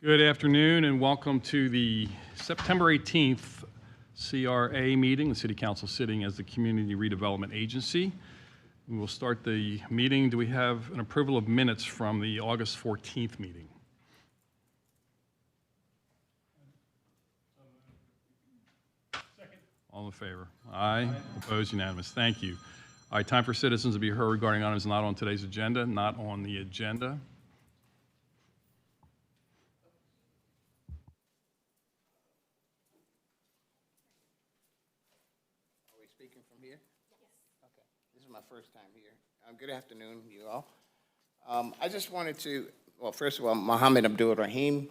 Good afternoon and welcome to the September 18th CRA meeting, the City Council sitting as the Community Redevelopment Agency. We will start the meeting. Do we have an approval of minutes from the August 14th meeting? Second. All in favor? Aye. Opposed? Unanimous. Thank you. All right, time for citizens to be heard regarding items not on today's agenda. Not on the agenda. Speaking from here? Yes. Okay. This is my first time here. Good afternoon, you all. I just wanted to, well, first of all, Mohammed Abdul Rahim.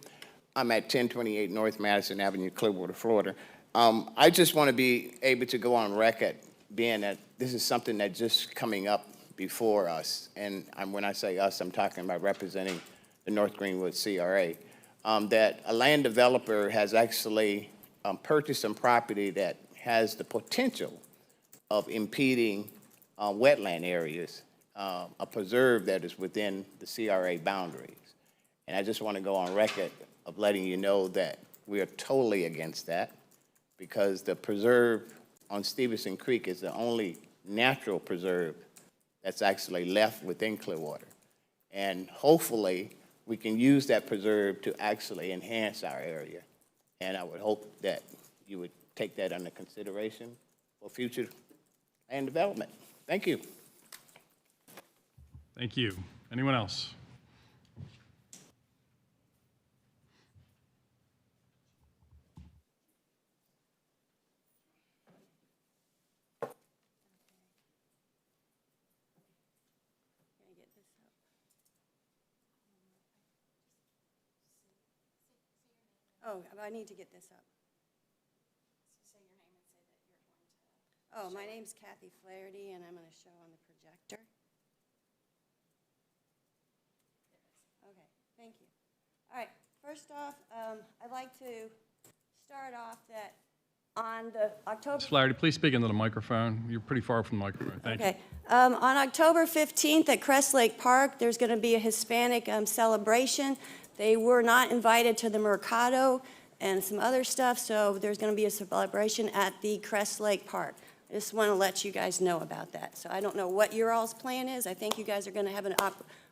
I'm at 1028 North Madison Avenue, Clearwater, Florida. I just want to be able to go on record, being that this is something that's just coming up before us. And when I say us, I'm talking about representing the North Greenwood CRA. That a land developer has actually purchased some property that has the potential of impeding wetland areas, a preserve that is within the CRA boundaries. And I just want to go on record of letting you know that we are totally against that, because the preserve on Stevenson Creek is the only natural preserve that's actually left within Clearwater. And hopefully we can use that preserve to actually enhance our area. And I would hope that you would take that under consideration for future land development. Thank you. Thank you. Anyone else? Oh, I need to get this up. Say your name and say that you're going to... Oh, my name's Kathy Flaherty, and I'm going to show on the projector. Okay, thank you. All right, first off, I'd like to start off that on the October... Ms. Flaherty, please speak into the microphone. You're pretty far from the microphone. Thank you. Okay. On October 15th at Crest Lake Park, there's going to be a Hispanic celebration. They were not invited to the Mercado and some other stuff, so there's going to be a celebration at the Crest Lake Park. I just want to let you guys know about that. So I don't know what your all's plan is. I think you guys are going to have an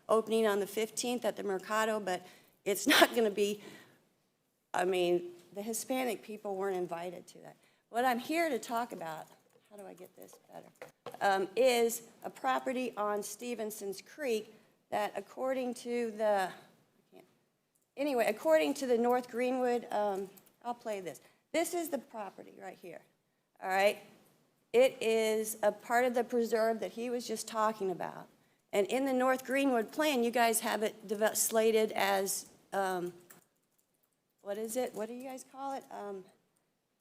opening on the 15th at the Mercado, but it's not going to be, I mean, the Hispanic people weren't invited to that. What I'm here to talk about, how do I get this better, is a property on Stevenson's Creek that according to the, anyway, according to the North Greenwood, I'll play this. This is the property right here, all right? It is a part of the preserve that he was just talking about. And in the North Greenwood plan, you guys have it slated as, what is it? What do you guys call it?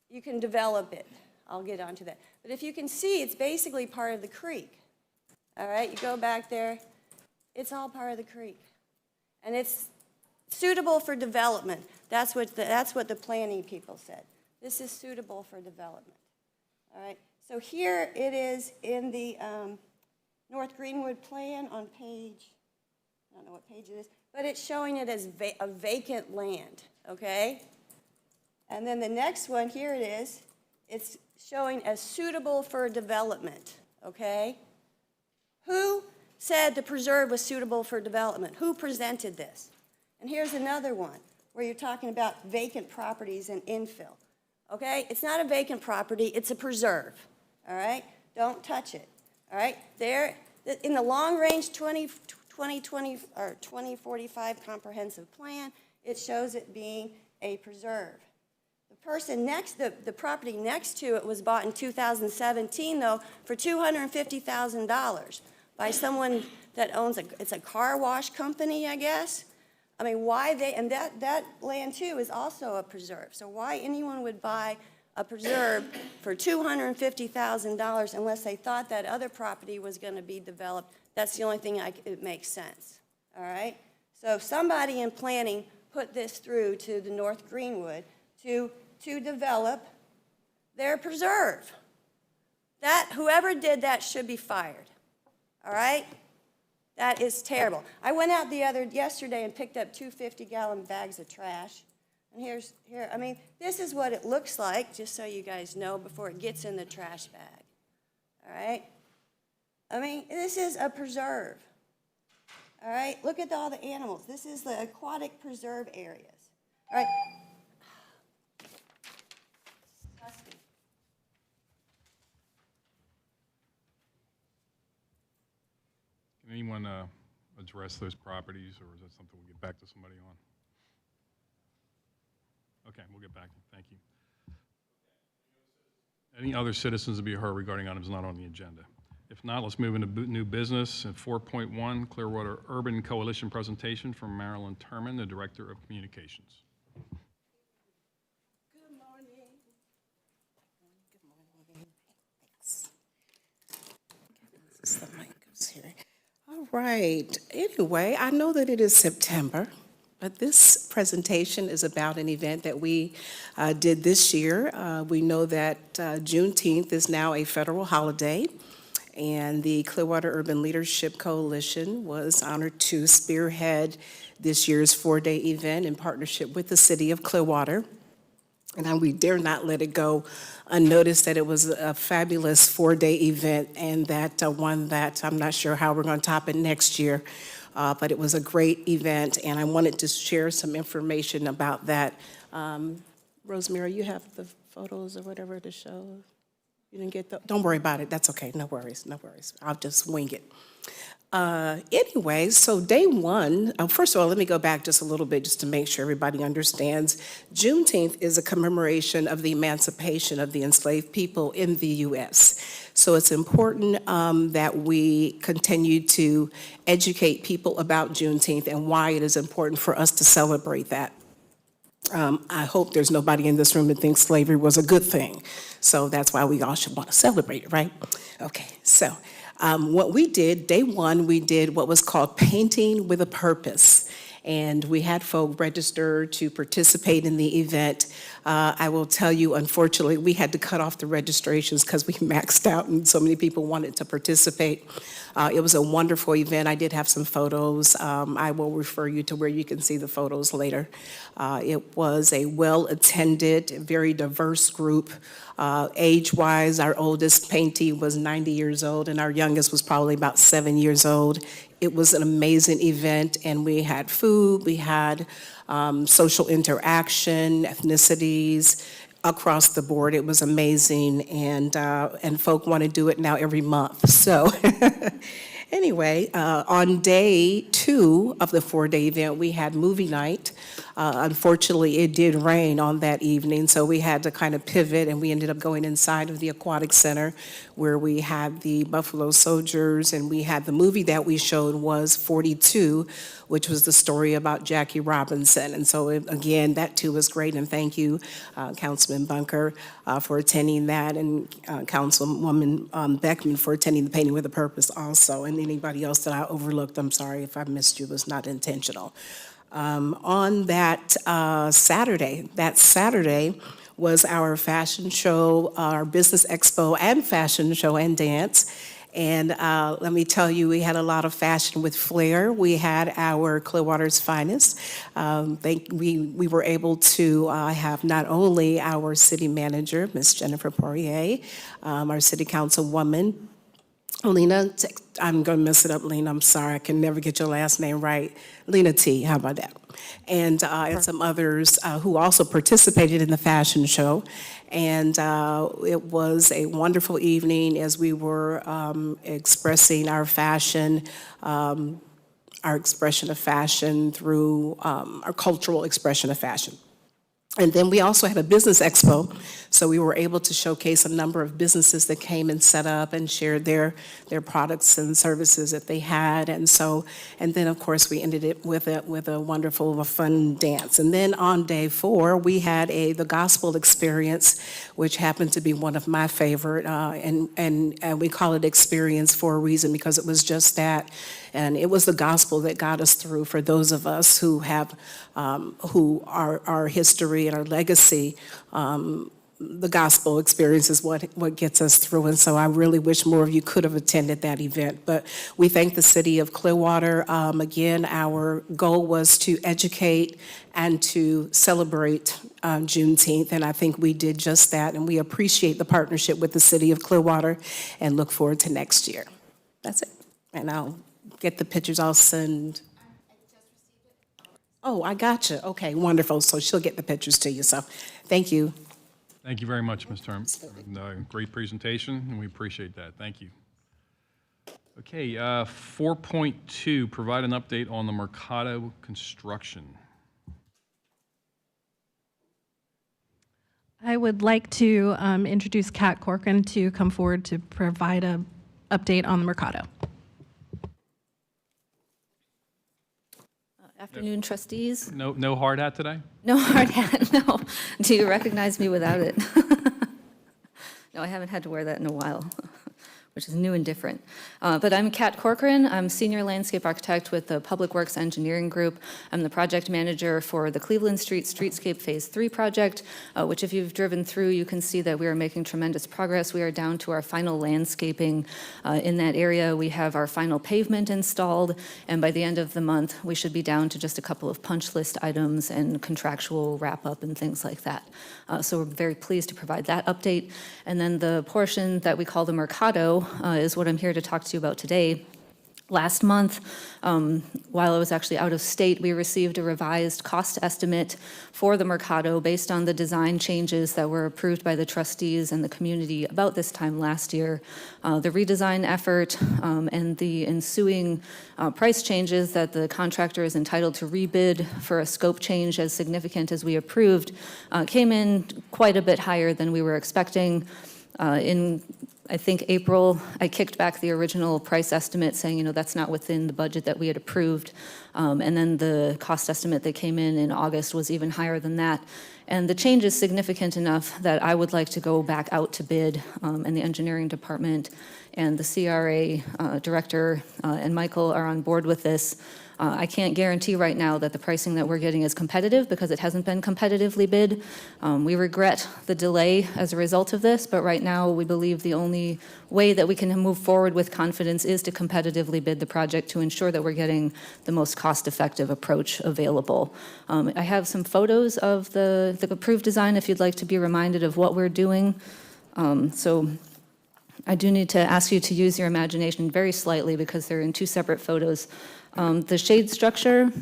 You can develop it. I'll get onto that. But if you can see, it's basically part of the creek, all right? You go back there, it's all part of the creek. And it's suitable for development. That's what the planning people said. This is suitable for development. All right. So here it is in the North Greenwood plan on page, I don't know what page it is, but it's showing it as a vacant land. Okay. And then the next one, here it is. It's showing as suitable for development. Okay. Who said the preserve was suitable for development? Who presented this? And here's another one where you're talking about vacant properties and infill. Okay? It's not a vacant property, it's a preserve. All right? Don't touch it. All right? There, in the long-range 2045 comprehensive plan, it shows it being a preserve. The person next, the property next to it was bought in 2017, though, for $250,000 by someone that owns it's a car wash company, I guess. I mean, why they, and that land too is also a preserve. So why anyone would buy a preserve for $250,000 unless they thought that other property was going to be developed, that's the only thing it makes sense, all right? So somebody in planning put this through to the North Greenwood to develop their preserve. That, whoever did that should be fired, all right? That is terrible. I went out yesterday and picked up 2 50-gallon bags of trash. And I mean, this is what it looks like, just so you guys know, before it gets in the trash bag. All right? I mean, this is a preserve. All right? Look at all the animals. This is the aquatic preserve areas. All right? Disgusting. Can anyone address those properties, or is that something we'll get back to somebody on? Okay, we'll get back. Thank you. Any other citizens to be heard regarding items not on the agenda? If not, let's move into new business. At 4.1, Clearwater Urban Coalition presentation from Marilyn Turman, the Director of Communications. Good morning. Good morning. Thanks. This is the mic goes here. All right. Anyway, I know that it is September, but this presentation is about an event that we did this year. We know that Juneteenth is now a federal holiday, and the Clearwater Urban Leadership Coalition was honored to spearhead this year's 4-day event in partnership with the city of Clearwater. And we dare not let it go unnoticed that it was a fabulous 4-day event, and that one that I'm not sure how we're going to top it next year. But it was a great event, and I wanted to share some information about that. Rosemary, you have the photos or whatever to show? You didn't get don't worry about it. That's okay. No worries. No worries. I'll just wing it. Anyway, so day one, first of all, let me go back just a little bit just to make sure everybody understands. Juneteenth is a commemoration of the emancipation of the enslaved people in the U.S. So it's important that we continue to educate people about Juneteenth and why it is important for us to celebrate that. I hope there's nobody in this room that thinks slavery was a good thing. So that's why we all should want to celebrate it, right? Okay, so what we did, day one, we did what was called Painting with a Purpose. And we had folk register to participate in the event. I will tell you, unfortunately, we had to cut off the registrations because we maxed out and so many people wanted to participate. It was a wonderful event. I did have some photos. I will refer you to where you can see the photos later. It was a well-attended, very diverse group. Age-wise, our oldest paintee was 90 years old and our youngest was probably about 7 years old. It was an amazing event, and we had food, we had social interaction, ethnicities, across the board. It was amazing, and folk want to do it now every month. So anyway, on day two of the 4-day event, we had movie night. Unfortunately, it did rain on that evening, so we had to kind of pivot, and we ended up going inside of the Aquatic Center where we had the Buffalo Soldiers, and we had the movie that we showed was 42, which was the story about Jackie Robinson. And so, again, that too was great, and thank you, Councilman Bunker, for attending that, and Councilwoman Beckman for attending the Painting with a Purpose also, and anybody else that I overlooked. I'm sorry if I missed you. It was not intentional. On that Saturday was our fashion show, our business expo and fashion show and dance. And let me tell you, we had a lot of fashion with flair. We had our Clearwater's finest. We were able to have not only our city manager, Ms. Jennifer Poirier, our city councilwoman, Lena, I'm going to mess it up, Lena. I'm sorry. I can never get your last name right. Lena T. How about that? And some others who also participated in the fashion show. And it was a wonderful evening as we were expressing our fashion, our expression of fashion through our cultural expression of fashion. And then we also had a business expo, so we were able to showcase a number of businesses that came and set up and shared their products and services that they had. And then of course we ended it with a wonderful, fun dance. And then on day 4, we had the gospel experience, which happened to be one of my favorite, and we call it experience for a reason, because it was just that. And it was the gospel that got us through for those of us who have, who our history and our legacy the gospel experience is what gets us through. And so I really wish more of you could have attended that event. But we thank the city of Clearwater. Again, our goal was to educate and to celebrate Juneteenth, and I think we did just that. And we appreciate the partnership with the city of Clearwater and look forward to next year. That's it. And I'll get the pictures. I'll send. Oh, I gotcha. Okay, wonderful. So she'll get the pictures to you. So thank you. Thank you very much, Ms. Term. Great presentation, and we appreciate that. Thank you. Okay, 4.2, provide an update on the Mercado construction. I would like to introduce Kat Corcoran to come forward to provide an update on the Mercado. Afternoon, trustees. No hard hat today? No hard hat, no. Do you recognize me without it? No, I haven't had to wear that in a while, which is new and different. But I'm Kat Corcoran. I'm Senior Landscape Architect with the Public Works Engineering Group. I'm the project manager for the Cleveland Street Streetscape Phase 3 project, which if you've driven through, you can see that we are making tremendous progress. We are down to our final landscaping in that area. We have our final pavement installed, and by the end of the month, we should be down to just a couple of punch list items and contractual wrap-up and things like that. So we're very pleased to provide that update. And then the portion that we call the Mercado is what I'm here to talk to you about today. Last month, while I was actually out of state, we received a revised cost estimate for the Mercado based on the design changes that were approved by the trustees and the community about this time last year. The redesign effort and the ensuing price changes that the contractor is entitled to rebid for a scope change as significant as we approved came in quite a bit higher than we were expecting. In I think April, I kicked back the original price estimate saying, that's not within the budget that we had approved. And then the cost estimate that came in August was even higher than that. And the change is significant enough that I would like to go back out to bid, and the engineering department and the CRA director and Michael are on board with this. I can't guarantee right now that the pricing that we're getting is competitive because it hasn't been competitively bid. We regret the delay as a result of this, but right now we believe the only way that we can move forward with confidence is to competitively bid the project to ensure that we're getting the most cost-effective approach available. I have some photos of the approved design if you'd like to be reminded of what we're doing. So I do need to ask you to use your imagination very slightly because they're in two separate photos. The shade structure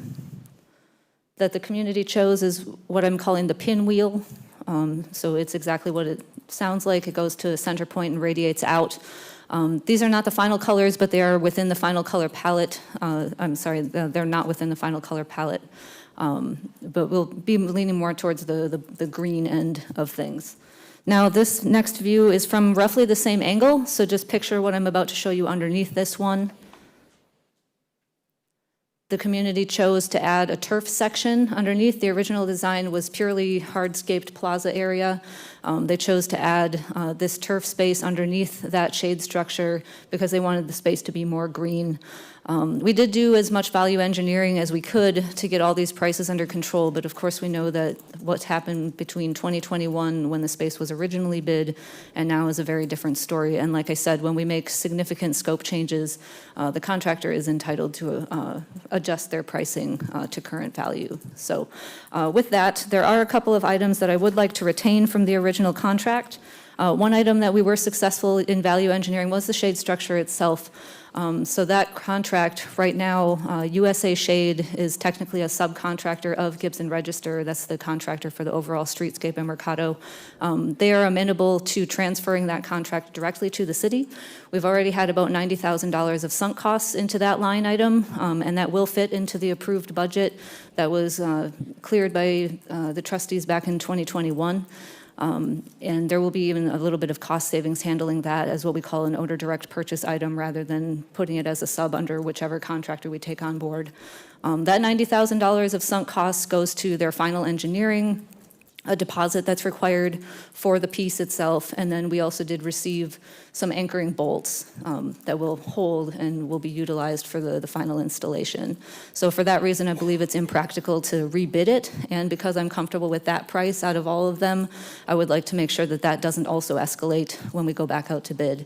that the community chose is what I'm calling the pinwheel. So it's exactly what it sounds like. It goes to a center point and radiates out. These are not the final colors, but they are within the final color palette. I'm sorry, they're not within the final color palette. But we'll be leaning more towards the green end of things. Now, this next view is from roughly the same angle, so just picture what I'm about to show you underneath this one. The community chose to add a turf section underneath. The original design was purely hardscaped plaza area. They chose to add this turf space underneath that shade structure because they wanted the space to be more green. We did do as much value engineering as we could to get all these prices under control, but of course we know that what's happened between 2021 when the space was originally bid and now is a very different story. And like I said, when we make significant scope changes, the contractor is entitled to adjust their pricing to current value. So with that, there are a couple of items that I would like to retain from the original contract. One item that we were successful in value engineering was the shade structure itself. So that contract right now, USA Shade is technically a subcontractor of Gibson Register. That's the contractor for the overall streetscape and Mercado. They are amenable to transferring that contract directly to the city. We've already had about $90,000 of sunk costs into that line item, and that will fit into the approved budget that was cleared by the trustees back in 2021. And there will be even a little bit of cost savings handling that as what we call an order direct purchase item rather than putting it as a sub under whichever contractor we take on board. That $90,000 of sunk costs goes to their final engineering, a deposit that's required for the piece itself, and then we also did receive some anchoring bolts that will hold and will be utilized for the final installation. So for that reason, I believe it's impractical to rebid it, and because I'm comfortable with that price out of all of them, I would like to make sure that that doesn't also escalate when we go back out to bid.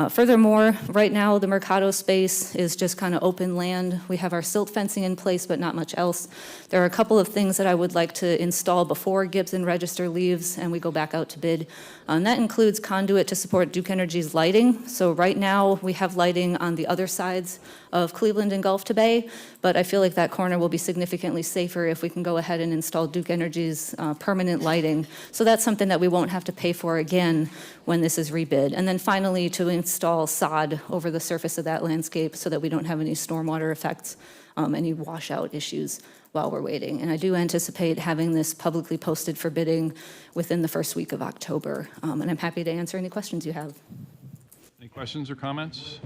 Furthermore, right now, the Mercado space is just kind of open land. We have our silt fencing in place, but not much else. There are a couple of things that I would like to install before Gibson Register leaves and we go back out to bid. And that includes conduit to support Duke Energy's lighting. So right now, we have lighting on the other sides of Cleveland and Gulf to Bay, but I feel like that corner will be significantly safer if we can go ahead and install Duke Energy's permanent lighting. So that's something that we won't have to pay for again when this is rebid. And then finally, to install sod over the surface of that landscape so that we don't have any stormwater effects, any washout issues while we're waiting. And I do anticipate having this publicly posted for bidding within the first week of October. And I'm happy to answer any questions you have. Any questions or comments?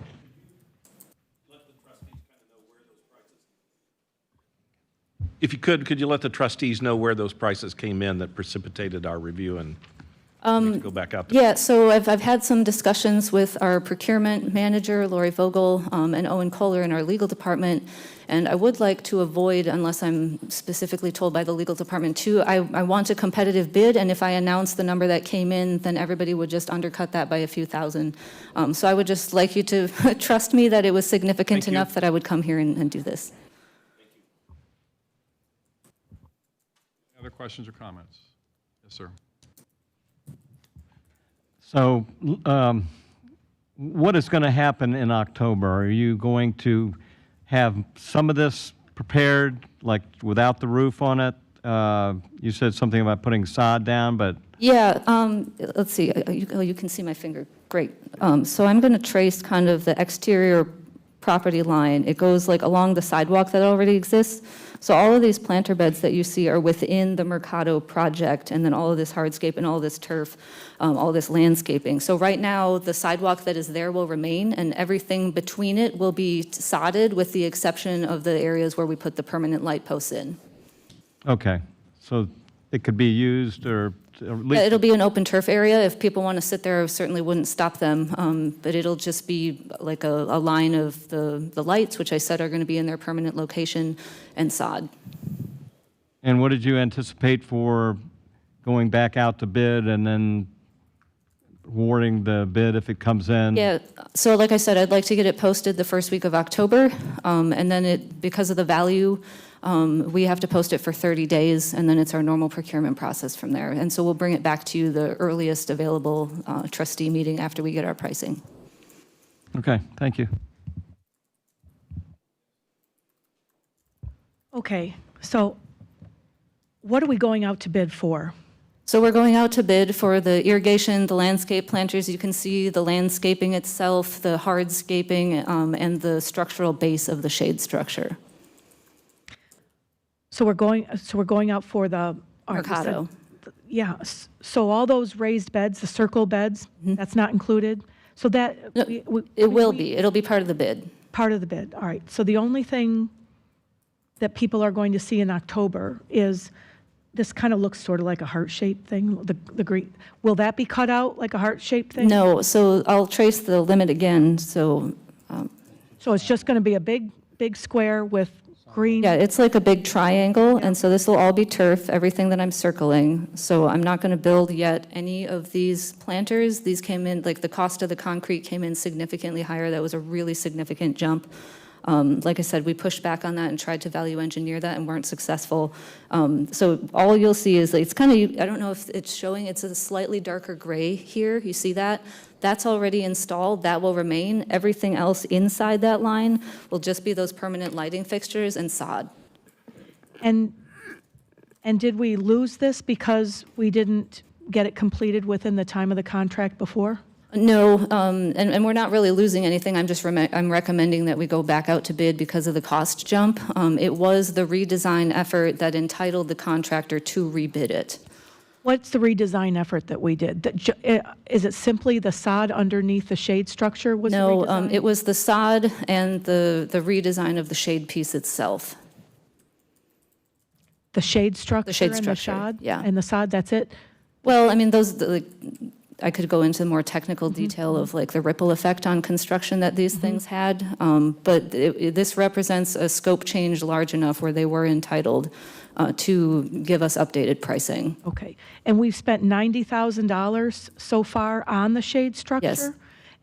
If you could you let the trustees know where those prices came in that precipitated our review and need to go back out? Yeah, so I've had some discussions with our procurement manager, Lori Vogel, and Owen Kohler in our legal department, and I would like to avoid, unless I'm specifically told by the legal department too, I want a competitive bid, and if I announce the number that came in, then everybody would just undercut that by a few thousand. So I would just like you to trust me that it was significant Thank you. enough that I would come here and do this. Other questions or comments? Yes, sir. So what is going to happen in October? Are you going to have some of this prepared, like without the roof on it? You said something about putting sod down, but... Yeah, let's see, you can see my finger, great. So I'm going to trace kind of the exterior property line. It goes like along the sidewalk that already exists. So all of these planter beds that you see are within the Mercado project, and then all of this hardscape and all this turf, all this landscaping. So right now, the sidewalk that is there will remain, and everything between it will be sodded with the exception of the areas where we put the permanent light posts in. Okay, so it could be used or at Yeah, least... it'll be an open turf area. If people want to sit there, I certainly wouldn't stop them. But it'll just be like a line of the lights, which I said are going to be in their permanent location, and sod. And what did you anticipate for going back out to bid and then awarding the bid if it comes in? Yeah, so like I said, I'd like to get it posted the first week of October. And then because of the value, we have to post it for 30 days, and then it's our normal procurement process from there. And so we'll bring it back to you the earliest available trustee meeting after we get our pricing. Okay, thank you. Okay, so what are we going out to bid for? So we're going out to bid for the irrigation, the landscape planters. You can see the landscaping itself, the hardscaping, and the structural base of the shade structure. So we're going out for the... all right, you said- Mercado. Yeah, so all those raised beds, the circle beds, that's not included? So that... No, it will be. It'll be part of the bid. Part of the bid, all right. So the only thing that people are going to see in October is, this kind of looks sort of like a heart-shaped thing, the green. Will that be cut out like a heart-shaped thing? No, so I'll trace the limit again. So, So it's just going to be a big square with green? yeah, it's like a big triangle, and so this will all be turf, everything that I'm circling. So I'm not going to build yet any of these planters. These came in, like the cost of the concrete came in significantly higher. That was a really significant jump. Like I said, we pushed back on that and tried to value engineer that and weren't successful. So all you'll see is, it's kind of, I don't know if it's showing, it's a slightly darker gray here. You see that? That's already installed. That will remain. Everything else inside that line will just be those permanent lighting fixtures and sod. And did we lose this because we didn't get it completed within the time of the contract before? No, and we're not really losing anything. I'm recommending that we go back out to bid because of the cost jump. It was the redesign effort that entitled the contractor to rebid it. What's the redesign effort that we did? Is it simply the sod underneath the shade structure was No, redesigned? it was the sod and the redesign of the shade piece itself. The shade structure shade and the structure, sod? yeah. And the sod, that's it? Well, I mean, those, I could go into more technical detail of like the ripple effect on construction that these things had, but this represents a scope change large enough where they were entitled to give us updated pricing. Okay. And we've spent $90,000 so far on the shade structure? Yes.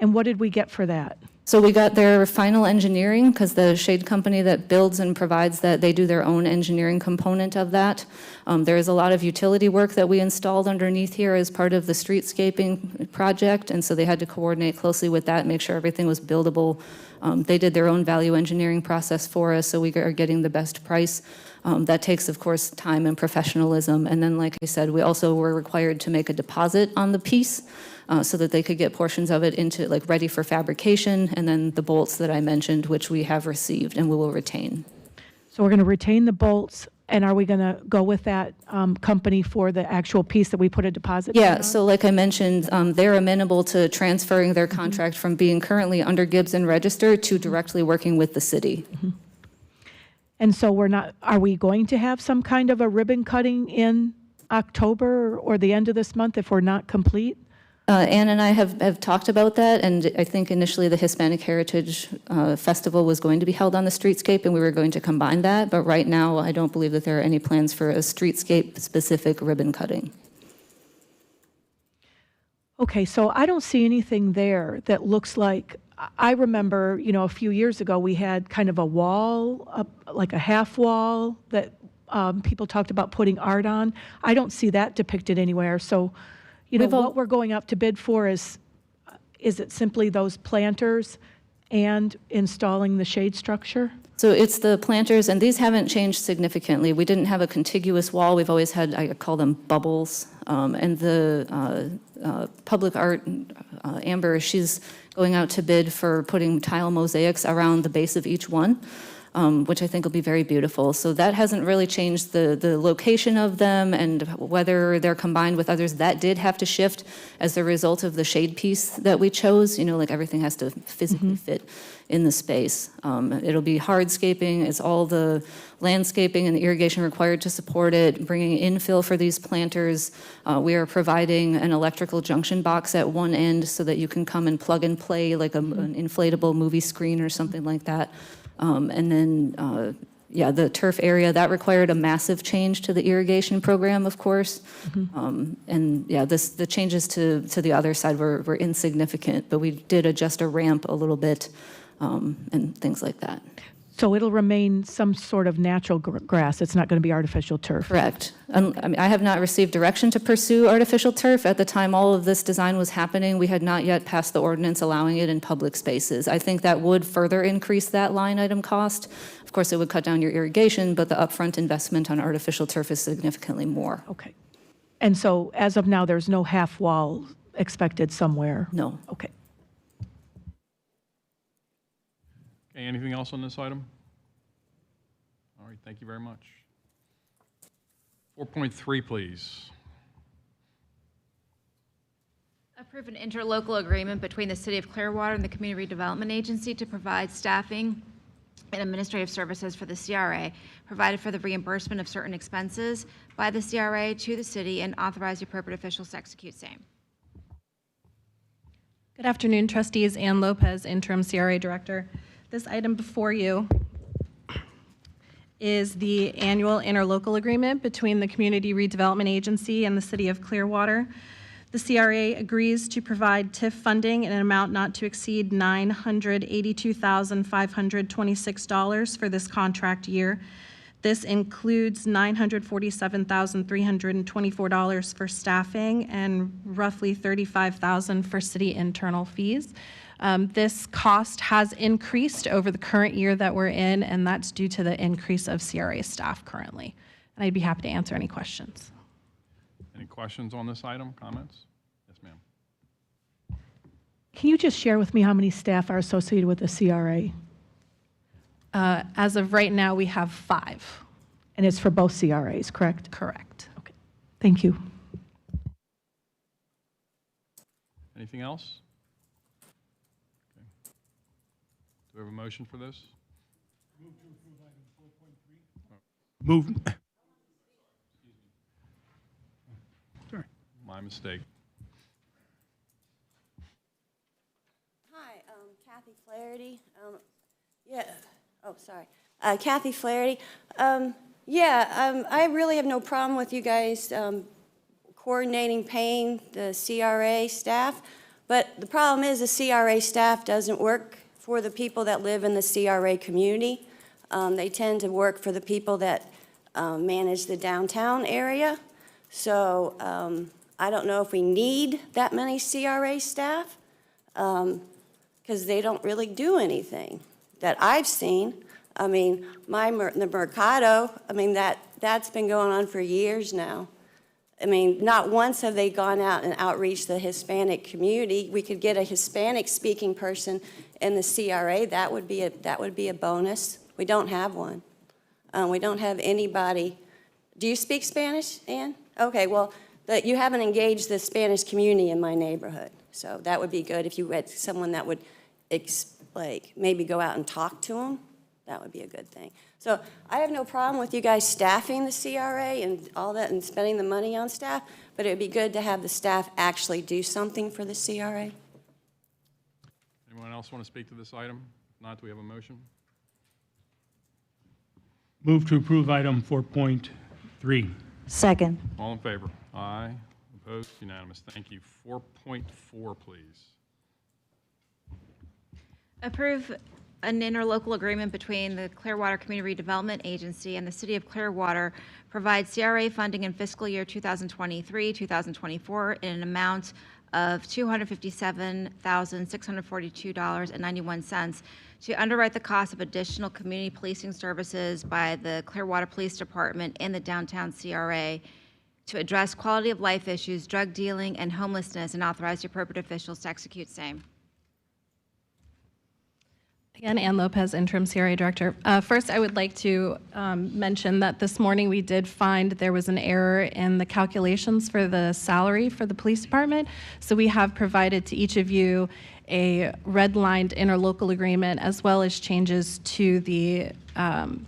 And what did we get for that? So we got their final engineering, because the shade company that builds and provides that, they do their own engineering component of that. There is a lot of utility work that we installed underneath here as part of the streetscaping project, and so they had to coordinate closely with that, make sure everything was buildable. They did their own value engineering process for us, so we are getting the best price. That takes, of course, time and professionalism. And then, like I said, we also were required to make a deposit on the piece so that they could get portions of it into, like, ready for fabrication, and then the bolts that I mentioned, which we have received and we will retain. So we're going to retain the bolts, and are we going to go with that company for the actual piece that we put a deposit down Yeah, on? so like I mentioned, they're amenable to transferring their contract from being currently under Gibbs and Register to directly working with the city. And so are we going to have some kind of a ribbon cutting in October or the end of this month if we're not complete? Ann and I have talked about that, and I think initially the Hispanic Heritage Festival was going to be held on the streetscape, and we were going to combine that, but right now I don't believe that there are any plans for a streetscape-specific ribbon cutting. Okay, so I don't see anything there that looks like, I remember, a few years ago, we had kind of a wall, like a half wall that people talked about putting art on. I don't see that depicted anywhere, so what we're going out to bid for is it simply those planters and installing the shade structure? So it's the planters, and these haven't changed significantly. We didn't have a contiguous wall. We've always had, I call them bubbles. And the public art, Amber, she's going out to bid for putting tile mosaics around the base of each one. Which I think will be very beautiful. So that hasn't really changed the location of them, and whether they're combined with others. That did have to shift as a result of the shade piece that we chose. Like everything has to physically fit in the space. It'll be hardscaping. It's all the landscaping and the irrigation required to support it, bringing infill for these planters. We are providing an electrical junction box at one end so that you can come and plug and play like an inflatable movie screen or something like that. And then, the turf area, that required a massive change to the irrigation program, of course. The changes to the other side were insignificant, but we did adjust a ramp a little bit and things like that. So it'll remain some sort of natural grass. It's not going to be artificial turf. Correct. I have not received direction to pursue artificial turf. At the time all of this design was happening, we had not yet passed the ordinance allowing it in public spaces. I think that would further increase that line item cost. Of course, it would cut down your irrigation, but the upfront investment on artificial turf is significantly more. Okay. And so as of now, there's no half wall expected somewhere? No. Okay. Okay, anything else on this item? All right, thank you very much. 4.3, please. Approve an interlocal agreement between the City of Clearwater and the Community Redevelopment Agency to provide staffing and administrative services for the CRA, provided for the reimbursement of certain expenses by the CRA to the city, and authorize the appropriate officials to execute same. Good afternoon, trustees. Ann Lopez, interim CRA director. This item before you is the annual interlocal agreement between the Community Redevelopment Agency and the City of Clearwater. The CRA agrees to provide TIF funding in an amount not to exceed $982,526 for this contract year. This includes $947,324 for staffing and roughly $35,000 for city internal fees. This cost has increased over the current year that we're in, and that's due to the increase of CRA staff currently. And I'd be happy to answer any questions. Any questions on this item, comments? Yes, ma'am. Can you just share with me how many staff are associated with the CRA? As of right now, we have 5. And it's for both CRAs, correct? Correct. Okay. Thank you. Anything else? Okay. Do we have a motion for this? Move. My mistake. Kathy Flaherty. Yeah, oh, sorry. Kathy Flaherty. I really have no problem with you guys coordinating paying the CRA staff, but the problem is the CRA staff doesn't work for the people that live in the CRA community. They tend to work for the people that manage the downtown area. So I don't know if we need that many CRA staff, because they don't really do anything that I've seen. I mean, the Mercado, I mean, that's been going on for years now. I mean, not once have they gone out and outreached the Hispanic community. We could get a Hispanic-speaking person in the CRA. That would be a bonus. We don't have one. We don't have anybody. Do you speak Spanish, Ann? Okay, well, you haven't engaged the Spanish community in my neighborhood. So that would be good if you had someone that would, maybe go out and talk to them. That would be a good thing. So I have no problem with you guys staffing the CRA and all that and spending the money on staff, but it would be good to have the staff actually do something for the CRA. Anyone else want to speak to this item? If not, do we have a motion? Move to approve item 4.3. Second. All in favor? Aye. Opposed? Unanimous. Thank you. 4.4, please. Approve an interlocal agreement between the Clearwater Community Redevelopment Agency and the City of Clearwater provide CRA funding in fiscal year 2023-2024 in an amount of $257,642.91 to underwrite the cost of additional community policing services by the Clearwater Police Department in the downtown CRA to address quality of life issues, drug dealing, and homelessness, and authorize the appropriate officials to execute same. Again, Ann Lopez, Interim CRA Director. First, I would like to mention that this morning we did find there was an error in the calculations for the salary for the police department. So we have provided to each of you a redlined interlocal agreement as well as changes to the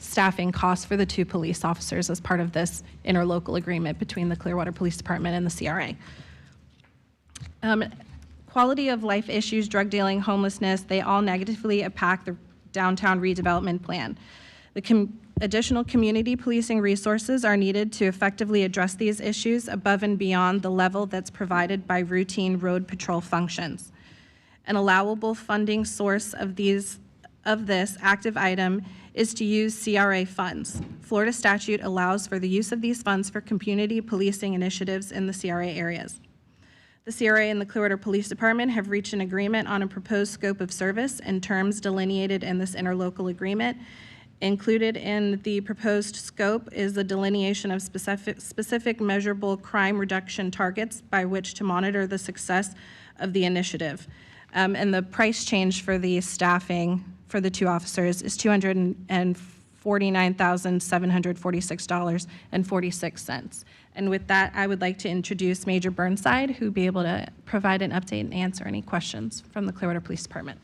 staffing costs for the 2 police officers as part of this interlocal agreement between the Clearwater Police Department and the CRA. Quality of life issues, drug dealing, homelessness, they all negatively impact the downtown redevelopment plan. The additional community policing resources are needed to effectively address these issues above and beyond the level that's provided by routine road patrol functions. An allowable funding source of this active item is to use CRA funds. Florida statute allows for the use of these funds for community policing initiatives in the CRA areas. The CRA and the Clearwater Police Department have reached an agreement on a proposed scope of service and terms delineated in this interlocal agreement. Included in the proposed scope is the delineation of specific measurable crime reduction targets by which to monitor the success of the initiative. And the price change for the staffing for the 2 officers is $249,746.46. And with that, I would like to introduce Major Burnside, who will be able to provide an update and answer any questions from the Clearwater Police Department.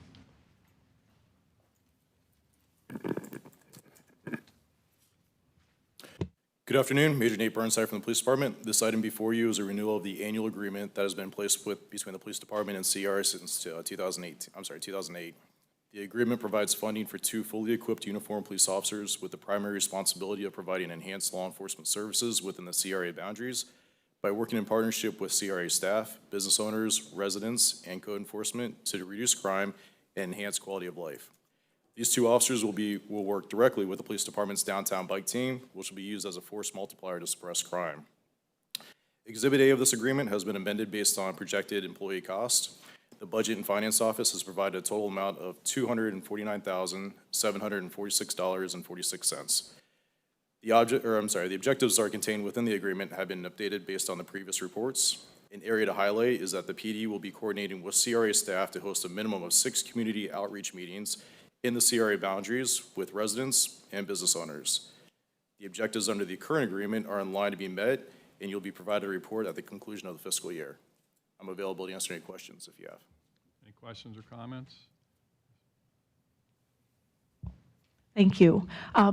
Good afternoon, Major Nate Burnside from the Police Department. This item before you is a renewal of the annual agreement that has been in place between the Police Department and CR since 2008. The agreement provides funding for 2 fully equipped uniformed police officers with the primary responsibility of providing enhanced law enforcement services within the CRA boundaries by working in partnership with CRA staff, business owners, residents, and code enforcement to reduce crime and enhance quality of life. These 2 officers will work directly with the police department's downtown bike team, which will be used as a force multiplier to suppress crime. Exhibit A of this agreement has been amended based on projected employee cost. The Budget and Finance Office has provided a total amount of $249,746.46. The objectives are contained within the agreement and have been updated based on the previous reports. An area to highlight is that the PD will be coordinating with CRA staff to host a minimum of 6 community outreach meetings in the CRA boundaries with residents and business owners. The objectives under the current agreement are in line to be met, and you'll be provided a report at the conclusion of the fiscal year. I'm available to answer any questions if you have. Any questions or comments? Thank you.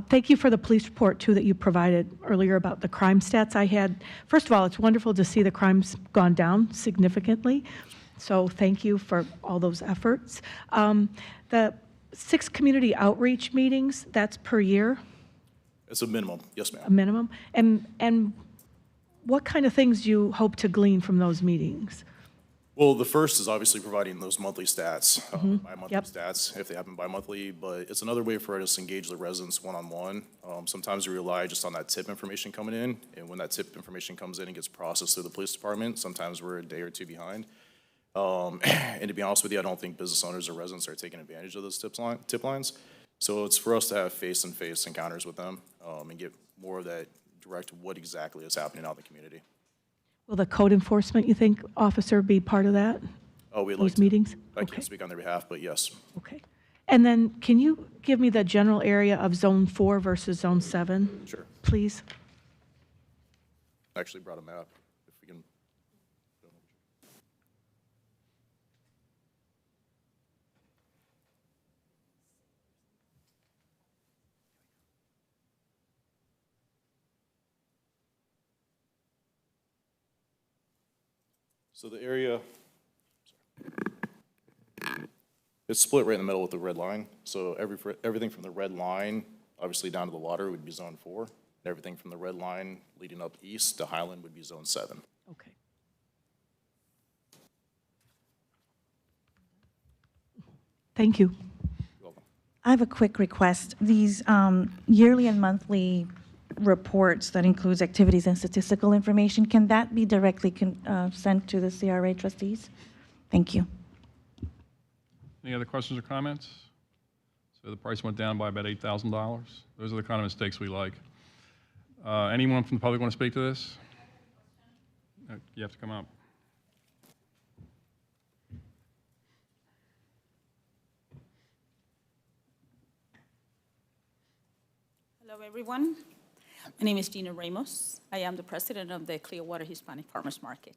Thank you for the police report, too, that you provided earlier about the crime stats I had. First of all, it's wonderful to see the crime's gone down significantly. So thank you for all those efforts. The 6 community outreach meetings, that's per year, It's a minimum, yes, a ma'am. minimum? And what kind of things do you hope to glean from those meetings? Well, the first is obviously providing those monthly stats, bi-monthly Yep. stats, if they happen bi-monthly, but it's another way for us to engage the residents one-on-one. Sometimes we rely just on that tip information coming in, and when that tip information comes in and gets processed through the police department, sometimes we're a day or two behind. And to be honest with you, I don't think business owners or residents are taking advantage of those tip lines. So it's for us to have face-to-face encounters with them, and get more of that direct what exactly is happening out in the community. Will the code enforcement, you think, officer be part of that? Oh, we'd like Those to. meetings? I Okay. can't speak on their behalf, but yes. Okay. And then can you give me the general area of Zone 4 versus Zone 7, Sure. please? Actually brought a map, if we can. So the area, it's split right in the middle with the red line. So everything from the red line, obviously down to the water, would be Zone 4. And everything from the red line leading up east to Highland would be Zone 7. Okay. Thank you. You're welcome. I have a quick request. These yearly and monthly reports that includes activities and statistical information, can that be directly sent to the CRA trustees? Thank you. Any other questions or comments? So the price went down by about $8,000. Those are the kind of mistakes we like. Anyone from the public want to speak to this? You have to come up. Hello, everyone. My name is Gina Ramos. I am the president of the Clearwater Hispanic Farmers Market.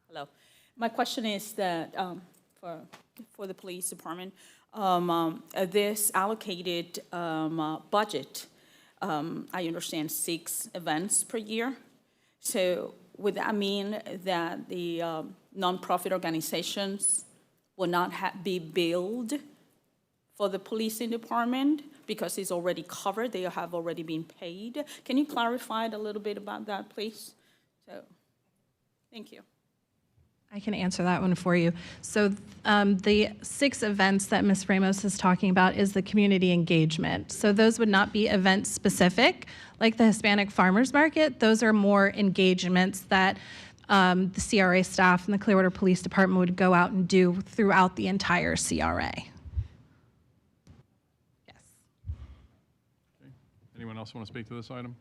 Hello. My question is that for the police department, this allocated budget, I understand 6 events per year. So would that mean that the nonprofit organizations will not be billed for the policing department because it's already covered, they have already been paid? Can you clarify a little bit about that, please? So, thank you. I can answer that one for you. So the 6 events that Ms. Ramos is talking about is the community engagement. So those would not be event specific, like the Hispanic Farmers Market. Those are more engagements that the CRA staff and the Clearwater Police Department would go out and do throughout the entire CRA. Yes. Okay. Anyone else want to speak to this item?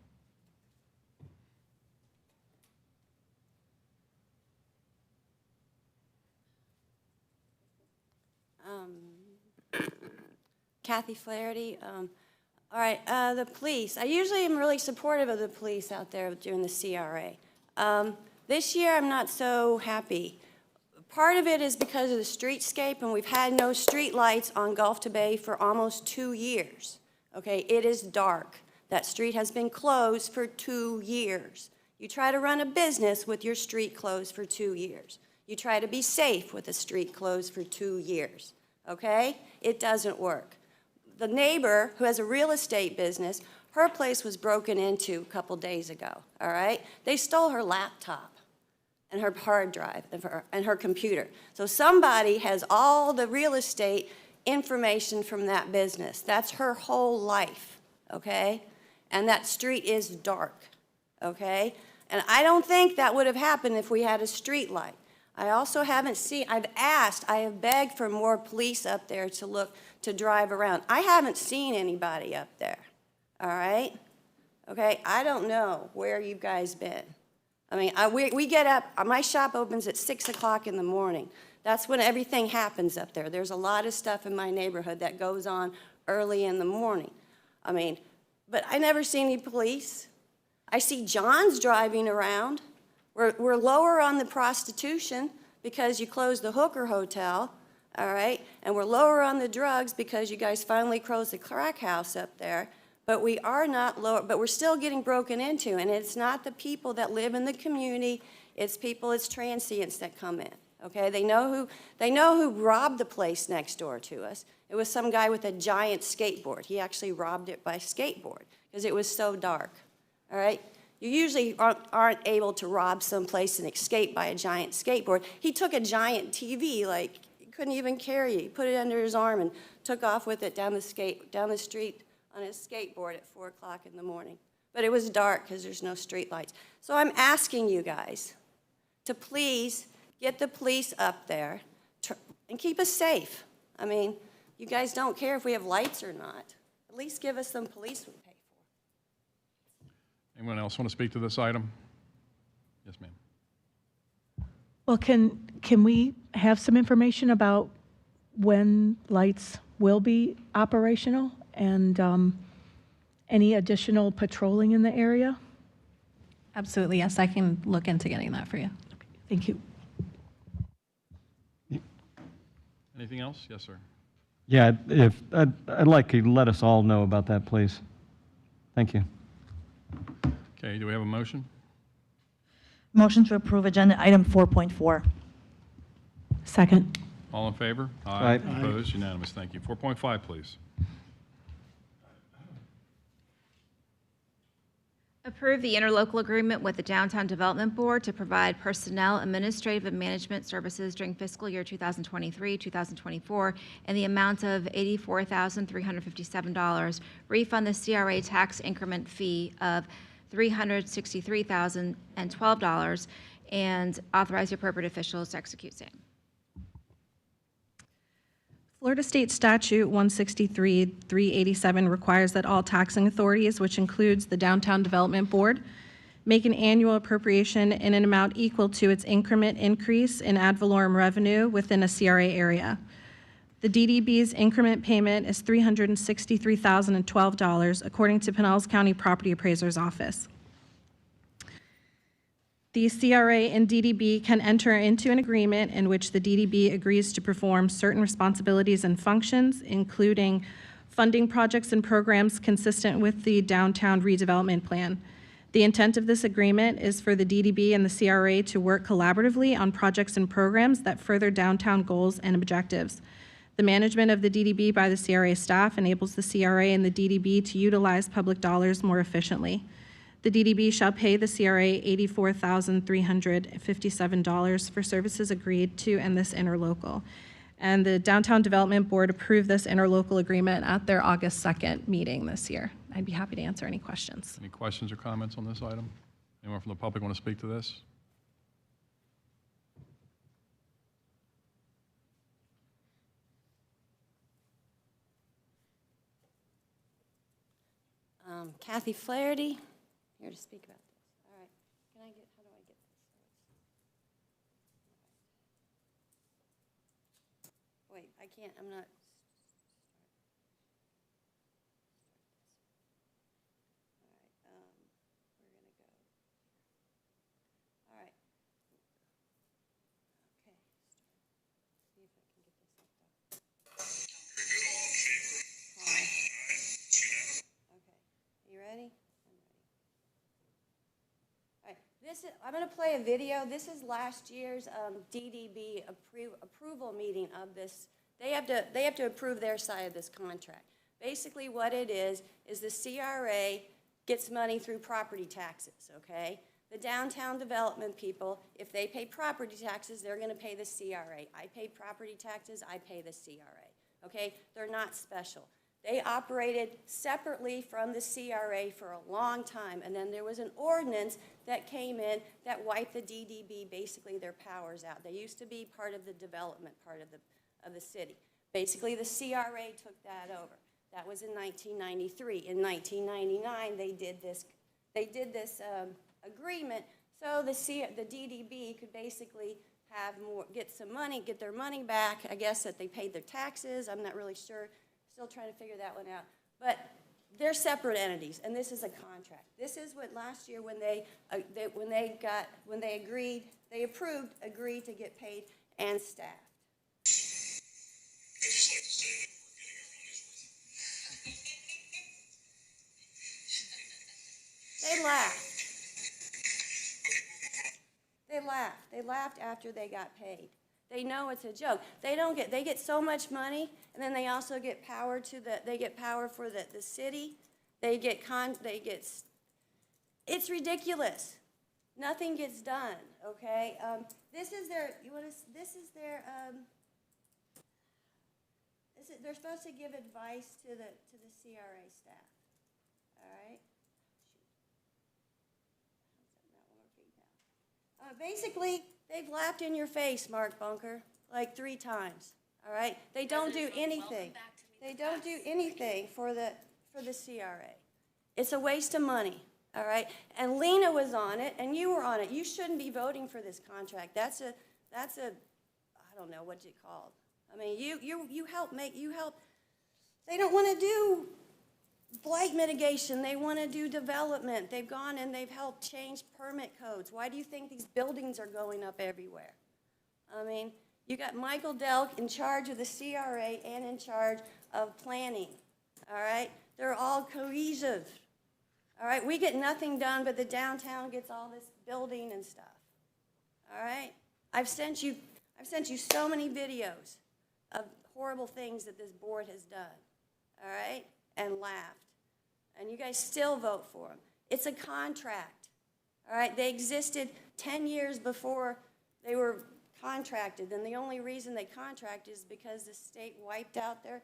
Kathy Flaherty. All right, the police. I usually am really supportive of the police out there doing the CRA. This year, I'm not so happy. Part of it is because of the streetscape, and we've had no street lights on Gulf to Bay for almost 2 years. Okay, it is dark. That street has been closed for 2 years. You try to run a business with your street closed for 2 years. You try to be safe with a street closed for 2 years. Okay? It doesn't work. The neighbor who has a real estate business, her place was broken into a couple days ago, all right? They stole her laptop and her hard drive and her computer. So somebody has all the real estate information from that business. That's her whole life, okay? And that street is dark, okay? And I don't think that would have happened if we had a street light. I also haven't seen, I have begged for more police up there to drive around. I haven't seen anybody up there, all right? Okay, I don't know where you guys been. I mean, we get up, my shop opens at 6 o'clock in the morning. That's when everything happens up there. There's a lot of stuff in my neighborhood that goes on early in the morning. I mean, but I never see any police. I see Johns driving around. We're lower on the prostitution because you closed the Hooker Hotel, all right? And we're lower on the drugs because you guys finally closed the crack house up there. But we are not lower, but we're still getting broken into. And it's not the people that live in the community, it's transients that come in, okay? They know who robbed the place next door to us. It was some guy with a giant skateboard. He actually robbed it by skateboard because it was so dark, all right? You usually aren't able to rob someplace and escape by a giant skateboard. He took a giant TV, like, he couldn't even carry it. He put it under his arm and took off with it down the street on his skateboard at 4 o'clock in the morning. But it was dark because there's no street lights. So I'm asking you guys to please get the police up there and keep us safe. I mean, you guys don't care if we have lights or not. At least give us some police we pay for. Anyone else want to speak to this item? Yes, ma'am. Well, can we have some information about when lights will be operational and any additional patrolling in the area? Absolutely, yes, I can look into getting that for you. Thank you. Anything else? Yes, sir. Yeah, I'd like you to let us all know about that, please. Thank you. Okay, do we have a motion? Motion to approve agenda item 4.4. Second. All in favor? Aye. Opposed? Unanimous. Thank you. 4.5, please. Approve the interlocal agreement with the Downtown Development Board to provide personnel, administrative, and management services during fiscal year 2023, 2024, in the amount of $84,357. Refund the CRA tax increment fee of $363,012, and authorize the appropriate officials to execute same. Florida State Statute 163-387 requires that all taxing authorities, which includes the Downtown Development Board, make an annual appropriation in an amount equal to its increment increase in ad valorem revenue within a CRA area. The DDB's increment payment is $363,012, according to Pinellas County Property Appraiser's Office. The CRA and DDB can enter into an agreement in which the DDB agrees to perform certain responsibilities and functions, including funding projects and programs consistent with the Downtown Redevelopment Plan. The intent of this agreement is for the DDB and the CRA to work collaboratively on projects and programs that further downtown goals and objectives. The management of the DDB by the CRA staff enables the CRA and the DDB to utilize public dollars more efficiently. The DDB shall pay the CRA $84,357 for services agreed to in this interlocal. And the Downtown Development Board approved this interlocal agreement at their August 2nd meeting this year. I'd be happy to answer any questions. Any questions or comments on this item? Anyone from the public want to speak to this? Kathy Flaherty, here to speak about this. All right. How do I get this? Wait, I can't, I'm not. All right, we're going to go. All right. Okay. See if I can get this up. Okay. You ready? I'm going to play a video. This is last year's DDB approval meeting of this. They have to approve their side of this contract. Basically what it is the CRA gets money through property taxes, okay? The downtown development people, if they pay property taxes, they're going to pay the CRA. I pay property taxes, I pay the CRA, okay? They're not special. They operated separately from the CRA for a long time, and then there was an ordinance that came in that wiped the DDB, basically their powers out. They used to be part of the development part of the city. Basically, the CRA took that over. That was in 1993. In 1999, they did this agreement, so the DDB could basically get their money back. I guess that they paid their taxes. I'm not really sure. Still trying to figure that one out. But they're separate entities, and this is a contract. This is what last year when they agreed to get paid and staffed. They laughed. They laughed after they got paid. They know it's a joke. They get so much money, and then they also get power they get power for the city. It's ridiculous. Nothing gets done, okay? They're supposed to give advice to the CRA staff, all right? Basically, they've laughed in your face, Mark Bunker, like 3 times, all right? They don't do anything. They don't do anything for the CRA. It's a waste of money, all right? And Lena was on it, and you were on it. You shouldn't be voting for this contract. That's a I don't know what you call it. I mean, you help, they don't want to do blight mitigation, they want to do development. They've gone and they've helped change permit codes. Why do you think these buildings are going up everywhere? I mean, you got Michael Delk in charge of the CRA and in charge of planning, all right? They're all cohesive, all right? We get nothing done, but the downtown gets all this building and stuff, all right? I've sent you so many videos of horrible things that this board has done, all right? And laughed. And you guys still vote for them. It's a contract, all right? They existed 10 years before they were contracted, and the only reason they contracted is because the state wiped out their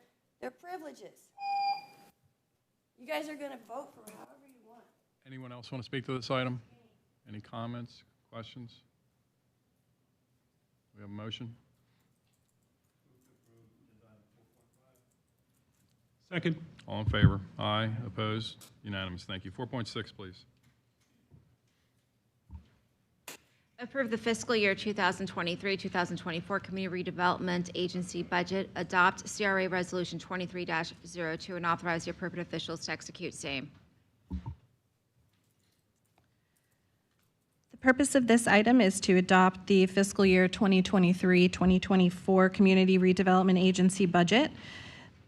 privileges. You guys are going to vote for however you want. Anyone else want to speak to this item? Any comments, questions? We have a motion? Second. All in favor? Aye. Opposed? Unanimous. Thank you. 4.6, please. Approve the fiscal year 2023-2024 Community Redevelopment Agency budget, adopt CRA Resolution 23-02, and authorize the appropriate officials to execute same. The purpose of this item is to adopt the fiscal year 2023-2024 Community Redevelopment Agency budget.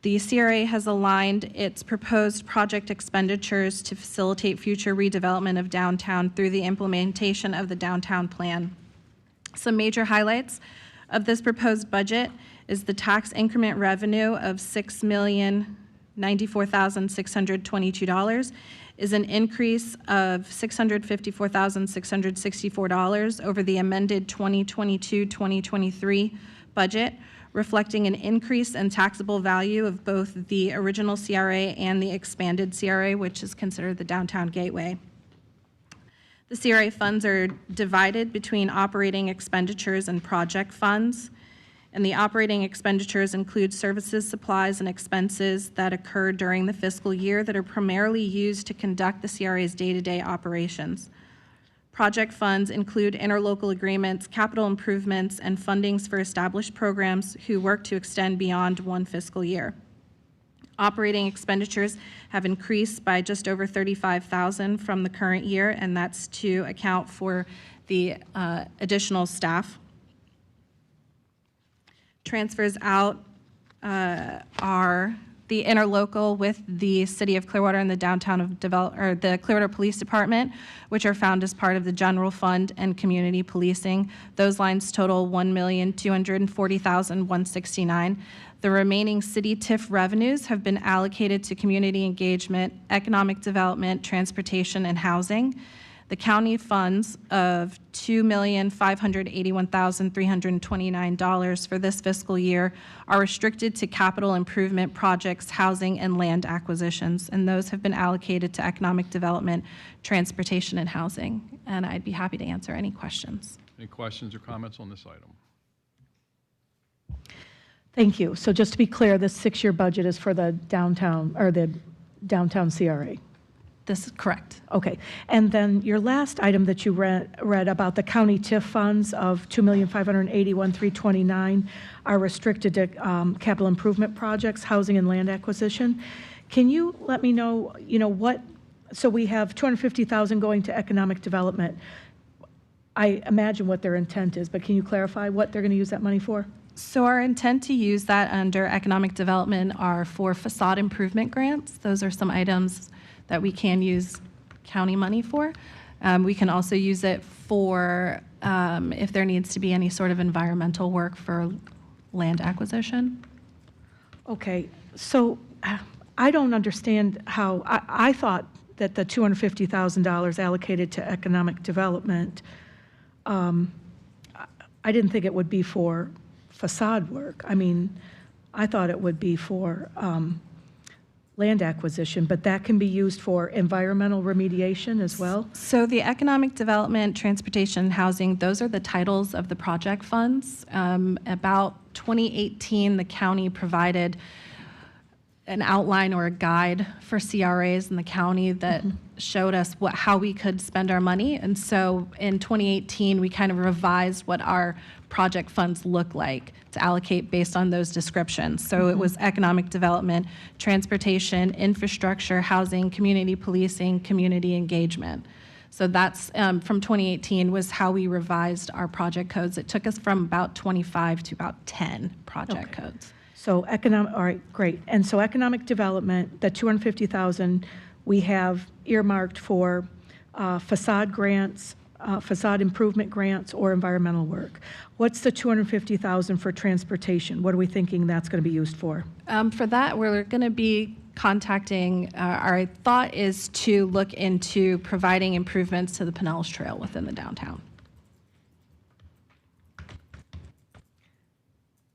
The CRA has aligned its proposed project expenditures to facilitate future redevelopment of downtown through the implementation of the downtown plan. Some major highlights of this proposed budget is the tax increment revenue of $6,094,622 is an increase of $654,664 over the amended 2022-2023 budget, reflecting an increase in taxable value of both the original CRA and the expanded CRA, which is considered the downtown gateway. The CRA funds are divided between operating expenditures and project funds, and the operating expenditures include services, supplies, and expenses that occur during the fiscal year that are primarily used to conduct the CRA's day-to-day operations. Project funds include interlocal agreements, capital improvements, and fundings for established programs who work to extend beyond one fiscal year. Operating expenditures have increased by just over $35,000 from the current year, and that's to account for the additional staff. Transfers out are the interlocal with the City of Clearwater and the downtown of the Clearwater Police Department, which are found as part of the general fund and community policing. Those lines total $1,240,169. The remaining city TIF revenues have been allocated to community engagement, economic development, transportation, and housing. The county funds of $2,581,329 for this fiscal year are restricted to capital improvement projects, housing, and land acquisitions, and those have been allocated to economic development, transportation, and housing. And I'd be happy to answer any questions. Any questions or comments on this item? Thank you. So just to be clear, this 6-year budget is for the downtown, or the downtown CRA? This is correct. Okay. And then your last item that you read about the county TIF funds of $2,581,329 are restricted to capital improvement projects, housing and land acquisition. Can you let me know, what, so we have $250,000 going to economic development. I imagine what their intent is, but can you clarify what they're going to use that money for? So our intent to use that under economic development are for facade improvement grants. Those are some items that we can use county money for. We can also use it for if there needs to be any sort of environmental work for land acquisition. Okay, so I don't understand how, I thought that the $250,000 allocated to economic development, I didn't think it would be for facade work. I mean, I thought it would be for land acquisition, but that can be used for environmental remediation as well? So the economic development, transportation, housing, those are the titles of the project funds. About 2018, the county provided an outline or a guide for CRAs in the county that showed us how we could spend our money. And so in 2018, we kind of revised what our project funds look like to allocate based on those descriptions. So it was economic development, transportation, infrastructure, housing, community policing, community engagement. So that's from 2018 was how we revised our project codes. It took us from about 25 to about 10 project codes. So all right, great. And so economic development, the $250,000 we have earmarked for facade grants, facade improvement grants, or environmental work. What's the $250,000 for transportation? What are we thinking that's going to be used for? For that, we're going to be contacting, our thought is to look into providing improvements to the Pinellas Trail within the downtown.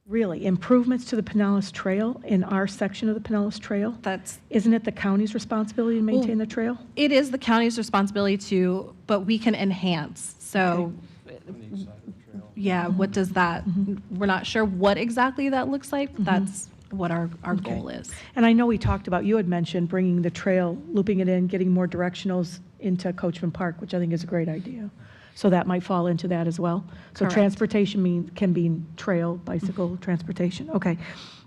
Really, improvements to the Pinellas Trail in our section of the Pinellas Trail? Isn't it the county's responsibility to maintain the trail? It is the county's responsibility to, but we can enhance. So, yeah, what does that, we're not sure what exactly that looks like, but that's what our goal is. And I know we talked about, you had mentioned bringing the trail, looping it in, getting more directionals into Coachman Park, which I think is a great idea. So that might fall into that as well? So Correct. transportation can be trail, bicycle, transportation, okay.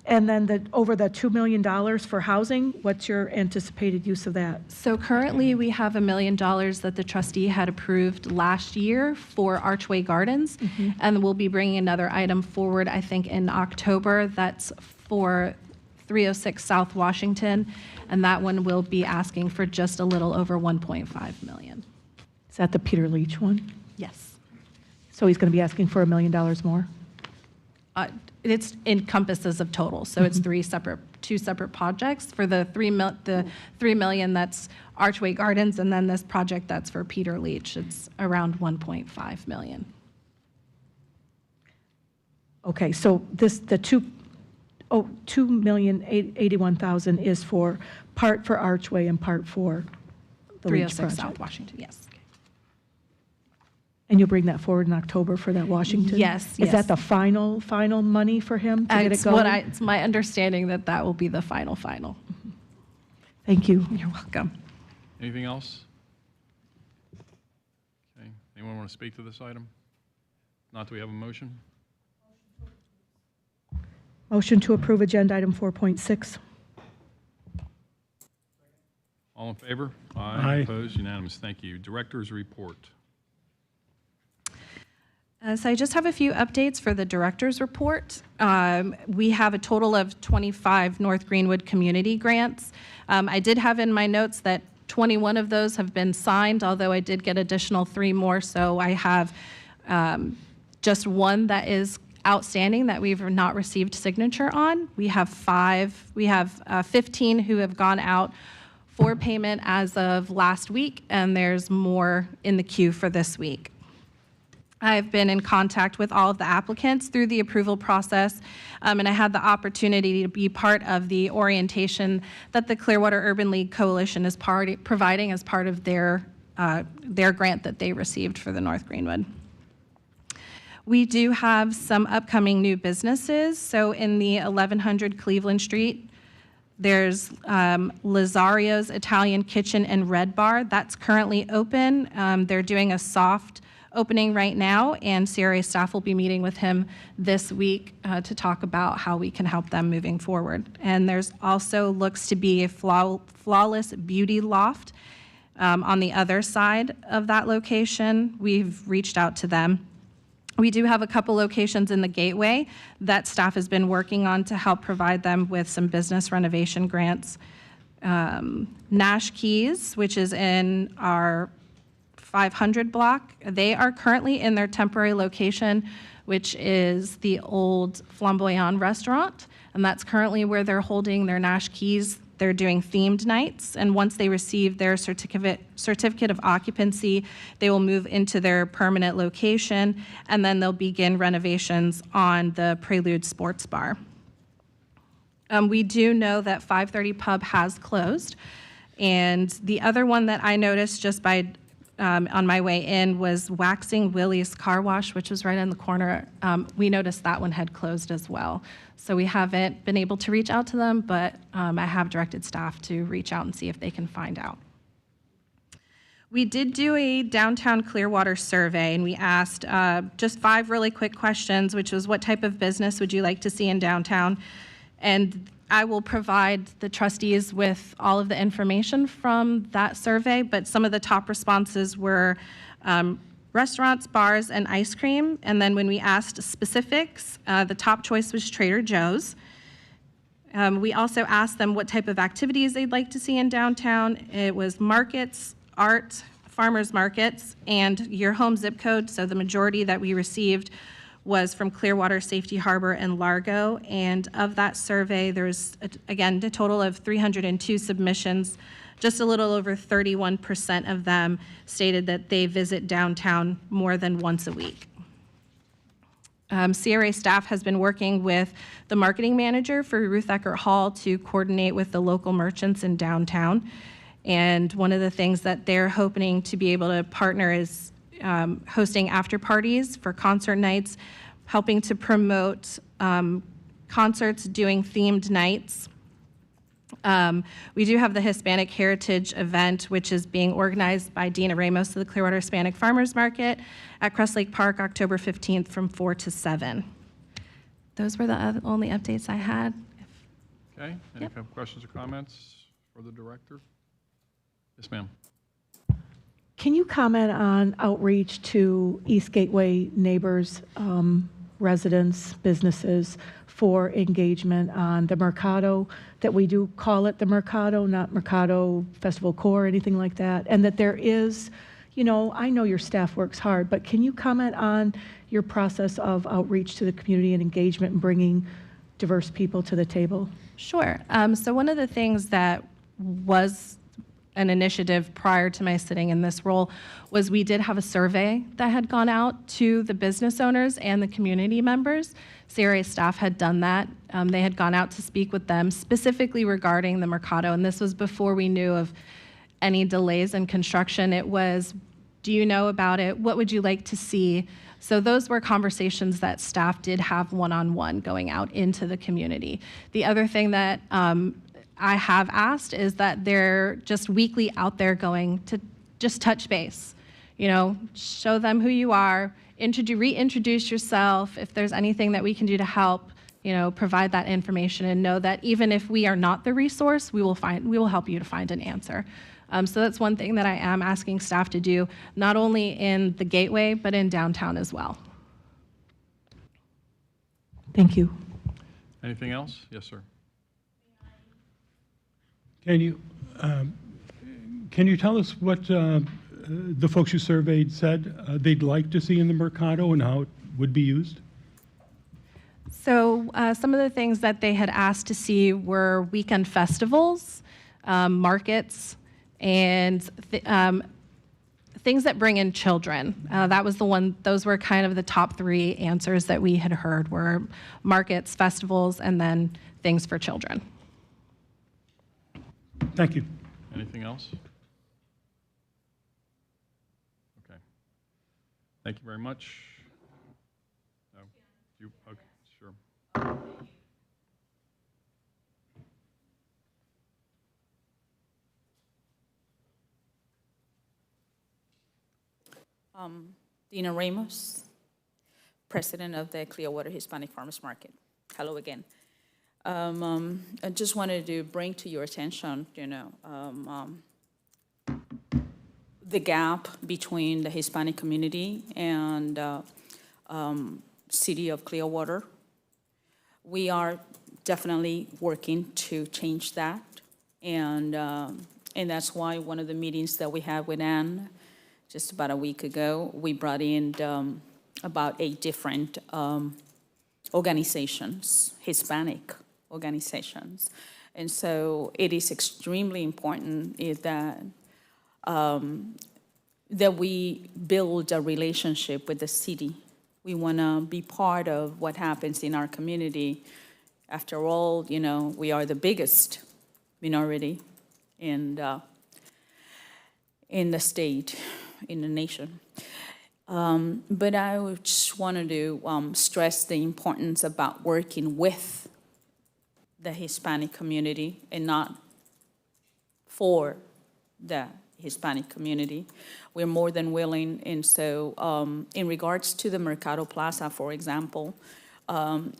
And then over the $2 million for housing, what's your anticipated use of that? So currently, we have $1 million that the trustee had approved last year for Archway Gardens, and we'll be bringing another item forward, I think, in October. That's for 306 South Washington, and that one will be asking for just a little over $1.5 million. Is that the Peter Leach one? Yes. So he's going to be asking for $1 million more? It's encompasses of total, so it's two separate projects. For the $3 million, that's Archway Gardens, and then this project that's for Peter Leach, it's around $1.5 million. Okay, so the $2,081,000 is for part for Archway and part for the Leach 306 project. South Washington, yes. And you'll bring that forward in October for that Washington? Yes, Is that the final money for him to get it going? It's my understanding that that will be the final. Thank you. You're welcome. Anything else? Okay, anyone want to speak to this item? Not, do we have a motion? Motion to approve agenda item 4.6. All in favor? Aye. Opposed? Unanimous. Thank you. Director's report. So I just have a few updates for the director's report. We have a total of 25 North Greenwood community grants. I did have in my notes that 21 of those have been signed, although I did get additional 3 more. So I have just one that is outstanding that we've not received signature on. We have 15 who have gone out for payment as of last week, and there's more in the queue for this week. I've been in contact with all of the applicants through the approval process, and I had the opportunity to be part of the orientation that the Clearwater Urban League Coalition is providing as part of their grant that they received for the North Greenwood. We do have some upcoming new businesses. So in the 1100 Cleveland Street, there's Lazario's Italian Kitchen and Red Bar. That's currently open. They're doing a soft opening right now, and CRA staff will be meeting with him this week to talk about how we can help them moving forward. And there's also looks to be a Flawless Beauty Loft on the other side of that location. We've reached out to them. We do have a couple locations in the Gateway that staff has been working on to help provide them with some business renovation grants. Nash Keys, which is in our 500 block. They are currently in their temporary location, which is the old Flamboyant restaurant, and that's currently where they're holding their Nash Keys. They're doing themed nights, and once they receive their certificate of occupancy, they will move into their permanent location, and then they'll begin renovations on the Prelude Sports Bar. We do know that 530 Pub has closed, and the other one that I noticed just by on my way in was Waxing Willie's Car Wash, which was right on the corner. We noticed that one had closed as well. So we haven't been able to reach out to them, but I have directed staff to reach out and see if they can find out. We did do a downtown Clearwater survey, and we asked just 5 really quick questions, which was what type of business would you like to see in downtown? And I will provide the trustees with all of the information from that survey, but some of the top responses were restaurants, bars, and ice cream. And then when we asked specifics, the top choice was Trader Joe's. We also asked them what type of activities they'd like to see in downtown. It was markets, art, farmers markets, and your home zip code. So the majority that we received was from Clearwater, Safety Harbor, and Largo. And of that survey, there's, again, a total of 302 submissions. Just a little over 31% of them stated that they visit downtown more than once a week. CRA staff has been working with the marketing manager for Ruth Eckert Hall to coordinate with the local merchants in downtown. And one of the things that they're hoping to be able to partner is hosting after parties for concert nights, helping to promote concerts, doing themed nights. We do have the Hispanic Heritage event, which is being organized by Dina Ramos of the Clearwater Hispanic Farmers Market at Crest Lake Park, October 15th from 4 to 7. Those were the only updates I had. Okay, any questions or comments for the director? Yes, ma'am. Can you comment on outreach to East Gateway neighbors, residents, businesses for engagement on the Mercado, that we do call it the Mercado, not Mercado Festival Core or anything like that, and that there is, you know, I know your staff works hard, but can you comment on your process of outreach to the community and engagement and bringing diverse people to the table? Sure. So one of the things that was an initiative prior to my sitting in this role was we did have a survey that had gone out to the business owners and the community members. CRA staff had done that. They had gone out to speak with them specifically regarding the Mercado, and this was before we knew of any delays in construction. It was, do you know about it? What would you like to see? So those were conversations that staff did have one-on-one going out into the community. The other thing that I have asked is that they're just weekly out there going to just touch base, you know, show them who you are, reintroduce yourself. If there's anything that we can do to help, you know, provide that information, and know that even if we are not the resource, we will help you to find an answer. So that's one thing that I am asking staff to do, not only in the Gateway, but in downtown as well. Thank you. Anything else? Yes, sir. Can you tell us what the folks you surveyed said they'd like to see in the Mercado and how it would be used? So some of the things that they had asked to see were weekend festivals, markets, and things that bring in children. That was the one, those were kind of the top 3 answers that we had heard were markets, festivals, and then things for children. Thank you. Anything else? Okay. Thank you very much. No? Okay, sure. Dina Ramos, president of the Clearwater Hispanic Farmers Market. Hello again. I just wanted to bring to your attention, you know, the gap between the Hispanic community and city of Clearwater. We are definitely working to change that, and that's why one of the meetings that we had with Ann just about a week ago, we brought in about 8 different organizations, Hispanic organizations. And so it is extremely important that we build a relationship with the city. We want to be part of what happens in our community. After all, you know, we are the biggest minority in the state, in the nation. But I just wanted to stress the importance about working with the Hispanic community and not for the Hispanic community. We're more than willing, and so in regards to the Mercado Plaza, for example,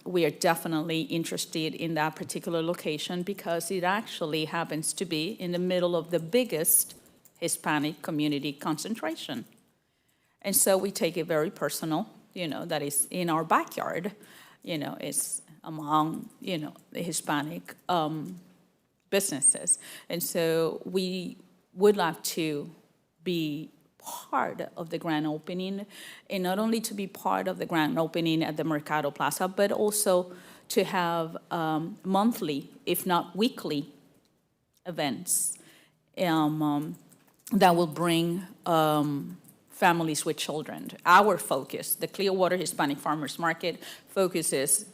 we are definitely interested in that particular location because it actually happens to be in the middle of the biggest Hispanic community concentration. And so we take it very personal, you know, that is in our backyard, you know, it's among, you know, the Hispanic businesses. And so we would like to be part of the grand opening, and not only to be part of the grand opening at the Mercado Plaza, but also to have monthly, if not weekly, events that will bring families with children. Our focus, the Clearwater Hispanic Farmers Market, focuses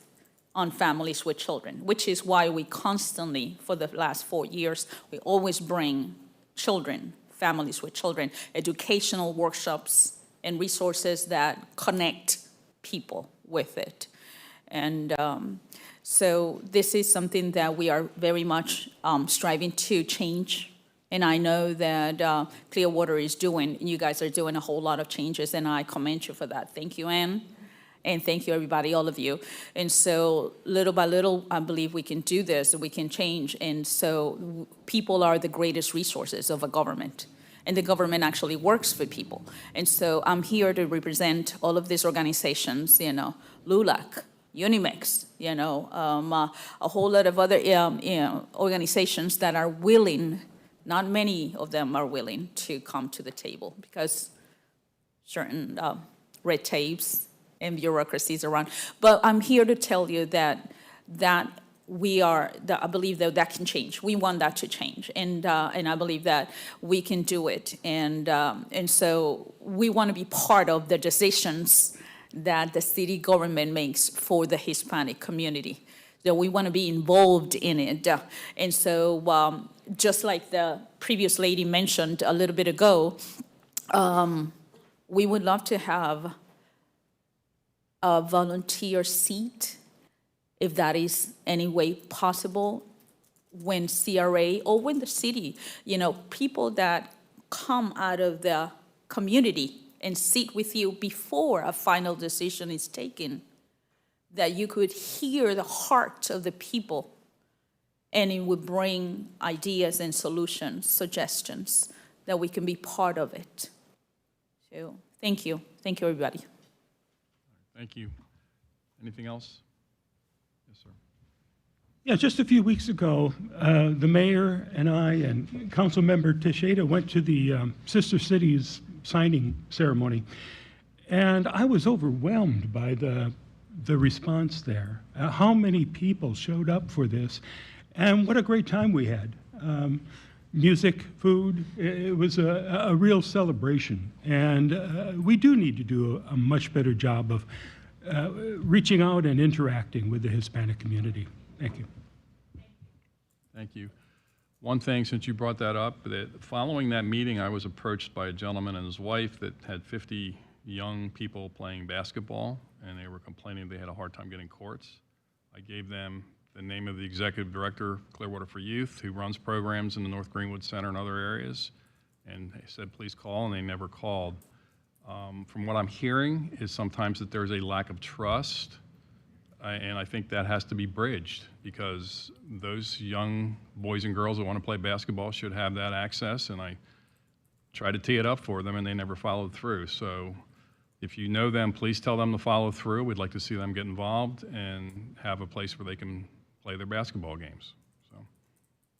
on families with children, which is why we constantly, for the last 4 years, we always bring children, families with children, educational workshops and resources that connect people with it. And so this is something that we are very much striving to change. And I know that Clearwater is doing, you guys are doing a whole lot of changes, and I commend you for that. Thank you, Ann. And thank you, everybody, all of you. And so little by little, I believe we can do this, we can change. And so people are the greatest resources of a government. And the government actually works for people. And so I'm here to represent all of these organizations, you know, LULAC, Unimix, you know, a whole lot of other organizations that are willing, not many of them are willing to come to the table because certain red tapes and bureaucracies around. But I'm here to tell you that I believe that can change. We want that to change, and I believe that we can do it. And so we want to be part of the decisions that the city government makes for the Hispanic community. That we want to be involved in it. And so just like the previous lady mentioned a little bit ago, we would love to have a volunteer seat, if that is any way possible, when CRA or when the city, you know, people that come out of the community and sit with you before a final decision is taken, that you could hear the heart of the people, and it would bring ideas and solutions, suggestions, that we can be part of it. So thank you. Thank you, everybody. Thank you. Anything else? Yes, sir. Yeah, just a few weeks ago, the mayor and I and Councilmember Teixeira went to the Sister Cities signing ceremony, and I was overwhelmed by the response there. How many people showed up for this, and what a great time we had. Music, food, it was a real celebration. And we do need to do a much better job of reaching out and interacting with the Hispanic community. Thank you. Thank you. One thing, since you brought that up, that following that meeting, I was approached by a gentleman and his wife that had 50 young people playing basketball, and they were complaining they had a hard time getting courts. I gave them the name of the executive director of Clearwater for Youth, who runs programs in the North Greenwood Center and other areas, and they said, please call, and they never called. From what I'm hearing is sometimes that there's a lack of trust, and I think that has to be bridged, because those young boys and girls that want to play basketball should have that access, and I tried to tee it up for them, and they never followed through. So if you know them, please tell them to follow through. We'd like to see them get involved and have a place where they can play their basketball games. So,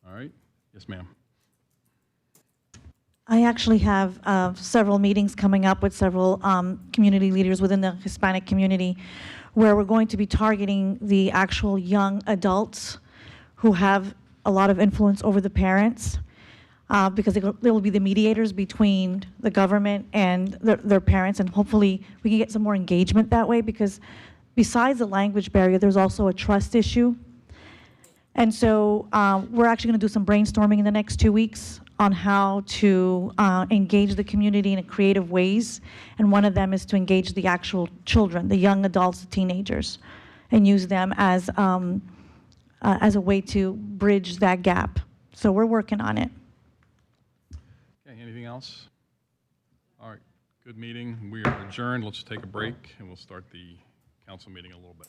all right. Yes, ma'am. I actually have several meetings coming up with several community leaders within the Hispanic community where we're going to be targeting the actual young adults who have a lot of influence over the parents because they will be the mediators between the government and their parents, and hopefully we can get some more engagement that way, because besides the language barrier, there's also a trust issue. And so we're actually going to do some brainstorming in the next 2 weeks on how to engage the community in creative ways. And one of them is to engage the actual children, the young adults, the teenagers, and use them as a way to bridge that gap. So we're working on it. Okay, anything else? All right, good meeting. We are adjourned. Let's take a break, and we'll start the council meeting in a little bit.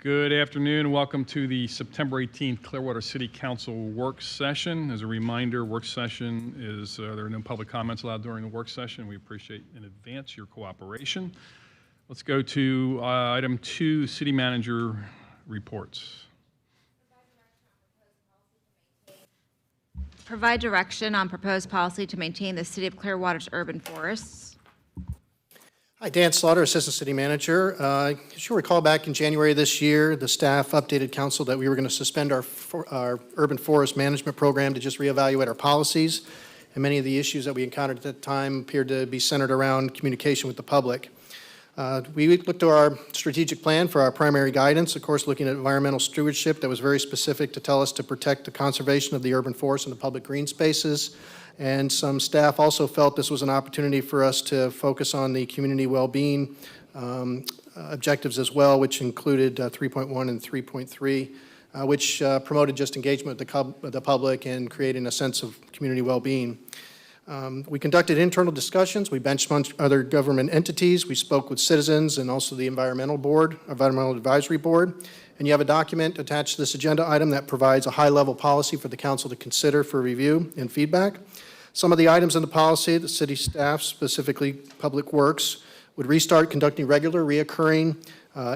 Good afternoon, and welcome to the September 18th Clearwater City Council work session. As a reminder, work session is, there are no public comments allowed during the work session. We appreciate in advance your cooperation. Let's go to item 2, City Manager reports. Provide direction on proposed policy to maintain the City of Clearwater's urban forests. Hi, Dan Slaughter, Assistant City Manager. As you recall, back in January of this year, the staff updated council that we were going to suspend our urban forest management program to just reevaluate our policies. And many of the issues that we encountered at that time appeared to be centered around communication with the public. We looked to our strategic plan for our primary guidance, of course, looking at environmental stewardship that was very specific to tell us to protect the conservation of the urban forest and the public green spaces. And some staff also felt this was an opportunity for us to focus on the community well-being objectives as well, which included 3.1 and 3.3, which promoted just engagement with the public and creating a sense of community well-being. We conducted internal discussions. We benchmarked other government entities. We spoke with citizens and also the Environmental Advisory Board. And you have a document attached to this agenda item that provides a high-level policy for the council to consider for review and feedback. Some of the items in the policy, the city staff, specifically Public Works, would restart conducting regular, reoccurring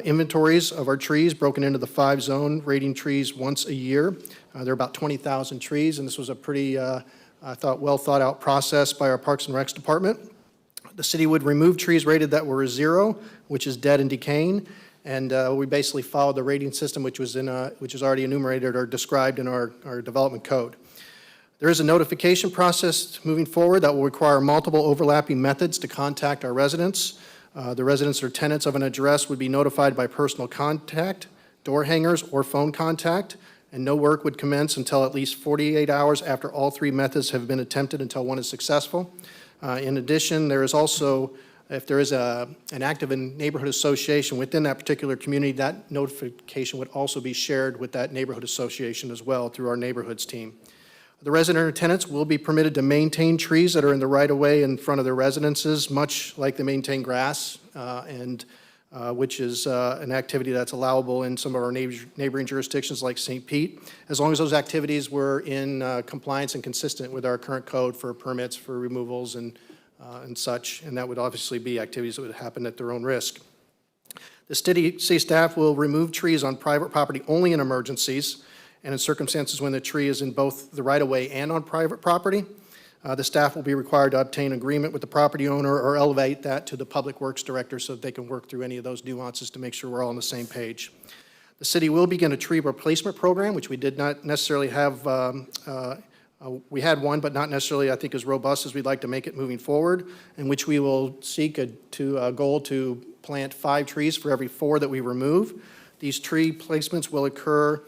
inventories of our trees broken into the 5 zone, rating trees once a year. There are about 20,000 trees, and this was a pretty, I thought, well thought out process by our Parks and Recs department. The city would remove trees rated that were 0, which is dead and decaying, and we basically followed the rating system which is already enumerated or described in our development code. There is a notification process moving forward that will require multiple overlapping methods to contact our residents. The residents or tenants of an address would be notified by personal contact, door hangers, or phone contact, and no work would commence until at least 48 hours after all 3 methods have been attempted until one is successful. In addition, there is also, if there is an active neighborhood association within that particular community, that notification would also be shared with that neighborhood association as well through our neighborhoods team. The resident or tenants will be permitted to maintain trees that are in the right-of-way in front of their residences, much like they maintain grass, which is an activity that's allowable in some of our neighboring jurisdictions like St. Pete, as long as those activities were in compliance and consistent with our current code for permits for removals and such, and that would obviously be activities that would happen at their own risk. The city staff will remove trees on private property only in emergencies, and in circumstances when the tree is in both the right-of-way and on private property. The staff will be required to obtain agreement with the property owner or elevate that to the Public Works Director so that they can work through any of those nuances to make sure we're all on the same page. The city will begin a tree replacement program, which we did not necessarily have, we had one, but not necessarily, I think, as robust as we'd like to make it moving forward, in which we will seek a goal to plant 5 trees for every 4 that we remove. These tree placements will occur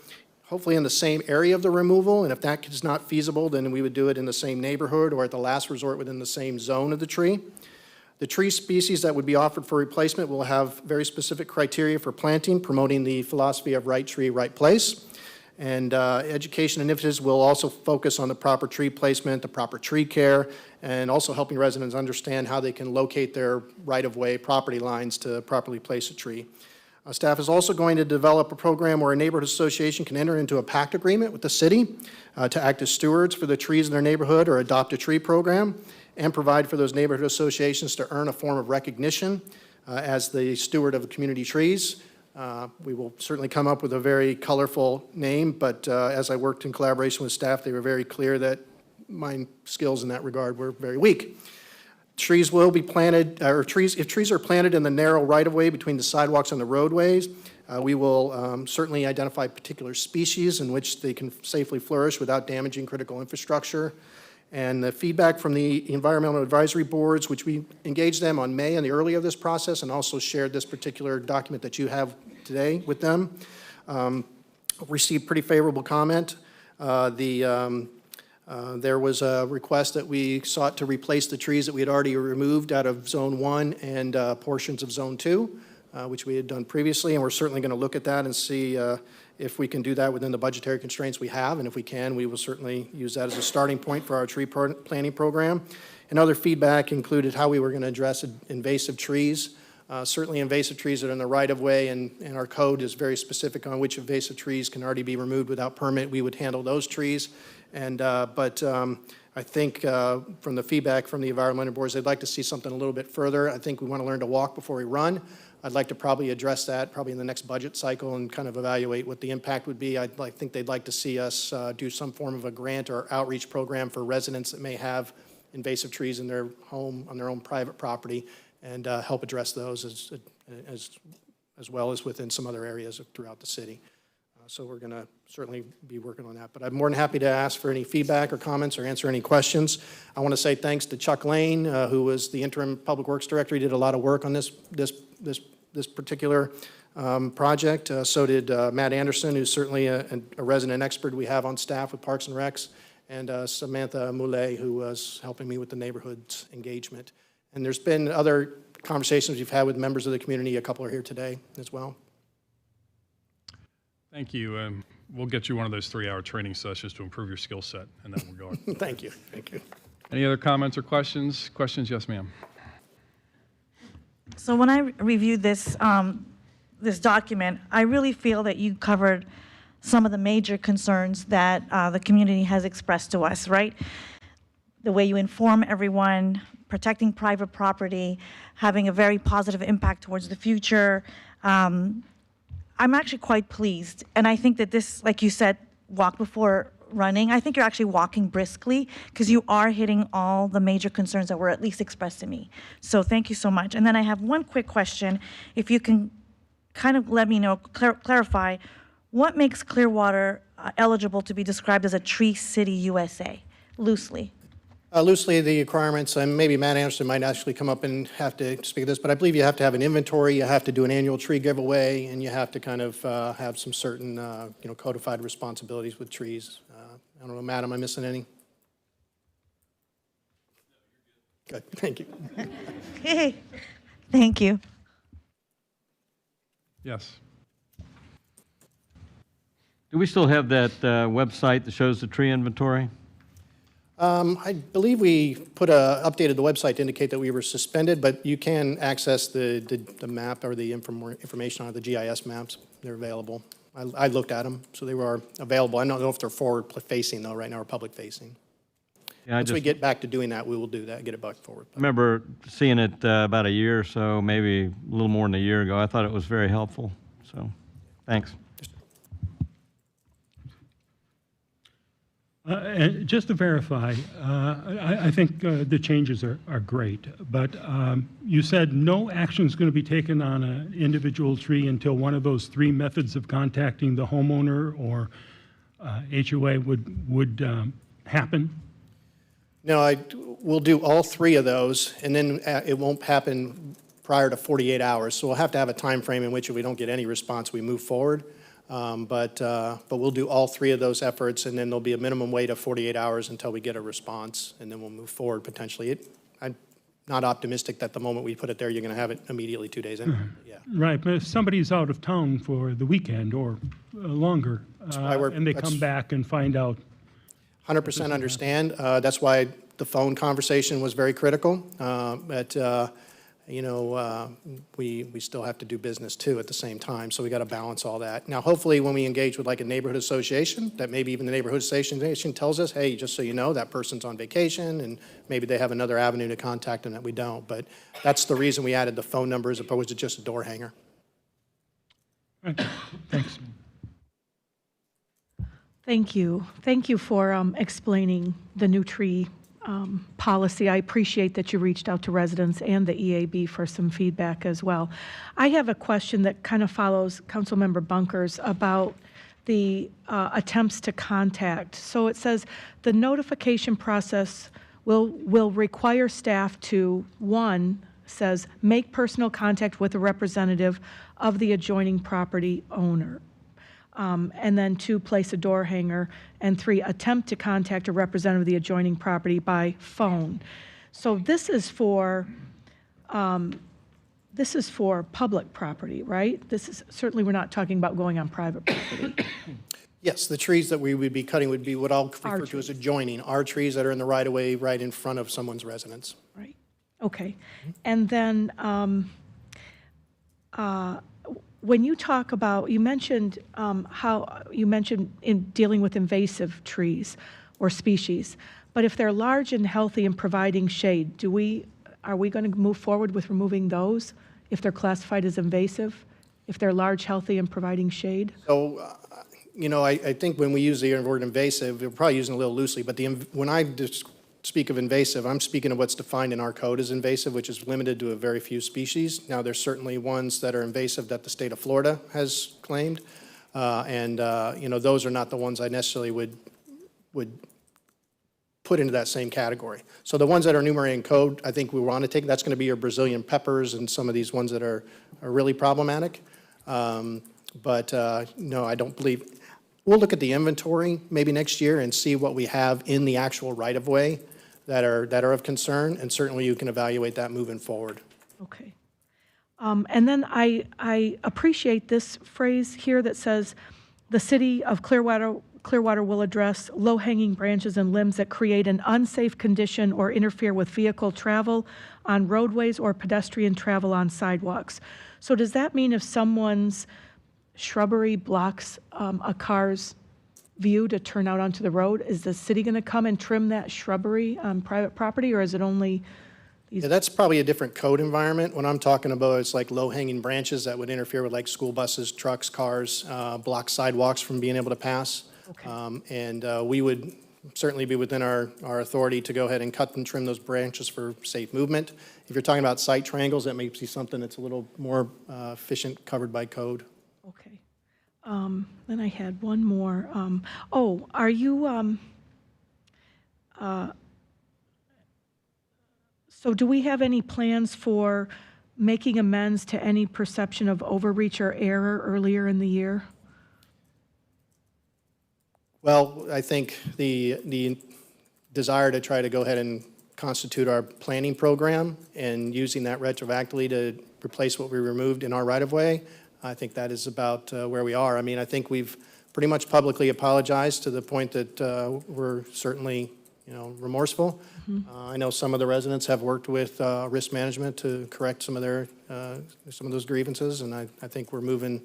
hopefully in the same area of the removal, and if that is not feasible, then we would do it in the same neighborhood or at the last resort within the same zone of the tree. The tree species that would be offered for replacement will have very specific criteria for planting, promoting the philosophy of right tree, right place. And education initiatives will also focus on the proper tree placement, the proper tree care, and also helping residents understand how they can locate their right-of-way property lines to properly place a tree. Staff is also going to develop a program where a neighborhood association can enter into a pact agreement with the city to act as stewards for the trees in their neighborhood or adopt a tree program and provide for those neighborhood associations to earn a form of recognition as the steward of the community trees. We will certainly come up with a very colorful name, but as I worked in collaboration with staff, they were very clear that my skills in that regard were very weak. Trees will be planted, if trees are planted in the narrow right-of-way between the sidewalks and the roadways, we will certainly identify particular species in which they can safely flourish without damaging critical infrastructure. And the feedback from the Environmental Advisory Boards, which we engaged them on May in the early of this process and also shared this particular document that you have today with them, received pretty favorable comment. There was a request that we sought to replace the trees that we had already removed out of Zone 1 and portions of Zone 2, which we had done previously, and we're certainly going to look at that and see if we can do that within the budgetary constraints we have, and if we can, we will certainly use that as a starting point for our tree planting program. And other feedback included how we were going to address invasive trees Certainly invasive trees that are in the right-of-way, and our code is very specific on which invasive trees can already be removed without permit. We would handle those trees. But I think from the feedback from the environmental boards, they'd like to see something a little bit further. I think we want to learn to walk before we run. I'd like to probably address that probably in the next budget cycle and kind of evaluate what the impact would be. I think they'd like to see us do some form of a grant or outreach program for residents that may have invasive trees in their home, on their own private property, and help address those as well as within some other areas throughout the city. So we're going to certainly be working on that. But I'm more than happy to ask for any feedback or comments or answer any questions. I want to say thanks to Chuck Lane, who was the interim Public Works Director. He did a lot of work on this particular project. So did Matt Anderson, who's certainly a resident expert we have on staff with Parks and Recs, and Samantha Moulet, who was helping me with the neighborhoods engagement. And there's been other conversations we've had with members of the community. A couple are here today as well. Thank you. We'll get you one of those 3-hour training sessions to improve your skill set in that regard. Thank you. Thank you. Any other comments or questions? Questions? Yes, ma'am. So when I reviewed this, this document, I really feel that you covered some of the major concerns that the community has expressed to us, right? The way you inform everyone, protecting private property, having a very positive impact towards the future. I'm actually quite pleased. And I think that this, like you said, walk before running, I think you're actually walking briskly because you are hitting all the major concerns that were at least expressed to me. So thank you so much. And then I have one quick question. If you can kind of let me know, clarify, what makes Clearwater eligible to be described as a tree city USA, loosely? Loosely, the requirements, and maybe Matt Anderson might actually come up and have to speak to this, but I believe you have to have an inventory, you have to do an annual tree giveaway, and you have to kind of have some certain, codified responsibilities with trees. I don't know, Matt, am I missing any? Good, thank you. Hey, thank you. Yes. Do we still have that website that shows the tree inventory? I believe we updated the website to indicate that we were suspended, but you can access the map or the information on the GIS maps. They're available. I looked at them, so they were available. I don't know if they're forward-facing, though, right now, or public-facing. Yeah, Once we get back to doing that, we will do that, get it back forward. I remember seeing it about a year or so, maybe a little more than a year ago. I thought it was very helpful, so thanks. And just to verify, I think the changes are great, but you said no action is going to be taken on an individual tree until one of those 3 methods of contacting the homeowner or HOA would happen? No, we'll do all 3 of those, and then it won't happen prior to 48 hours. So we'll have to have a time frame in which if we don't get any response, we move forward. But we'll do all 3 of those efforts, and then there'll be a minimum wait of 48 hours until we get a response, and then we'll move forward potentially. I'm not optimistic that the moment we put it there, you're going to have it immediately 2 days in. Yeah. Right, but if somebody's out of town for the weekend or longer, and they come back and find out. 100% understand. That's why the phone conversation was very critical. But we still have to do business too at the same time, so we got to balance all that. Now, hopefully, when we engage with like a neighborhood association, that maybe even the neighborhood association tells us, hey, just so you know, that person's on vacation, and maybe they have another avenue to contact them that we don't. But that's the reason we added the phone number as opposed to just a door hanger. Okay. Thanks. Thank you. Thank you for explaining the new tree policy. I appreciate that you reached out to residents and the EAB for some feedback as well. I have a question that kind of follows Councilmember Bunker's about the attempts to contact. So it says the notification process will require staff to, 1, says, make personal contact with a representative of the adjoining property owner. And then 2, place a door hanger, and 3, attempt to contact a representative of the adjoining property by phone. So this is for public property, right? This is certainly, we're not talking about going on private property. Yes, the trees that we would be cutting would be what I'll refer to as adjoining, our trees that are in the right of way, right in front of someone's residence. Right. Okay. And then when you talk about, you mentioned in dealing with invasive trees or species, but if they're large and healthy and providing shade, are we going to move forward with removing those if they're classified as invasive? If they're large, healthy, and providing shade? So, I think when we use the word invasive, we're probably using it a little loosely, but when I speak of invasive, I'm speaking of what's defined in our code as invasive, which is limited to a very few species. Now, there's certainly ones that are invasive that the state of Florida has claimed, and those are not the ones I necessarily would put into that same category. So the ones that are enumerated in code, I think we want to take, that's going to be your Brazilian peppers and some of these ones that are really problematic. But no, I don't believe. We'll look at the inventory maybe next year and see what we have in the actual right-of-way that are of concern, and certainly you can evaluate that moving forward. Okay. And then I appreciate this phrase here that says, the city of Clearwater will address low-hanging branches and limbs that create an unsafe condition or interfere with vehicle travel on roadways or pedestrian travel on sidewalks. So does that mean if someone's shrubbery blocks a car's view to turn out onto the road, is the city going to come and trim that shrubbery on private property, or is it only these? Yeah, that's probably a different code environment. When I'm talking about, it's like low-hanging branches that would interfere with like school buses, trucks, cars, block sidewalks from being able to pass. Okay. And we would certainly be within our authority to go ahead and cut and trim those branches for safe movement. If you're talking about site triangles, that may be something that's a little more efficient, covered by code. Okay. Then I had one more. Are you, so do we have any plans for making amends to any perception of overreach or error earlier in the year? Well, I think the desire to try to go ahead and constitute our planning program and using that retroactively to replace what we removed in our right-of-way, I think that is about where we are. I mean, I think we've pretty much publicly apologized to the point that we're certainly, remorseful. I know some of the residents have worked with risk management to correct some of those grievances, and I think we're moving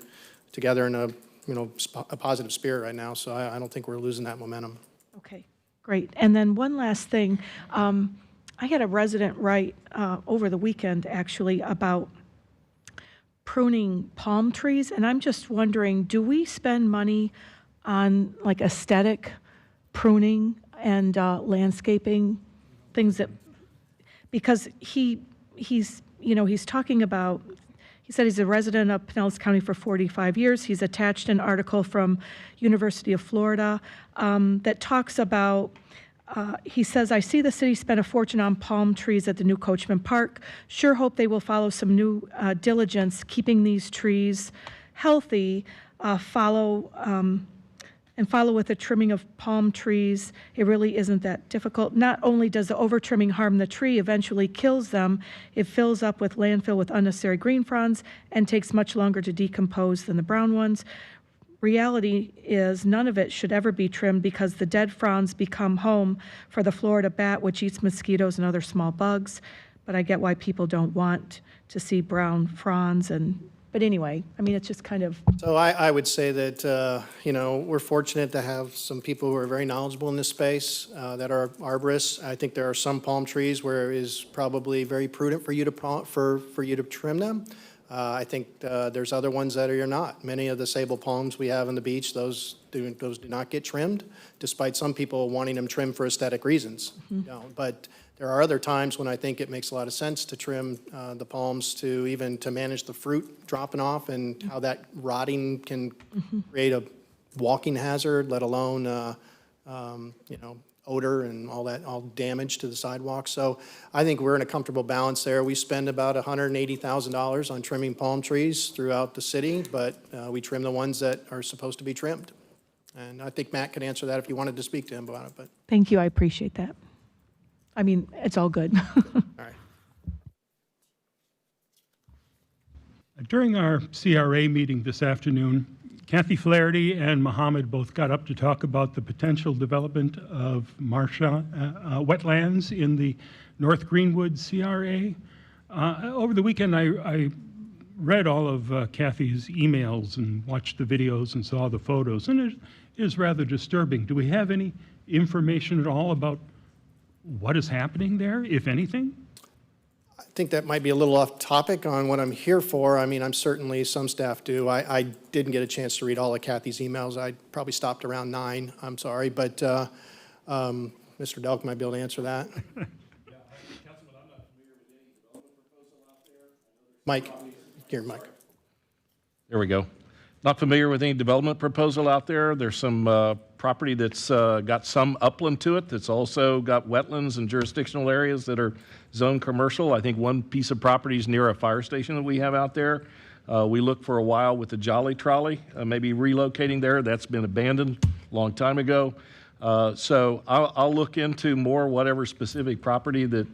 together in a positive spirit right now. So I don't think we're losing that momentum. Okay, great. And then one last thing. I had a resident write over the weekend, actually, about pruning palm trees, and I'm just wondering, do we spend money on like aesthetic pruning and landscaping things that, because he's talking about, he said he's a resident of Pinellas County for 45 years. He's attached an article from University of Florida that talks about, he says, I see the city spent a fortune on palm trees at the new Coachman Park. Sure hope they will follow some new diligence, keeping these trees healthy, follow with the trimming of palm trees. It really isn't that difficult. Not only does the over-trimming harm the tree, eventually kills them, it fills up with landfill with unnecessary green fronds and takes much longer to decompose than the brown ones. Reality is none of it should ever be trimmed because the dead fronds become home for the Florida bat, which eats mosquitoes and other small bugs. But I get why people don't want to see brown fronds. But anyway, I mean, it's just kind of. So I would say that, we're fortunate to have some people who are very knowledgeable in this space that are arborists. I think there are some palm trees where it is probably very prudent for you to trim them. I think there's other ones that are not. Many of the sable palms we have on the beach, those do not get trimmed, despite some people wanting them trimmed for aesthetic reasons. But there are other times when I think it makes a lot of sense to trim the palms to manage the fruit dropping off and how that rotting can create a walking hazard, let alone odor and all damage to the sidewalk. So I think we're in a comfortable balance there. We spend about $180,000 on trimming palm trees throughout the city, but we trim the ones that are supposed to be trimmed. And I think Matt could answer that if you wanted to speak to him about it. But Thank you, I appreciate that. I mean, it's all good. all right. During our CRA meeting this afternoon, Kathy Flaherty and Mohammed both got up to talk about the potential development of wetlands in the North Greenwood CRA. Over the weekend, I read all of Kathy's emails and watched the videos and saw the photos, and it is rather disturbing. Do we have any information at all about what is happening there, if anything? I think that might be a little off topic on what I'm here for. I mean, I'm certainly, some staff do. I didn't get a chance to read all of Kathy's emails. I probably stopped around 9, I'm sorry, but Mr. Delk might be able to answer that. Mike, here, Mike. There we go. Not familiar with any development proposal out there. There's some property that's got some upland to it, that's also got wetlands and jurisdictional areas that are zoned commercial. I think one piece of property is near a fire station that we have out there. We looked for a while with the Jolly Trolley, maybe relocating there. That's been abandoned a long time ago. So I'll look into more whatever specific property that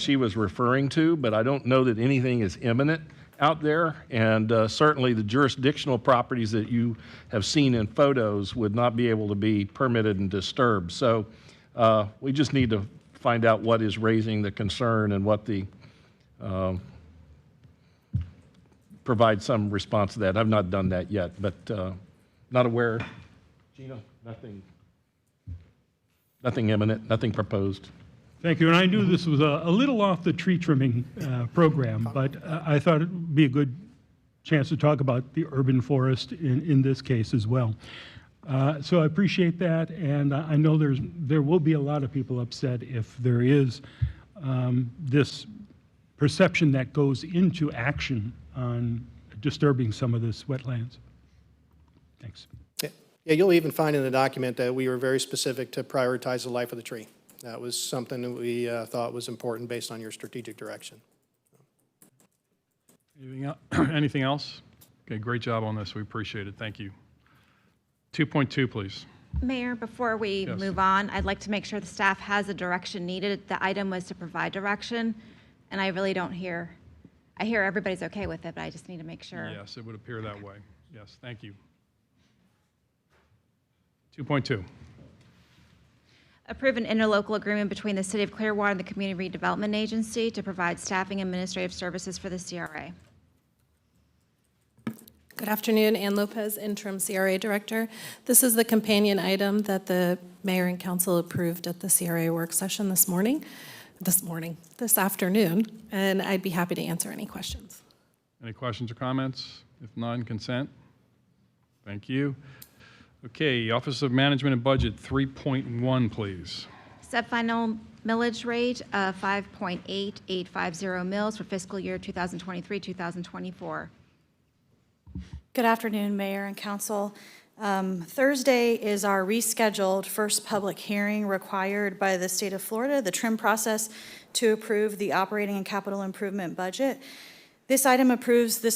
she was referring to, but I don't know that anything is imminent out there, and certainly the jurisdictional properties that you have seen in photos would not be able to be permitted and disturbed. So we just need to find out what is raising the concern and what the provide some response to that. I've not done that yet, but not aware. Gina, nothing imminent, nothing proposed. Thank you, and I knew this was a little off the tree trimming program, but I thought it would be a good chance to talk about the urban forest in this case as well. So I appreciate that, and I know there will be a lot of people upset if there is this perception that goes into action on disturbing some of this wetlands. Thanks. Yeah, you'll even find in the document that we were very specific to prioritize the life of the tree. That was something that we thought was important based on your strategic direction. Anything else? Okay, great job on this. We appreciate it. Thank you. 2.2, please. Mayor, before we Yes. move on, I'd like to make sure the staff has the direction needed. The item was to provide direction, and I really don't hear, I hear everybody's okay with it, but I just need to make sure. Yes, it would appear that way. Yes, thank you. 2.2. Approve an interlocal agreement between the City of Clearwater and the Community Redevelopment Agency to provide staffing and administrative services for the CRA. Good afternoon, Ann Lopez, Interim CRA Director. This is the companion item that the Mayor and Council approved at the CRA work session this afternoon, and I'd be happy to answer any questions. Any questions or comments? If none, consent. Thank you. Okay, Office of Management and Budget, 3.1, please. Set final millage rate of 5.8850 mils for fiscal year 2023-2024. Good afternoon, Mayor and Council. Thursday is our rescheduled first public hearing required by the state of Florida, the TRIM process, to approve the operating and capital improvement budget. This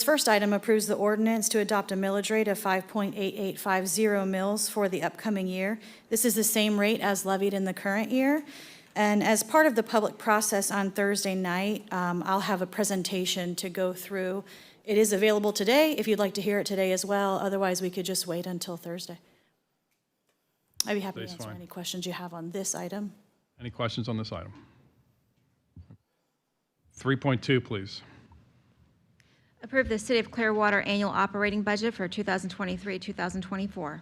first item approves the ordinance to adopt a millage rate of 5.8850 mils for the upcoming year. This is the same rate as levied in the current year. And as part of the public process on Thursday night, I'll have a presentation to go through. It is available today, if you'd like to hear it today as well. Otherwise, we could just wait until Thursday. I'd be happy to answer any questions you have on this item. Any questions on this item? 3.2, please. Approve the City of Clearwater annual operating budget for 2023-2024.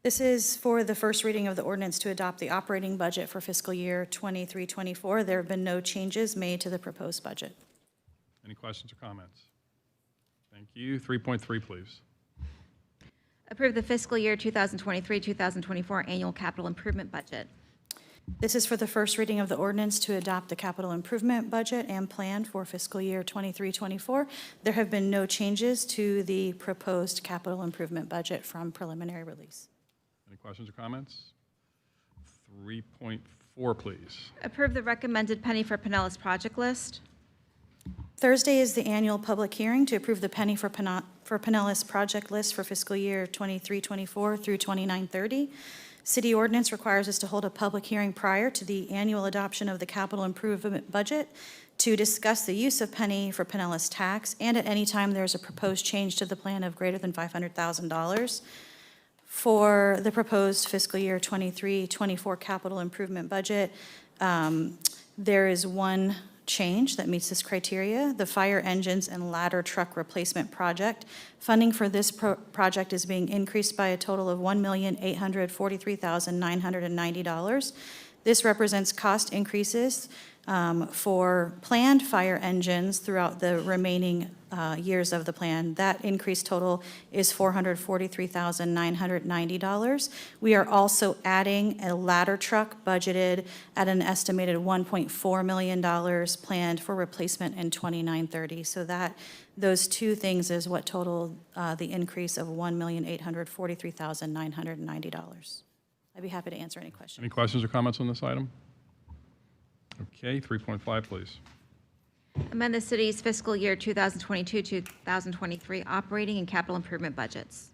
This is for the first reading of the ordinance to adopt the operating budget for fiscal year 23-24. There have been no changes made to the proposed budget. Any questions or comments? Thank you. 3.3, please. Approve the fiscal year 2023-2024 annual capital improvement budget. This is for the first reading of the ordinance to adopt the capital improvement budget and plan for fiscal year 23-24. There have been no changes to the proposed capital improvement budget from preliminary release. Any questions or comments? 3.4, please. Approve the recommended penny for Pinellas project list. Thursday is the annual public hearing to approve the penny for Pinellas project list for fiscal year 23-24 through 29-30. City ordinance requires us to hold a public hearing prior to the annual adoption of the capital improvement budget to discuss the use of penny for Pinellas tax, and at any time there's a proposed change to the plan of greater than $500,000. For the proposed fiscal year 23-24 capital improvement budget, there is one change that meets this criteria, the fire engines and ladder truck replacement project. Funding for this project is being increased by a total of $1,843,990. This represents cost increases for planned fire engines throughout the remaining years of the plan. That increased total is $443,990. We are also adding a ladder truck budgeted at an estimated $1.4 million planned for replacement in 2930. So those two things is what totaled the increase of $1,843,990. I'd be happy to answer any questions. Any questions or comments on this item? Okay, 3.5, please. Amend the city's fiscal year 2022-2023 operating and capital improvement budgets.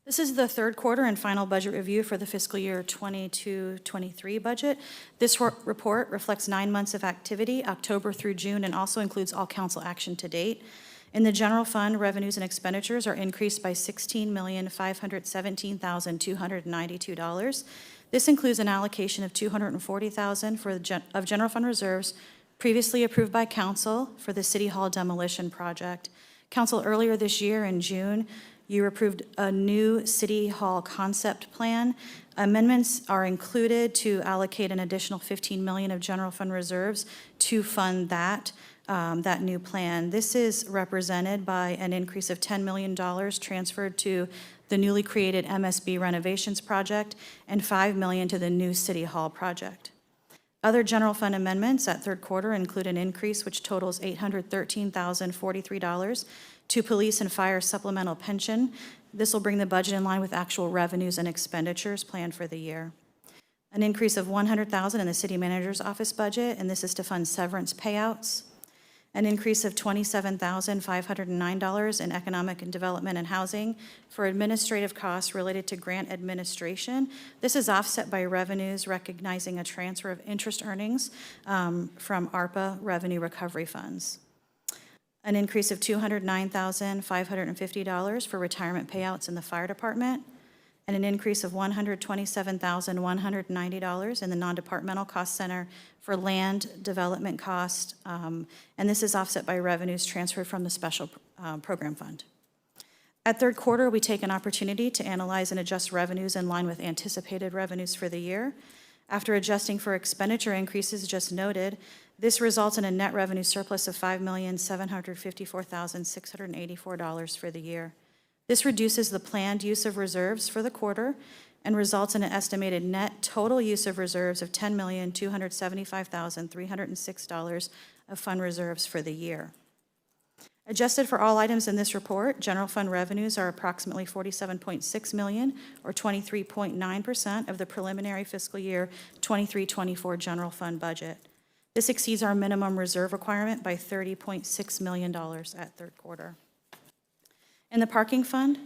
This is the third quarter and final budget review for the fiscal year 22-23 budget. This report reflects 9 months of activity, October through June, and also includes all council action to date. In the general fund, revenues and expenditures are increased by $16,517,292. This includes an allocation of $240,000 of general fund reserves previously approved by council for the City Hall demolition project. Council, earlier this year in June, you approved a new City Hall concept plan. Amendments are included to allocate an additional $15 million of general fund reserves to fund that new plan. This is represented by an increase of $10 million transferred to the newly created MSB renovations project and $5 million to the new City Hall project. Other general fund amendments at third quarter include an increase which totals $813,043 to police and fire supplemental pension. This will bring the budget in line with actual revenues and expenditures planned for the year. An increase of $100,000 in the city manager's office budget, and this is to fund severance payouts. An increase of $27,509 in economic and development and housing for administrative costs related to grant administration. This is offset by revenues recognizing a transfer of interest earnings from ARPA revenue recovery funds. An increase of $209,550 for retirement payouts in the fire department, and an increase of $127,190 in the non-departmental cost center for land development cost, and this is offset by revenues transferred from the special program fund. At third quarter, we take an opportunity to analyze and adjust revenues in line with anticipated revenues for the year. After adjusting for expenditure increases just noted, this results in a net revenue surplus of $5,754,684 for the year. This reduces the planned use of reserves for the quarter and results in an estimated net total use of reserves of $10,275,306 of fund reserves for the year. Adjusted for all items in this report, general fund revenues are approximately $47.6 million, or 23.9% of the preliminary fiscal year 23-24 general fund budget. This exceeds our minimum reserve requirement by $30.6 million at third quarter. In the parking fund,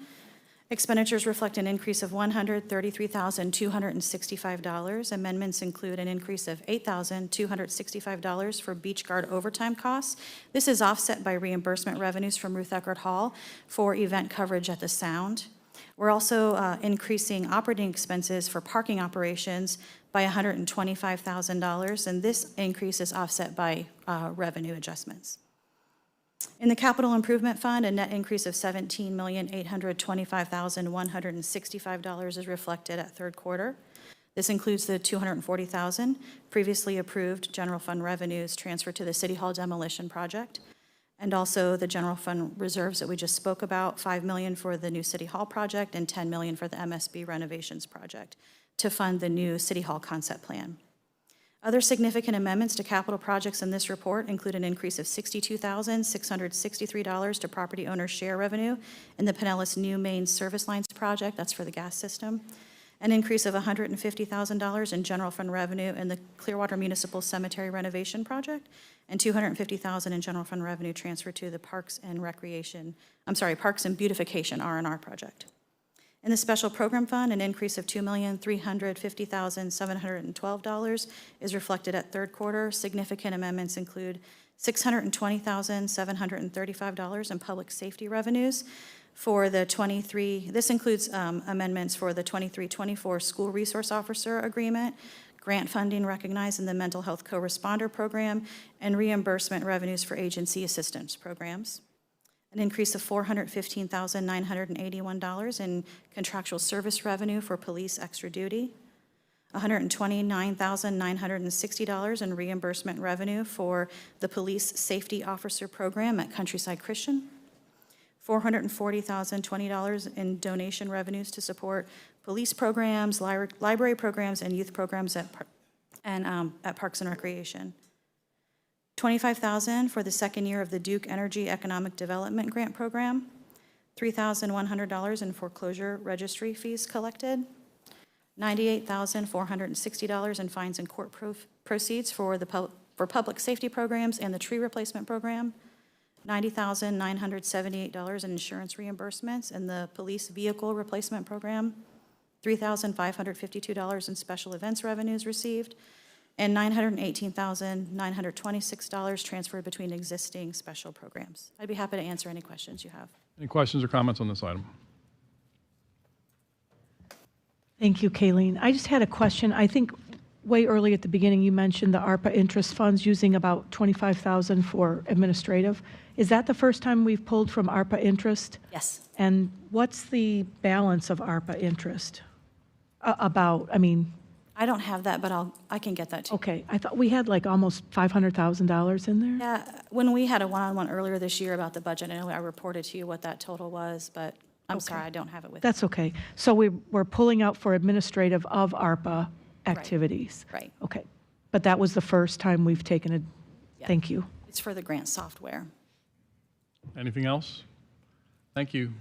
expenditures reflect an increase of $133,265. Amendments include an increase of $8,265 for beach guard overtime costs. This is offset by reimbursement revenues from Ruth Eckerd Hall for event coverage at the Sound. We're also increasing operating expenses for parking operations by $125,000, and this increase is offset by revenue adjustments. In the capital improvement fund, a net increase of $17,825,165 is reflected at third quarter. This includes the $240,000 previously approved general fund revenues transferred to the City Hall demolition project, and also the general fund reserves that we just spoke about, $5 million for the new City Hall project and $10 million for the MSB renovations project to fund the new City Hall concept plan. Other significant amendments to capital projects in this report include an increase of $62,663 to property owner share revenue in the Pinellas New Main Service Lines project, that's for the gas system, an increase of $150,000 in general fund revenue in the Clearwater Municipal Cemetery renovation project, and $250,000 in general fund revenue transferred to the Parks and Beautification R&R project. In the Special Program Fund, an increase of $2,350,712 is reflected at third quarter. Significant amendments include $620,735 in public safety revenues for the 23, this includes amendments for the 23-24 school resource officer agreement, grant funding recognized in the Mental Health Co-Responder Program, and reimbursement revenues for agency assistance programs. An increase of $415,981 in contractual service revenue for police extra duty, $129,960 in reimbursement revenue for the Police Safety Officer Program at Countryside Christian, $440,020 in donation revenues to support police programs, library programs, and youth programs at Parks and Recreation. $25,000 for the second year of the Duke Energy Economic Development Grant Program, $3,100 in foreclosure registry fees collected, $98,460 in fines and court proceeds for public safety programs and the tree replacement program, $90,978 in insurance reimbursements in the police vehicle replacement program, $3,552 in special events revenues received, and $918,926 transferred between existing special programs. I'd be happy to answer any questions you have. Any questions or comments on this item? Thank you, Kayleen. I just had a question. I think way early at the beginning, you mentioned the ARPA interest funds using about $25,000 for administrative. Is that the first time we've pulled from ARPA interest? Yes. And what's the balance of ARPA interest? I don't have that, but I can get that too. Okay, I thought we had like almost $500,000 in there. Yeah, when we had a one-on-one earlier this year about the budget, I know I reported to you what that total was, but I'm sorry, I don't have it with me. That's okay. So we're pulling out for administrative of ARPA activities. Right. Okay, but that was the first time we've taken a, Yeah. thank you. It's for the grant software. Anything else? Thank you.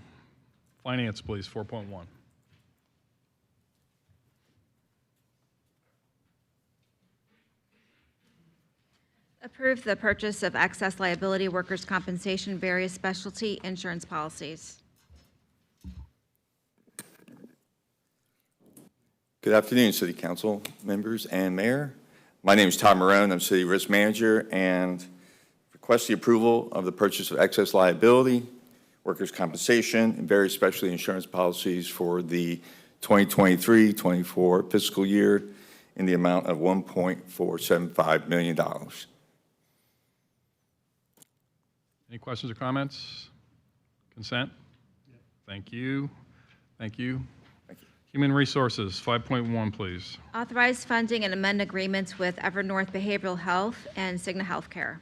Finance, please, 4.1. Approve the purchase of excess liability workers' compensation various specialty insurance policies. Good afternoon, City Council members and Mayor. My name is Tom Marone. I'm City Risk Manager and request the approval of the purchase of excess liability, workers' compensation, and various specialty insurance policies for the 2023-24 fiscal year in the amount of $1.475 million. Any questions or comments? Consent? Thank you. Thank you. Human Resources, 5.1, please. Authorize funding and amend agreements with Evernorth Behavioral Health and Cigna Healthcare.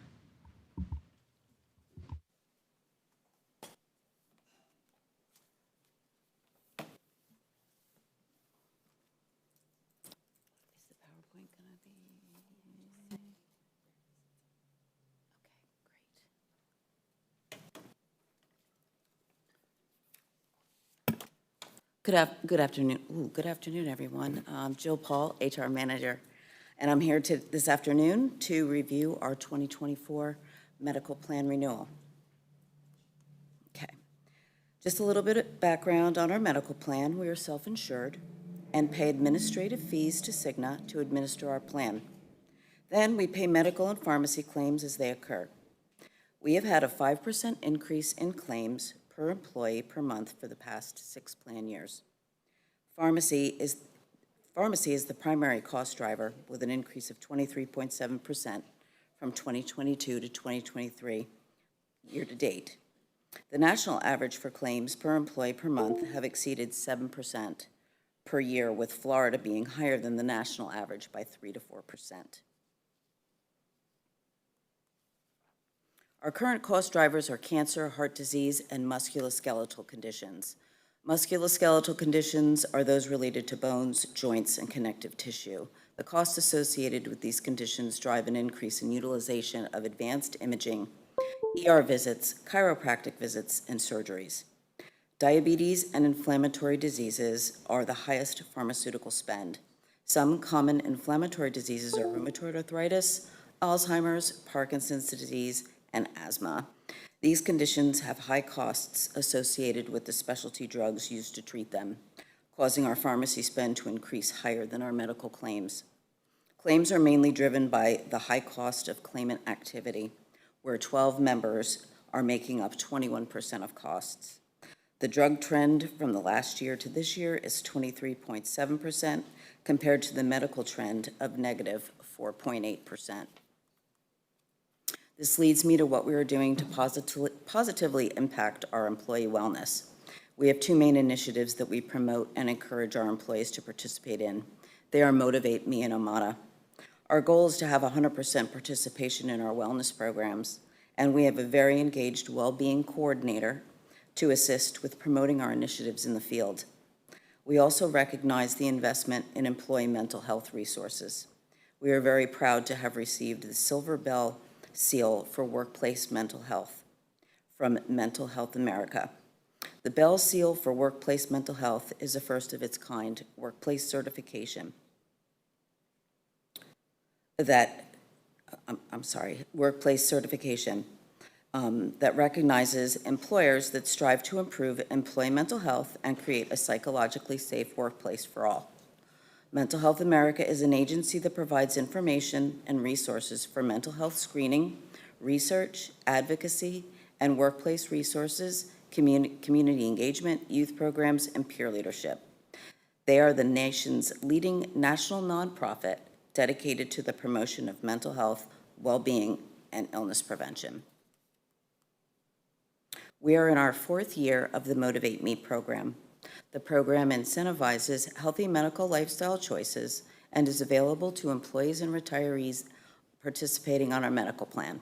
Good afternoon, everyone. I'm Jill Paul, HR Manager, and I'm here this afternoon to review our 2024 medical plan renewal. Okay. Just a little bit of background on our medical plan. We are self-insured and pay administrative fees to Cigna to administer our plan. Then we pay medical and pharmacy claims as they occur. We have had a 5% increase in claims per employee per month for the past 6 plan years. Pharmacy is the primary cost driver with an increase of 23.7% from 2022 to 2023 year to date. The national average for claims per employee per month have exceeded 7% per year, with Florida being higher than the national average by 3 to 4%. Our current cost drivers are cancer, heart disease, and musculoskeletal conditions. Musculoskeletal conditions are those related to bones, joints, and connective tissue. The costs associated with these conditions drive an increase in utilization of advanced imaging, ER visits, chiropractic visits, and surgeries. Diabetes and inflammatory diseases are the highest pharmaceutical spend. Some common inflammatory diseases are rheumatoid arthritis, Alzheimer's, Parkinson's disease, and asthma. These conditions have high costs associated with the specialty drugs used to treat them, causing our pharmacy spend to increase higher than our medical claims. Claims are mainly driven by the high cost of claimant activity, where 12 members are making up 21% of costs. The drug trend from the last year to this year is 23.7% compared to the medical trend of negative 4.8%. This leads me to what we are doing to positively impact our employee wellness. We have two main initiatives that we promote and encourage our employees to participate in. They are Motivate Me and Omada. Our goal is to have 100% participation in our wellness programs, and we have a very engaged well-being coordinator to assist with promoting our initiatives in the field. We also recognize the investment in employee mental health resources. We are very proud to have received the Silver Bell Seal for Workplace Mental Health from Mental Health America. The Bell Seal for Workplace Mental Health is a first of its kind workplace certification workplace certification that recognizes employers that strive to improve employee mental health and create a psychologically safe workplace for all. Mental Health America is an agency that provides information and resources for mental health screening, research, advocacy, and workplace resources, community engagement, youth programs, and peer leadership. They are the nation's leading national nonprofit dedicated to the promotion of mental health, well-being, and illness prevention. We are in our 4th year of the Motivate Me program. The program incentivizes healthy medical lifestyle choices and is available to employees and retirees participating on our medical plan.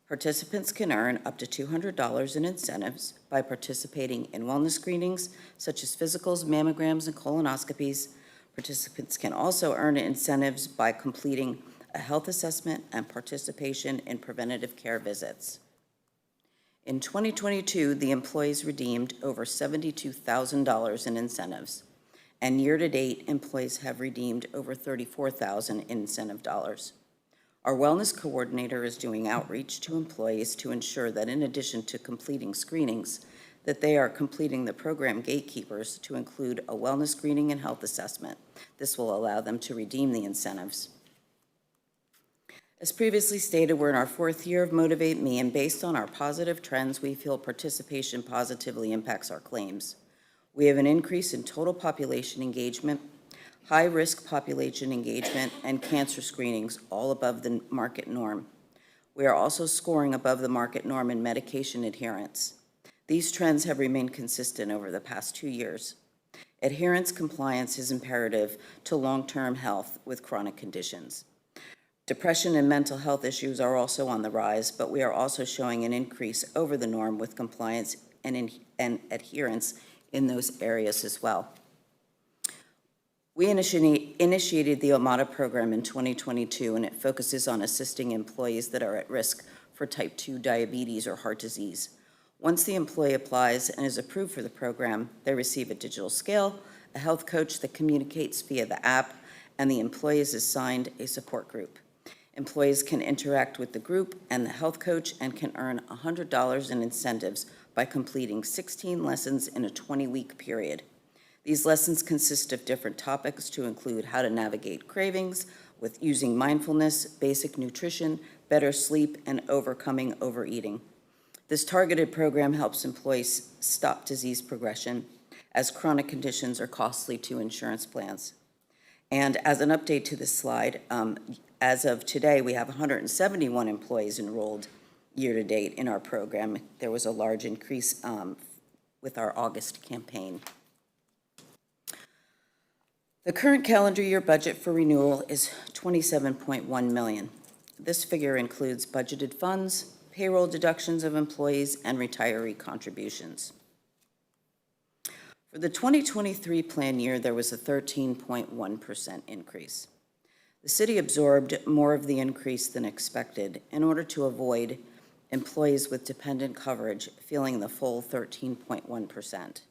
Participants can earn up to $200 in incentives by participating in wellness screenings such as physicals, mammograms, and colonoscopies. Participants can also earn incentives by completing a health assessment and participation in preventative care visits. In 2022, the employees redeemed over $72,000 in incentives, and year-to-date, employees have redeemed over $34,000 in incentive dollars. Our wellness coordinator is doing outreach to employees to ensure that in addition to completing screenings, that they are completing the program gatekeepers to include a wellness screening and health assessment. This will allow them to redeem the incentives. As previously stated, we're in our 4th year of Motivate Me, and based on our positive trends, we feel participation positively impacts our claims. We have an increase in total population engagement, high-risk population engagement, and cancer screenings, all above the market norm. We are also scoring above the market norm in medication adherence. These trends have remained consistent over the past 2 years. Adherence compliance is imperative to long-term health with chronic conditions. Depression and mental health issues are also on the rise, but we are also showing an increase over the norm with compliance and adherence in those areas as well. We initiated the Omada program in 2022, and it focuses on assisting employees that are at risk for type 2 diabetes or heart disease. Once the employee applies and is approved for the program, they receive a digital scale, a health coach that communicates via the app, and the employee is assigned a support group. Employees can interact with the group and the health coach and can earn $100 in incentives by completing 16 lessons in a 20-week period. These lessons consist of different topics to include how to navigate cravings with using mindfulness, basic nutrition, better sleep, and overcoming overeating. This targeted program helps employees stop disease progression, as chronic conditions are costly to insurance plans. And as an update to this slide, as of today, we have 171 employees enrolled year-to-date in our program. There was a large increase with our August campaign. The current calendar year budget for renewal is $27.1 million. This figure includes budgeted funds, payroll deductions of employees, and retiree contributions. For the 2023 plan year, there was a 13.1% increase. The city absorbed more of the increase than expected in order to avoid employees with dependent coverage feeling the full 13.1%.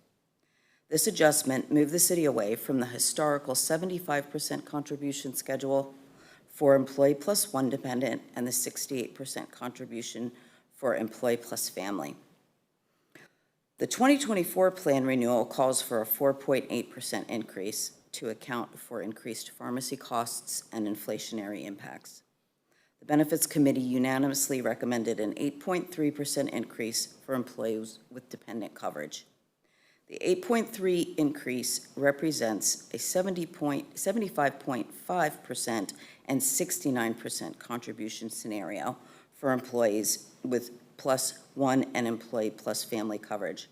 This adjustment moved the city away from the historical 75% contribution schedule for employee plus one dependent and the 68% contribution for employee plus family. The 2024 plan renewal calls for a 4.8% increase to account for increased pharmacy costs and inflationary impacts. The Benefits Committee unanimously recommended an 8.3% increase for employees with dependent coverage. The 8.3 increase represents a 75.5% and 69% contribution scenario for employees with +1 and employee plus family coverage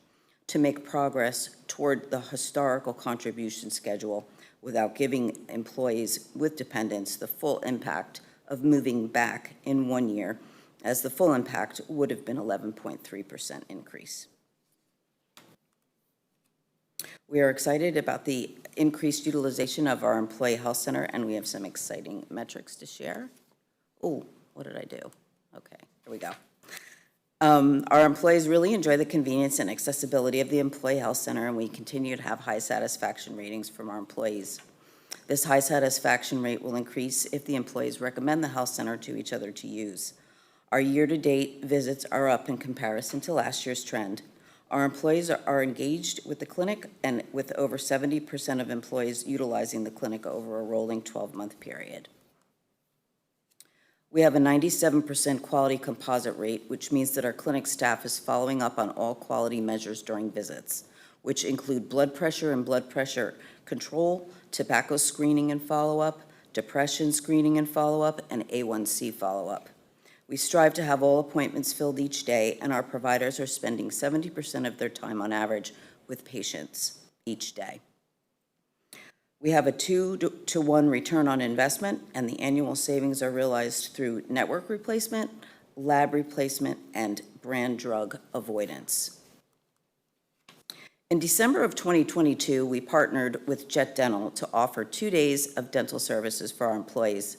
to make progress toward the historical contribution schedule without giving employees with dependents the full impact of moving back in 1 year, as the full impact would have been 11.3% increase. We are excited about the increased utilization of our employee health center, and we have some exciting metrics to share. Oh, what did I do? Okay, here we go. Our employees really enjoy the convenience and accessibility of the employee health center, and we continue to have high satisfaction ratings from our employees. This high satisfaction rate will increase if the employees recommend the health center to each other to use. Our year-to-date visits are up in comparison to last year's trend. Our employees are engaged with the clinic, and with over 70% of employees utilizing the clinic over a rolling 12-month period. We have a 97% quality composite rate, which means that our clinic staff is following up on all quality measures during visits, which include blood pressure and blood pressure control, tobacco screening and follow-up, depression screening and follow-up, and A1C follow-up. We strive to have all appointments filled each day, and our providers are spending 70% of their time on average with patients each day. We have a 2-to-1 return on investment, and the annual savings are realized through network replacement, lab replacement, and brand drug avoidance. In December of 2022, we partnered with Jet Dental to offer 2 days of dental services for our employees.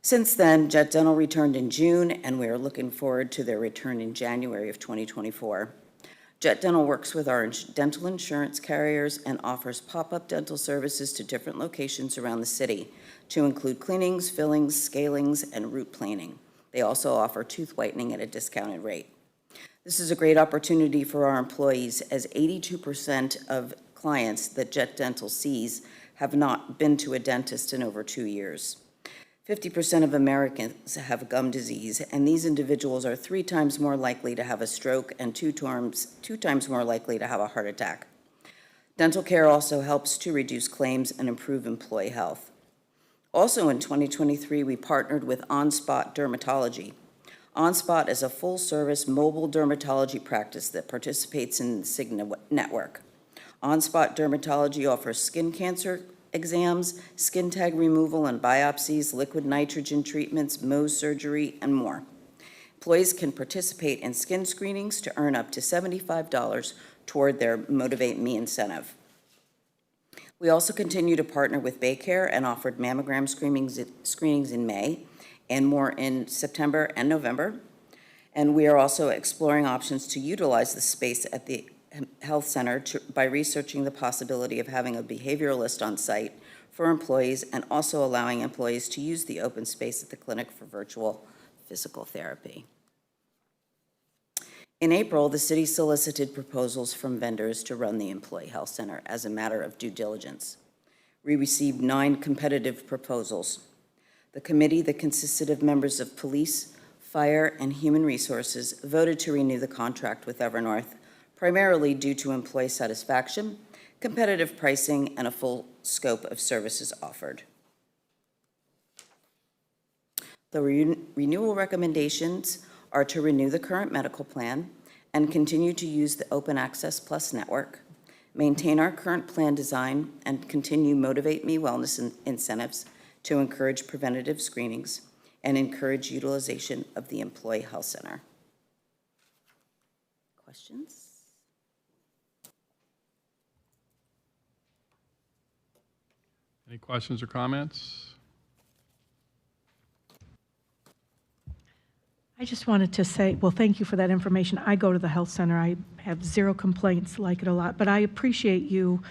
Since then, Jet Dental returned in June, and we are looking forward to their return in January of 2024. Jet Dental works with our dental insurance carriers and offers pop-up dental services to different locations around the city, to include cleanings, fillings, scalings, and root planing. They also offer tooth whitening at a discounted rate. This is a great opportunity for our employees, as 82% of clients that Jet Dental sees have not been to a dentist in over 2 years. 50% of Americans have gum disease, and these individuals are 3 times more likely to have a stroke and 2 times more likely to have a heart attack. Dental care also helps to reduce claims and improve employee health. Also in 2023, we partnered with OnSpot Dermatology. OnSpot is a full-service mobile dermatology practice that participates in the Cigna network. OnSpot Dermatology offers skin cancer exams, skin tag removal and biopsies, liquid nitrogen treatments, Mohs surgery, and more. Employees can participate in skin screenings to earn up to $75 toward their Motivate Me incentive. We also continue to partner with Baycare and offered mammogram screenings in May and more in September and November. And we are also exploring options to utilize the space at the health center by researching the possibility of having a behavioralist on site for employees, and also allowing employees to use the open space at the clinic for virtual physical therapy. In April, the city solicited proposals from vendors to run the employee health center as a matter of due diligence. We received 9 competitive proposals. The committee, that consisted of members of police, fire, and human resources, voted to renew the contract with Evernorth, primarily due to employee satisfaction, competitive pricing, and a full scope of services offered. The renewal recommendations are to renew the current medical plan and continue to use the Open Access Plus network, maintain our current plan design, and continue Motivate Me wellness incentives to encourage preventative screenings and encourage utilization of the employee health center. Questions? Any questions or comments? I just wanted to say, well, thank you for that information. I go to the health center. I have 0 complaints, like it a lot, but I appreciate you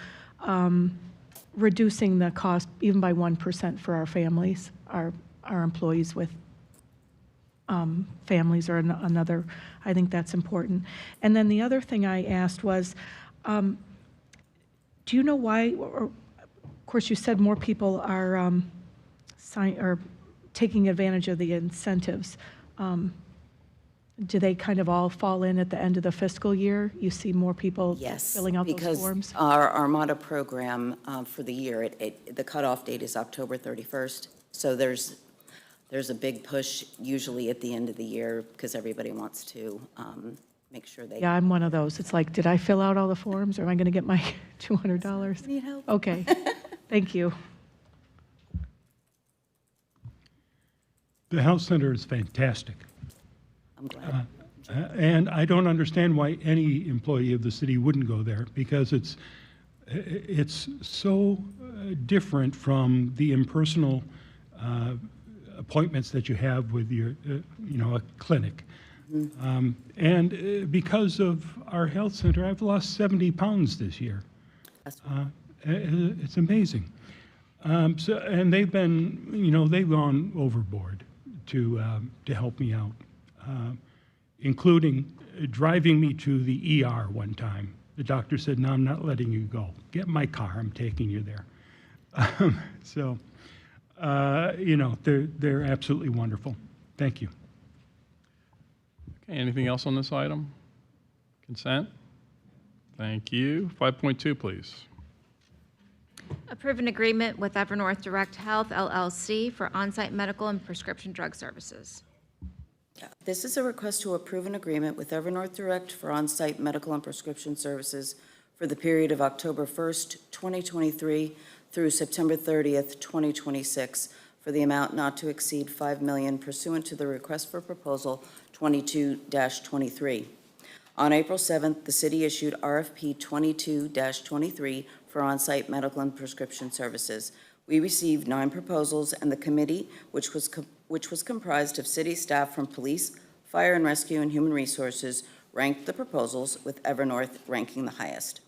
reducing the cost even by 1% for our families, our employees with families or another. I think that's important. And then the other thing I asked was, do you know why, or of course you said more people are taking advantage of the incentives. Do they kind of all fall in at the end of the fiscal year? You see more people Yes, filling out those forms? because our Armada program for the year, the cutoff date is October 31st. So there's a big push usually at the end of the year because everybody wants to make sure they. Yeah, I'm one of those. It's like, did I fill out all the forms, or am I going to get my $200? Need help? Okay, thank you. The health center is fantastic. I'm glad. And I don't understand why any employee of the city wouldn't go there, because it's so different from the impersonal appointments that you have with your, a clinic. And because of our health center, I've lost 70 pounds this year. It's amazing. And they've been, they've gone overboard to help me out, including driving me to the ER one time. The doctor said, "No, I'm not letting you go. Get in my car, I'm taking you there." They're absolutely wonderful. Thank you. Okay, anything else on this item? Consent? Thank you. 5.2, please. Approve an agreement with Evernorth Direct Health LLC for on-site medical and prescription drug services. This is a request to approve an agreement with Evernorth Direct for on-site medical and prescription services for the period of October 1st, 2023 through September 30th, 2026, for the amount not to exceed $5 million pursuant to the request for proposal 22-23. On April 7th, the city issued RFP 22-23 for on-site medical and prescription services. We received 9 proposals, and the committee, which was comprised of city staff from police, fire and rescue, and human resources, ranked the proposals, with Evernorth ranking the highest.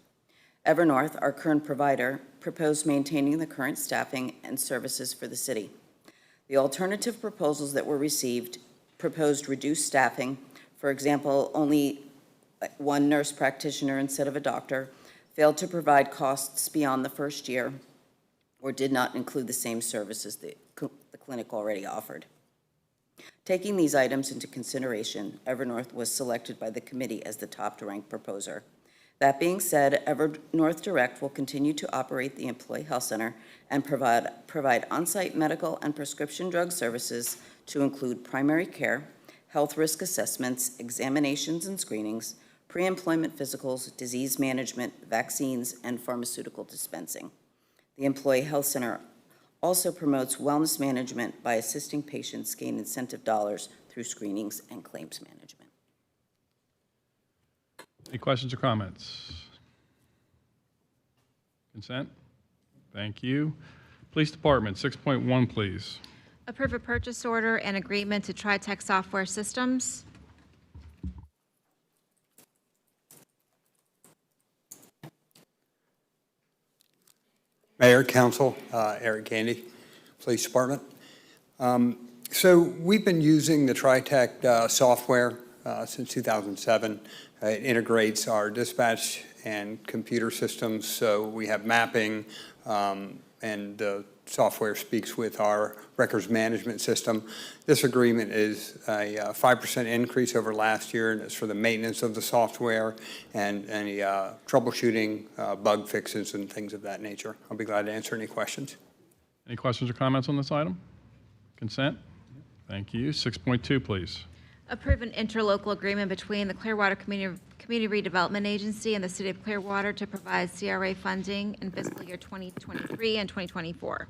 Evernorth, our current provider, proposed maintaining the current staffing and services for the city. The alternative proposals that were received proposed reduced staffing, for example, only 1 nurse practitioner instead of a doctor, failed to provide costs beyond the first year, or did not include the same services that the clinic already offered. Taking these items into consideration, Evernorth was selected by the committee as the top-ranked proposer. That being said, Evernorth Direct will continue to operate the Employee Health Center and provide on-site medical and prescription drug services to include primary care, health risk assessments, examinations and screenings, pre-employment physicals, disease management, vaccines, and pharmaceutical dispensing. The Employee Health Center also promotes wellness management by assisting patients gain incentive dollars through screenings and claims management. Any questions or comments? Consent? Thank you. Police Department, 6.1, please. Approve a purchase order and agreement to TriTech Software Systems. Mayor, Council, Eric Gandy, Police Department. So we've been using the TriTech software since 2007. It integrates our dispatch and computer systems, so we have mapping, and the software speaks with our records management system. This agreement is a 5% increase over last year, and it's for the maintenance of the software and any troubleshooting, bug fixes, and things of that nature. I'll be glad to answer any questions. Any questions or comments on this item? Consent? Thank you. 6.2, please. Approve an interlocal agreement between the Clearwater Community Redevelopment Agency and the City of Clearwater to provide CRA funding in fiscal year 2023 and 2024.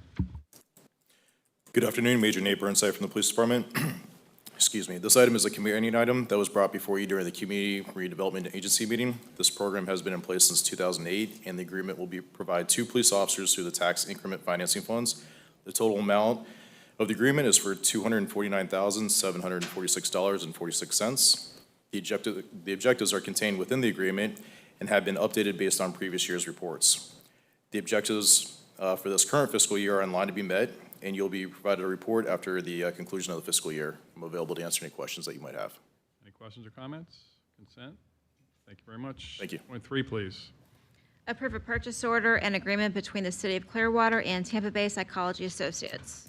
Good afternoon, Major Nate Burnside from the Police Department. Excuse me. This item is a community item that was brought before you during the Community Redevelopment Agency meeting. This program has been in place since 2008, and the agreement will provide 2 police officers through the tax increment financing funds. The total amount of the agreement is for $249,746.46. The objectives are contained within the agreement and have been updated based on previous year's reports. The objectives for this current fiscal year are in line to be met, and you'll be provided a report after the conclusion of the fiscal year. I'm available to answer any questions that you might have. Any questions or comments? Consent? Thank you very much. Thank you. 6.3, please. Approve a purchase order and agreement between the City of Clearwater and Tampa Bay Psychology Associates.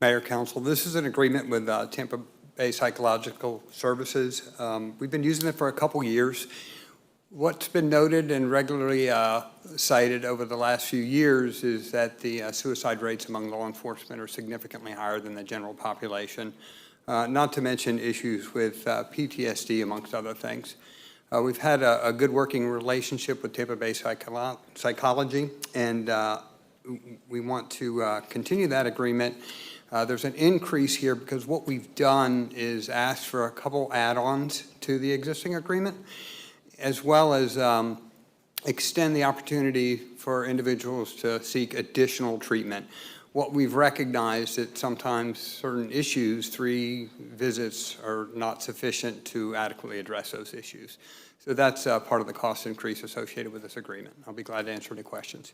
Mayor, Council, this is an agreement with Tampa Bay Psychological Services. We've been using it for a couple years. What's been noted and regularly cited over the last few years is that the suicide rates among law enforcement are significantly higher than the general population, not to mention issues with PTSD, amongst other things. We've had a good working relationship with Tampa Bay Psychology, and we want to continue that agreement. There's an increase here because what we've done is asked for a couple add-ons to the existing agreement, as well as extend the opportunity for individuals to seek additional treatment. What we've recognized that sometimes certain issues, 3 visits are not sufficient to adequately address those issues. So that's part of the cost increase associated with this agreement. I'll be glad to answer any questions.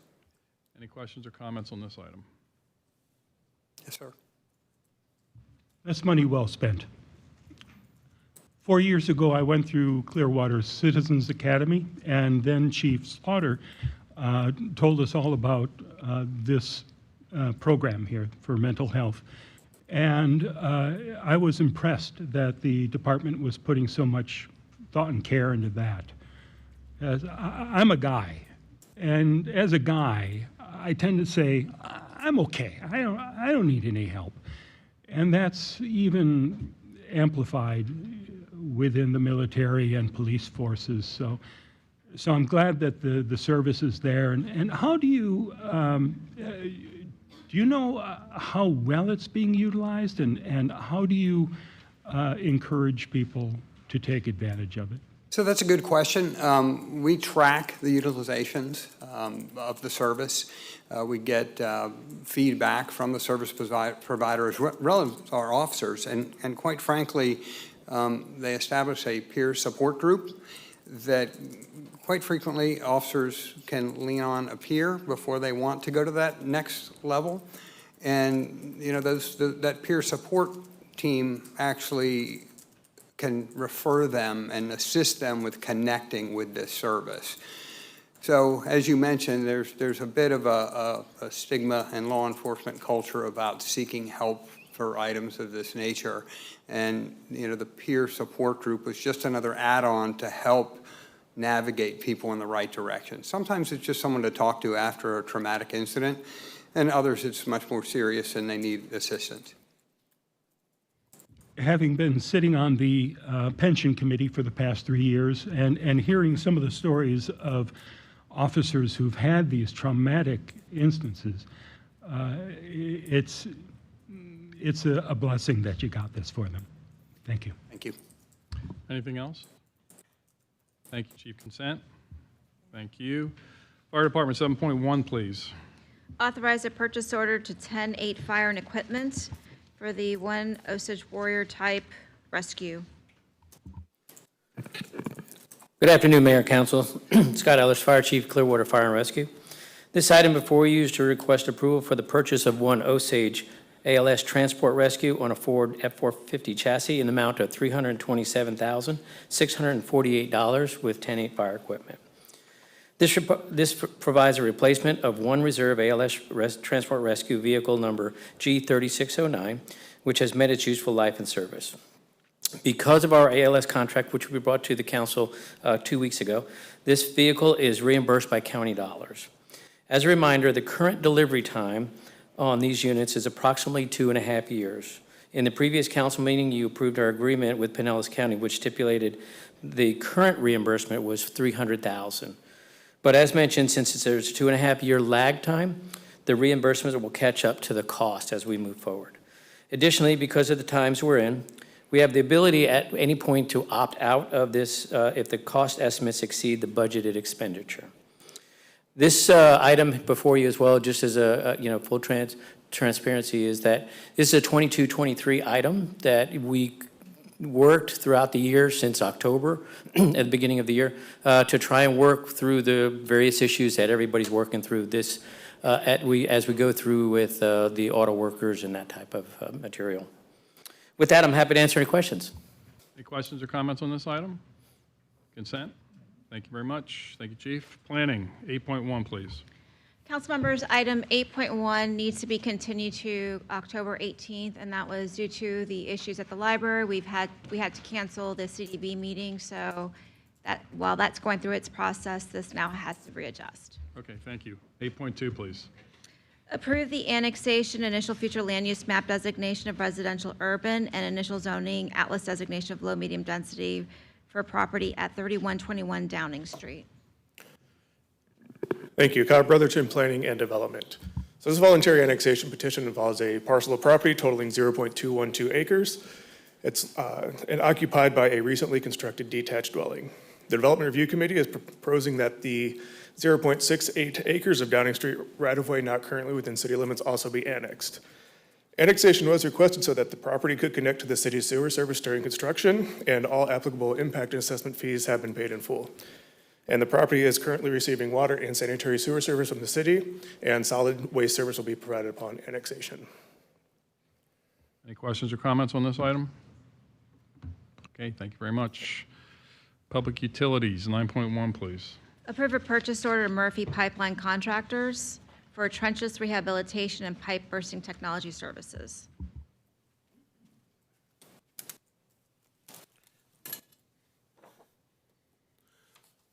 Any questions or comments on this item? Yes, sir. That's money well spent. 4 years ago, I went through Clearwater's Citizens Academy, and then Chief Slaughter told us all about this program here for mental health. And I was impressed that the department was putting so much thought and care into that. As I'm a guy, and as a guy, I tend to say, I'm okay. I don't need any help. And that's even amplified within the military and police forces. So I'm glad that the service is there. And how do you know how well it's being utilized, and how do you encourage people to take advantage of it? So that's a good question. We track the utilizations of the service. We get feedback from the service provider as well as our officers. And quite frankly, they establish a peer support group that quite frequently officers can lean on a peer before they want to go to that next level. And, you know, that peer support team actually can refer them and assist them with connecting with this service. So as you mentioned, there's a bit of a stigma in law enforcement culture about seeking help for items of this nature. And, you know, the peer support group was just another add-on to help navigate people in the right direction. Sometimes it's just someone to talk to after a traumatic incident, and others it's much more serious and they need assistance. Having been sitting on the pension committee for the past 3 years and hearing some of the stories of officers who've had these traumatic instances, it's a blessing that you got this for them. Thank you. Thank you. Anything else? Thank you, Chief Consent. Thank you. Fire Department 7.1, please. Authorize a purchase order to 10-8 Fire and Equipment for the 1 Osage Warrior type rescue. Good afternoon, Mayor and Council. Scott Ellis, Fire Chief, Clearwater Fire and Rescue. This item before you is to request approval for the purchase of 1 Osage ALS Transport Rescue on a Ford F-450 chassis in the amount of $327,648 with 10-8 fire equipment. This provides a replacement of 1 reserve ALS Transport Rescue vehicle number G3609, which has met its useful life in service. Because of our ALS contract, which we brought to the council 2 weeks ago, this vehicle is reimbursed by county dollars. As a reminder, the current delivery time on these units is approximately 2.5 years. In the previous council meeting, you approved our agreement with Pinellas County, which stipulated the current reimbursement was $300,000. But as mentioned, since there's a 2.5-year lag time, the reimbursements will catch up to the cost as we move forward. Additionally, because of the times we're in, we have the ability at any point to opt out of this if the cost estimates exceed the budgeted expenditure. This item before you as well, just as a full transparency, is that this is a 22-23 item that we worked throughout the year since October, at the beginning of the year, to try and work through the various issues that everybody's working through this as we go through with the auto workers and that type of material. With that, I'm happy to answer any questions. Any questions or comments on this item? Consent? Thank you very much. Thank you, Chief. Planning, 8.1, please. Council members, item 8.1 needs to be continued to October 18th, and that was due to the issues at the library. We had to cancel the CDB meeting, so that while that's going through its process, this now has to readjust. Okay, thank you. 8.2, please. Approve the annexation, initial future land use map designation of residential urban, and initial zoning atlas designation of low medium density for property at 3121 Downing Street. Thank you. Kyle Brotherton, Planning and Development. So this voluntary annexation petition involves a parcel of property totaling 0.212 acres. It's and occupied by a recently constructed detached dwelling. The Development Review Committee is proposing that the 0.68 acres of Downing Street right-of-way not currently within city limits also be annexed. Annexation was requested so that the property could connect to the city's sewer service during construction, and all applicable impact and assessment fees have been paid in full. And the property is currently receiving water and sanitary sewer service from the city, and solid waste service will be provided upon annexation. Any questions or comments on this item? Okay, thank you very much. Public Utilities, 9.1, please. Approve a purchase order to Murphy Pipeline Contractors for trenchless rehabilitation and pipe bursting technology services.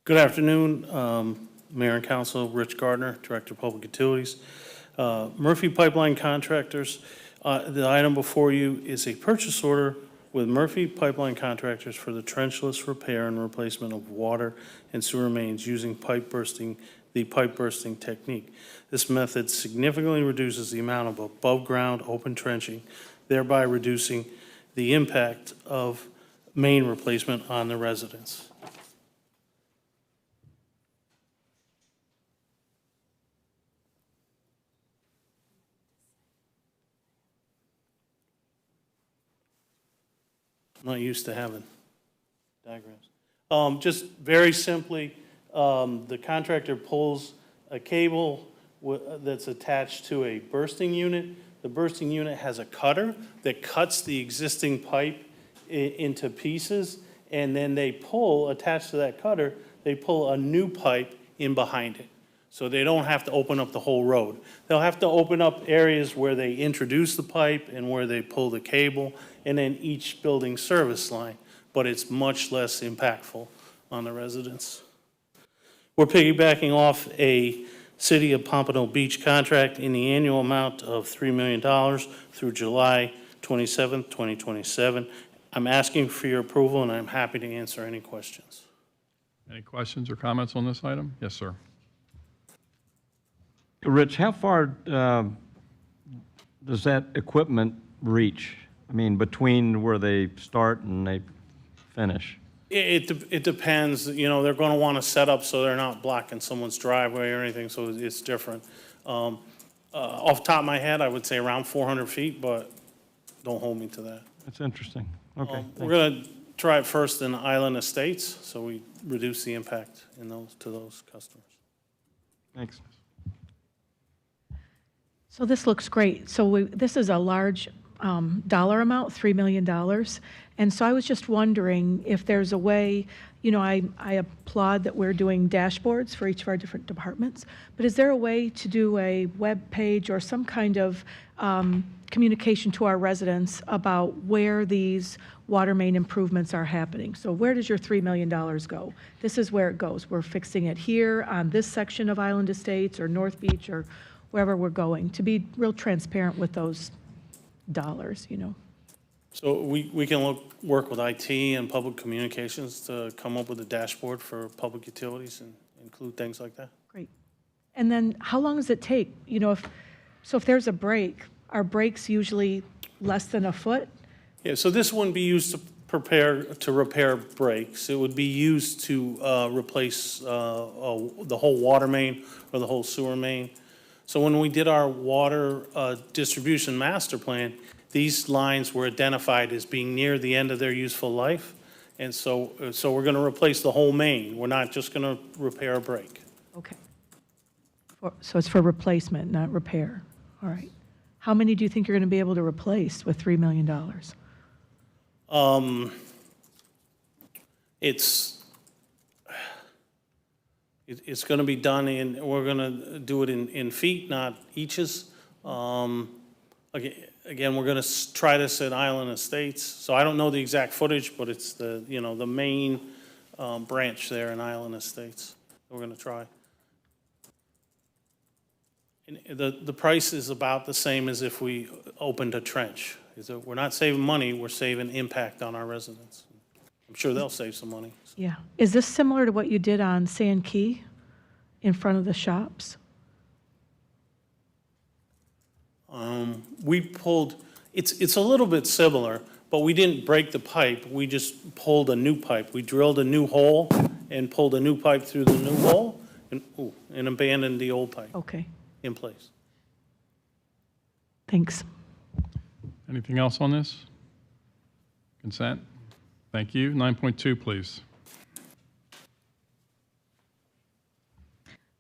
Good afternoon, Mayor and Council. Rich Gardner, Director of Public Utilities. Murphy Pipeline Contractors, the item before you is a purchase order with Murphy Pipeline Contractors for the trenchless repair and replacement of water and sewer mains using the pipe bursting technique. This method significantly reduces the amount of above-ground open trenching, thereby reducing the impact of main replacement on the residents. I'm not used to having diagrams. Just very simply, the contractor pulls a cable that's attached to a bursting unit. The bursting unit has a cutter that cuts the existing pipe into pieces, and then they pull, attached to that cutter, they pull a new pipe in behind it. So they don't have to open up the whole road. They'll have to open up areas where they introduce the pipe and where they pull the cable, and then each building service line, but it's much less impactful on the residents. We're piggybacking off a City of Pompano Beach contract in the annual amount of $3 million through July 27, 2027. I'm asking for your approval, and I'm happy to answer any questions. Any questions or comments on this item? Yes, sir. Rich, how far does that equipment reach? I mean, between where they start and they finish? It depends. You know, they're going to want to set up so they're not blocking someone's driveway or anything, so it's different. Off the top of my head, I would say around 400 feet, but don't hold me to that. That's interesting. Okay. We're going to try it first in Island Estates, so we reduce the impact to those customers. Thanks. So this looks great. So this is a large dollar amount, $3 million. And so I was just wondering if there's a way, you know, I applaud that we're doing dashboards for each of our different departments, but is there a way to do a web page or some kind of communication to our residents about where these water main improvements are happening? So where does your $3 million go? This is where it goes. We're fixing it here on this section of Island Estates or North Beach or wherever we're going, to be real transparent with those dollars, you know. So we can work with IT and public communications to come up with a dashboard for public utilities and include things like that. Great. And then how long does it take? You know, if there's a break, are breaks usually less than a foot? Yeah, so this wouldn't be used to repair breaks. It would be used to replace the whole water main or the whole sewer main. So when we did our water distribution master plan, these lines were identified as being near the end of their useful life. And so we're going to replace the whole main. We're not just going to repair a break. Okay. So it's for replacement, not repair. All right. How many do you think you're going to be able to replace with $3 million? It's going to be done we're going to do it in feet, not inches. Again, we're going to try this at Island Estates. So I don't know the exact footage, but it's the main branch there in Island Estates that we're going to try. And the price is about the same as if we opened a trench. We're not saving money, we're saving impact on our residents. I'm sure they'll save some money. Yeah. Is this similar to what you did on Sand Key in front of the shops? We pulled, it's a little bit similar, but we didn't break the pipe. We just pulled a new pipe. We drilled a new hole and pulled a new pipe through the new hole and abandoned the old pipe. Okay. In place. Thanks. Anything else on this? Consent? Thank you. 9.2, please.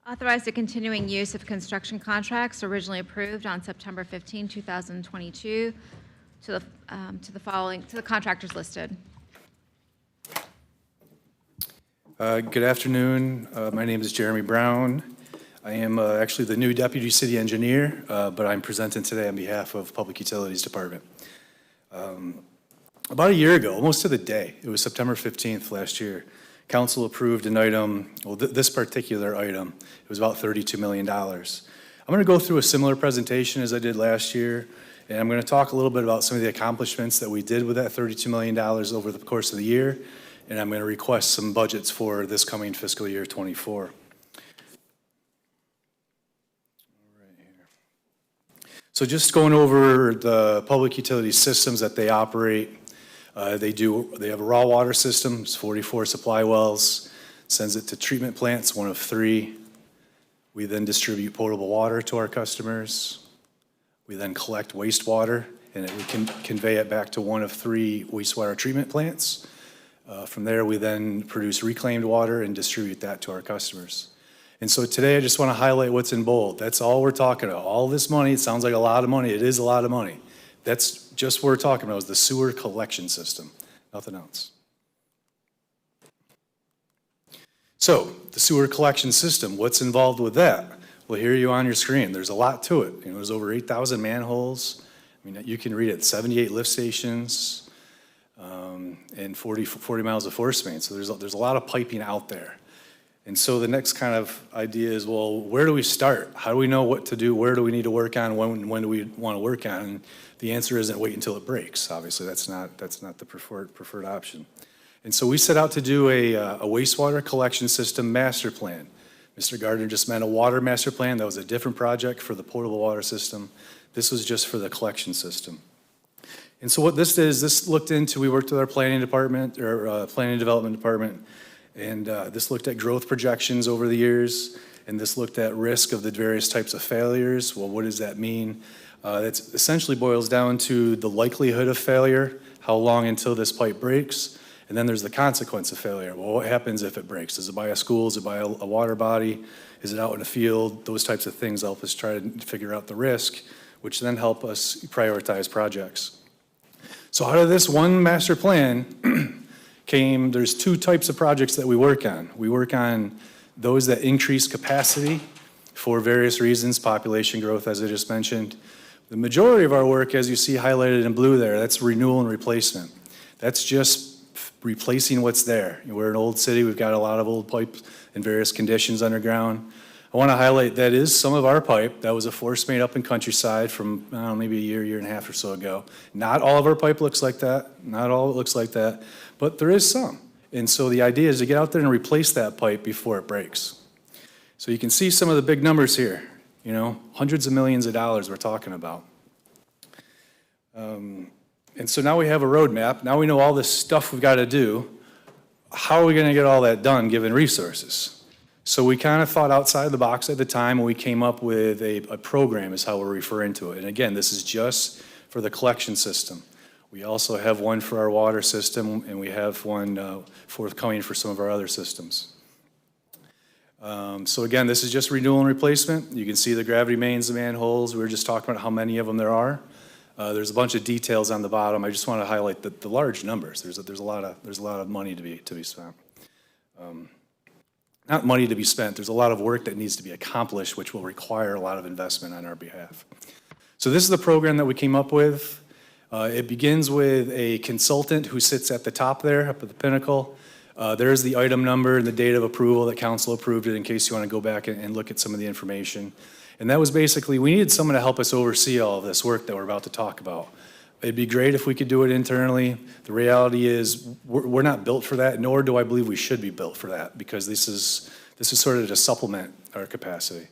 Authorize the continuing use of construction contracts originally approved on September 15, 2022 to the contractors listed. Good afternoon. My name is Jeremy Brown. I am actually the new Deputy City Engineer, but I'm presenting today on behalf of Public Utilities Department. About a year ago, almost to the day, it was September 15th last year, Council approved an item, well, this particular item, it was about $32 million. I'm going to go through a similar presentation as I did last year, and I'm going to talk a little bit about some of the accomplishments that we did with that $32 million over the course of the year, and I'm going to request some budgets for this coming fiscal year 24. So just going over the public utility systems that they operate, they have a raw water system, it's 44 supply wells, sends it to treatment plants, one of 3. We then distribute potable water to our customers. We then collect wastewater, and we can convey it back to one of 3 wastewater treatment plants. From there, we then produce reclaimed water and distribute that to our customers. And so today, I just want to highlight what's in bold. That's all we're talking about. All this money, it sounds like a lot of money. It is a lot of money. That's just what we're talking about is the sewer collection system, nothing else. So the sewer collection system, what's involved with that? Well, here you on your screen. There's a lot to it. There's over 8,000 manholes. I mean, you can read it, 78 lift stations, and 40 miles of force main. So there's a lot of piping out there. And so the next kind of idea is, well, where do we start? How do we know what to do? Where do we need to work on? When do we want to work on? And the answer isn't wait until it breaks. Obviously, that's not the preferred option. And so we set out to do a wastewater collection system master plan. Mr. Gardner just meant a water master plan. That was a different project for the potable water system. This was just for the collection system. And so what this did is this looked into, we worked with our planning department, or planning and development department, and this looked at growth projections over the years, and this looked at risk of the various types of failures. Well, what does that mean? That essentially boils down to the likelihood of failure, how long until this pipe breaks, and then there's the consequence of failure. Well, what happens if it breaks? Is it by a school? Is it by a water body? Is it out in a field? Those types of things help us try to figure out the risk, which then help us prioritize projects. So out of this one master plan there's 2 types of projects that we work on. We work on those that increase capacity for various reasons, population growth, as I just mentioned. The majority of our work, as you see highlighted in blue there, that's renewal and replacement. That's just replacing what's there. We're an old city. We've got a lot of old pipes in various conditions underground. I want to highlight that is some of our pipe. That was a force main up in Countryside from maybe a year and a half or so ago. Not all of our pipe looks like that. Not all of it looks like that. But there is some. And so the idea is to get out there and replace that pipe before it breaks. So you can see some of the big numbers here. Hundreds of millions of dollars we're talking about. And so now we have a roadmap. Now we know all this stuff we've got to do. How are we going to get all that done given resources? So we kind of thought outside the box at the time, and we came up with a program is how we're referring to it. And again, this is just for the collection system. We also have one for our water system, and we have one forthcoming for some of our other systems. So again, this is just renewal and replacement. You can see the gravity mains, the manholes. We were just talking about how many of them there are. There's a bunch of details on the bottom. I just want to highlight the large numbers. There's a lot of money to be spent. not money to be spent. There's a lot of work that needs to be accomplished, which will require a lot of investment on our behalf. So this is the program that we came up with. It begins with a consultant who sits at the top there, up at the pinnacle. There's the item number and the date of approval that council approved it, in case you want to go back and look at some of the information. And that was basically, we needed someone to help us oversee all of this work that we're about to talk about. It'd be great if we could do it internally. The reality is we're not built for that, nor do I believe we should be built for that, because this is sort of to supplement our capacity.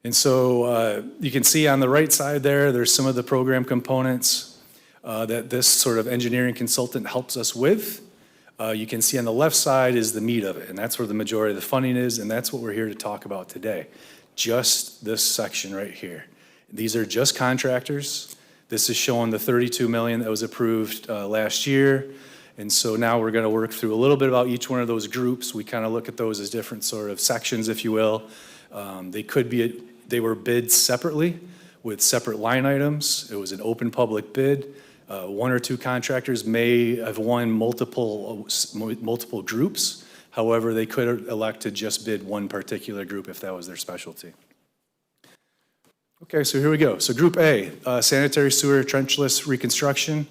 And so you can see on the right side there's some of the program components that this sort of engineering consultant helps us with. You can see on the left side is the meat of it, and that's where the majority of the funding is, and that's what we're here to talk about today. Just this section right here. These are just contractors. This is showing the $32 million that was approved last year. And so now we're going to work through a little bit about each one of those groups. We kind of look at those as different sort of sections, if you will. They were bid separately with separate line items. It was an open public bid. One or two contractors may have won multiple groups. However, they could elect to just bid one particular group if that was their specialty. Okay, so here we go. So Group A, sanitary sewer trenchless reconstruction.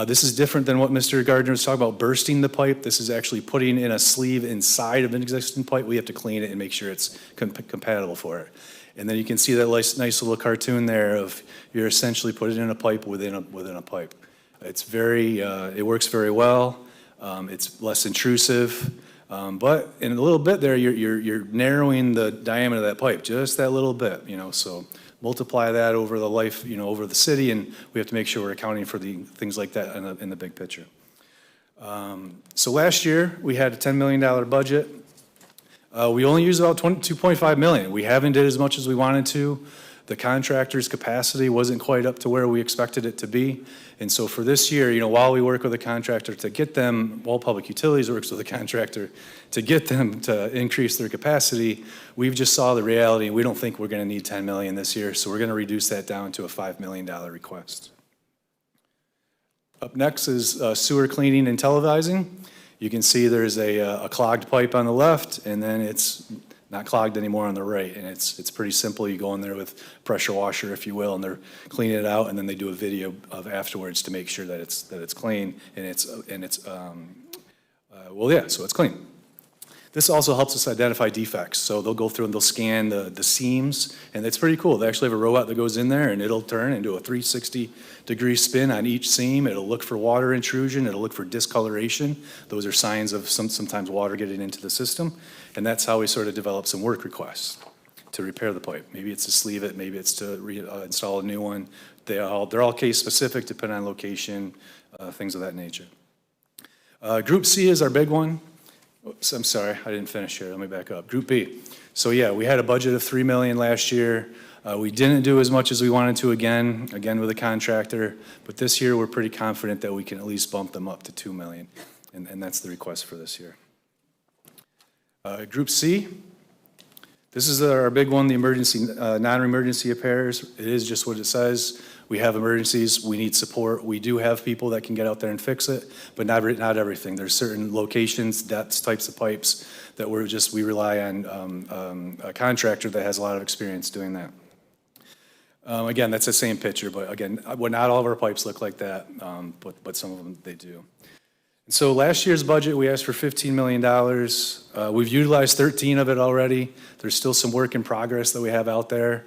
This is different than what Mr. Gardner was talking about, bursting the pipe. This is actually putting in a sleeve inside of an existing pipe. We have to clean it and make sure it's compatible for it. And then you can see that nice little cartoon there of you're essentially putting in a pipe within a pipe. It's it works very well. It's less intrusive. But in a little bit there, you're narrowing the diameter of that pipe, just that little bit, so multiply that over the life, over the city, and we have to make sure we're accounting for the things like that in the big picture. So last year, we had a $10 million budget. We only used about $2.5 million. We haven't did as much as we wanted to. The contractor's capacity wasn't quite up to where we expected it to be. And so for this year, while we work with a contractor to get them, while Public Utilities works with a contractor to get them to increase their capacity, we've just saw the reality, and we don't think we're going to need $10 million this year, so we're going to reduce that down to a $5 million request. Up next is sewer cleaning and televising. You can see there's a clogged pipe on the left, and then it's not clogged anymore on the right, and it's pretty simple. You go in there with pressure washer, if you will, and they're cleaning it out, and then they do a video of afterwards to make sure that it's clean, so it's clean. This also helps us identify defects. So they'll go through and they'll scan the seams, and it's pretty cool. They actually have a robot that goes in there, and it'll turn and do a 360-degree spin on each seam. It'll look for water intrusion. It'll look for discoloration. Those are signs of sometimes water getting into the system, and that's how we sort of develop some work requests to repair the pipe. Maybe it's to sleeve it. Maybe it's to install a new one. They're all case specific, depending on location, things of that nature. Group C is our big one. Oops, I'm sorry, I didn't finish here. Let me back up. Group B. So yeah, we had a budget of $3 million last year. We didn't do as much as we wanted to again with a contractor, but this year we're pretty confident that we can at least bump them up to $2 million, and that's the request for this year. Group C. This is our big one, the emergency, non-emergency repairs. It is just what it says. We have emergencies, we need support. We do have people that can get out there and fix it, but not everything. There's certain locations, depths, types of pipes that we rely on a contractor that has a lot of experience doing that. Again, that's the same picture, but again, not all of our pipes look like that, but some of them, they do. And so last year's budget, we asked for $15 million. We've utilized 13 of it already. There's still some work in progress that we have out there.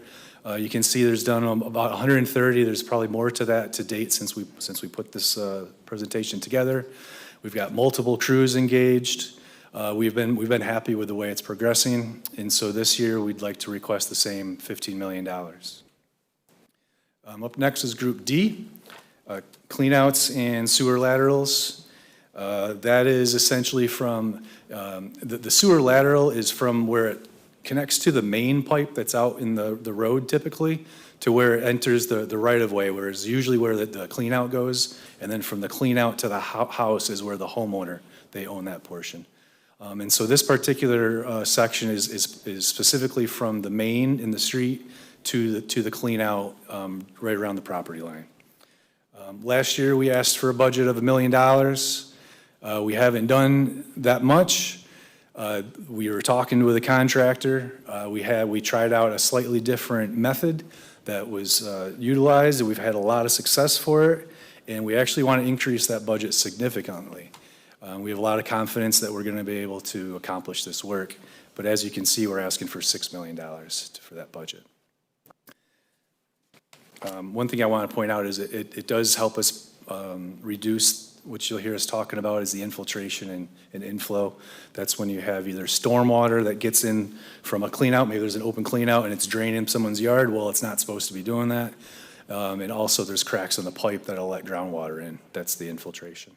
You can see there's done about 130. There's probably more to that to date since we put this presentation together. We've got multiple crews engaged. We've been happy with the way it's progressing, and so this year we'd like to request the same $15 million. Up next is Group D, cleanouts and sewer laterals. That is essentially from the sewer lateral is from where it connects to the main pipe that's out in the road typically to where it enters the right-of-way, where it's usually where the clean-out goes, and then from the clean-out to the house is where the homeowner, they own that portion. And so this particular section is specifically from the main in the street to the clean-out right around the property line. Last year we asked for a budget of $1 million. We haven't done that much. We were talking with a contractor. We tried out a slightly different method that was utilized, and we've had a lot of success for it, and we actually want to increase that budget significantly. We have a lot of confidence that we're going to be able to accomplish this work, but as you can see, we're asking for $6 million for that budget. One thing I want to point out is it does help us reduce, which you'll hear us talking about, is the infiltration and inflow. That's when you have either stormwater that gets in from a cleanout, maybe there's an open cleanout and it's draining someone's yard. Well, it's not supposed to be doing that. And also there's cracks in the pipe that'll let groundwater in. That's the infiltration.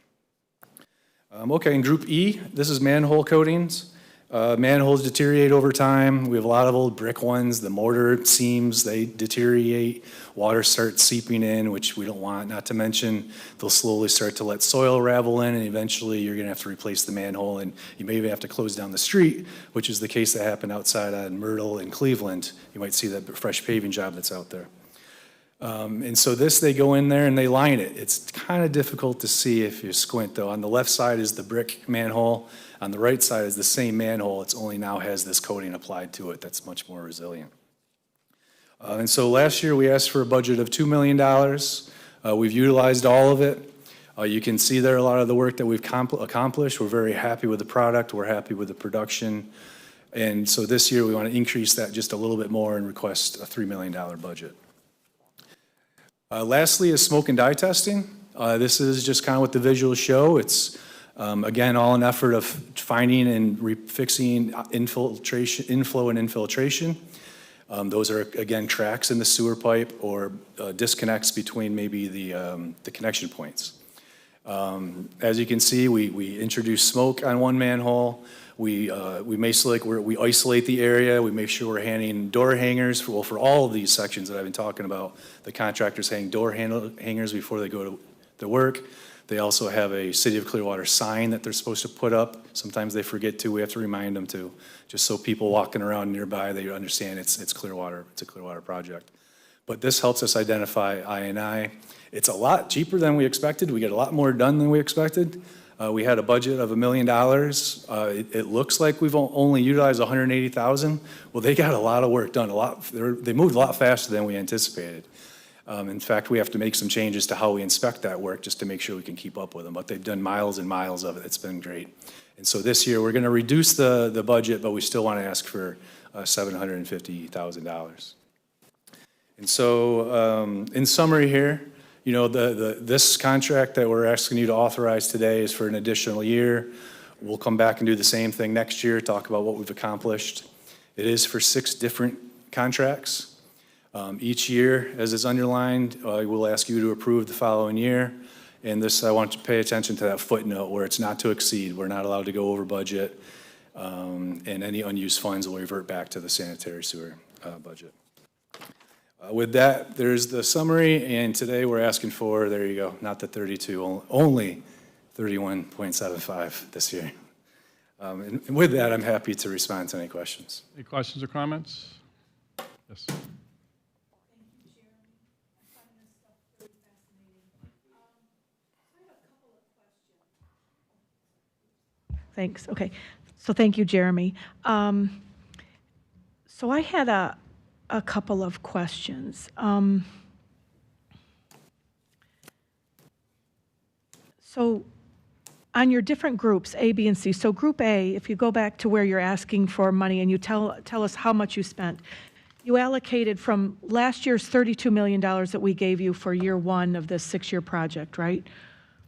Okay, in Group E, this is manhole coatings. Manholes deteriorate over time. We have a lot of old brick ones. The mortar seams, they deteriorate. Water starts seeping in, which we don't want. Not to mention, they'll slowly start to let soil ravel in, and eventually you're gonna have to replace the manhole, and you may even have to close down the street, which is the case that happened outside on Myrtle in Cleveland. You might see that fresh paving job that's out there. And so they go in there and they line it. It's kind of difficult to see if you squint, though. On the left side is the brick manhole. On the right side is the same manhole. It's only now has this coating applied to it that's much more resilient. And so last year we asked for a budget of $2 million. We've utilized all of it. You can see there a lot of the work that we've accomplished. We're very happy with the product. We're happy with the production. And so this year we want to increase that just a little bit more and request a $3 million budget. Lastly is smoke and dye testing. This is just kind of what the visuals show. It's, again, all an effort of finding and fixing inflow and infiltration. Those are, again, cracks in the sewer pipe or disconnects between maybe the connection points. As you can see, we introduce smoke on one manhole. We isolate the area. We make sure we're hanging door hangers. For all of these sections that I've been talking about, the contractors hang door hangers before they go to work. They also have a City of Clearwater sign that they're supposed to put up. Sometimes they forget to. We have to remind them to, just so people walking around nearby, they understand it's Clearwater. It's a Clearwater project. But this helps us identify I&I. It's a lot cheaper than we expected. We get a lot more done than we expected. We had a budget of $1 million. It looks like we've only utilized $180,000. Well, they got a lot of work done. They moved a lot faster than we anticipated. In fact, we have to make some changes to how we inspect that work just to make sure we can keep up with them. But they've done miles and miles of it. It's been great. And so this year we're going to reduce the budget, but we still want to ask for $750,000. And so in summary here, you know, this contract that we're asking you to authorize today is for an additional year. We'll come back and do the same thing next year, talk about what we've accomplished. It is for 6 different contracts. Each year, as is underlined, we'll ask you to approve the following year. And this, I want you to pay attention to that footnote where it's not to exceed. We're not allowed to go over budget. And any unused funds will revert back to the sanitary sewer budget. With that, there's the summary, and today we're asking for, there you go, not the 32, only 31.75 this year. And with that, I'm happy to respond to any questions. Any questions or comments? Yes. Thanks. Okay. So thank you, Jeremy. So I had a couple of questions. So on your different groups, A, B, and C, so Group A, if you go back to where you're asking for money and you tell us how much you spent, you allocated from last year's $32 million that we gave you for year 1 of this 6-year project, right?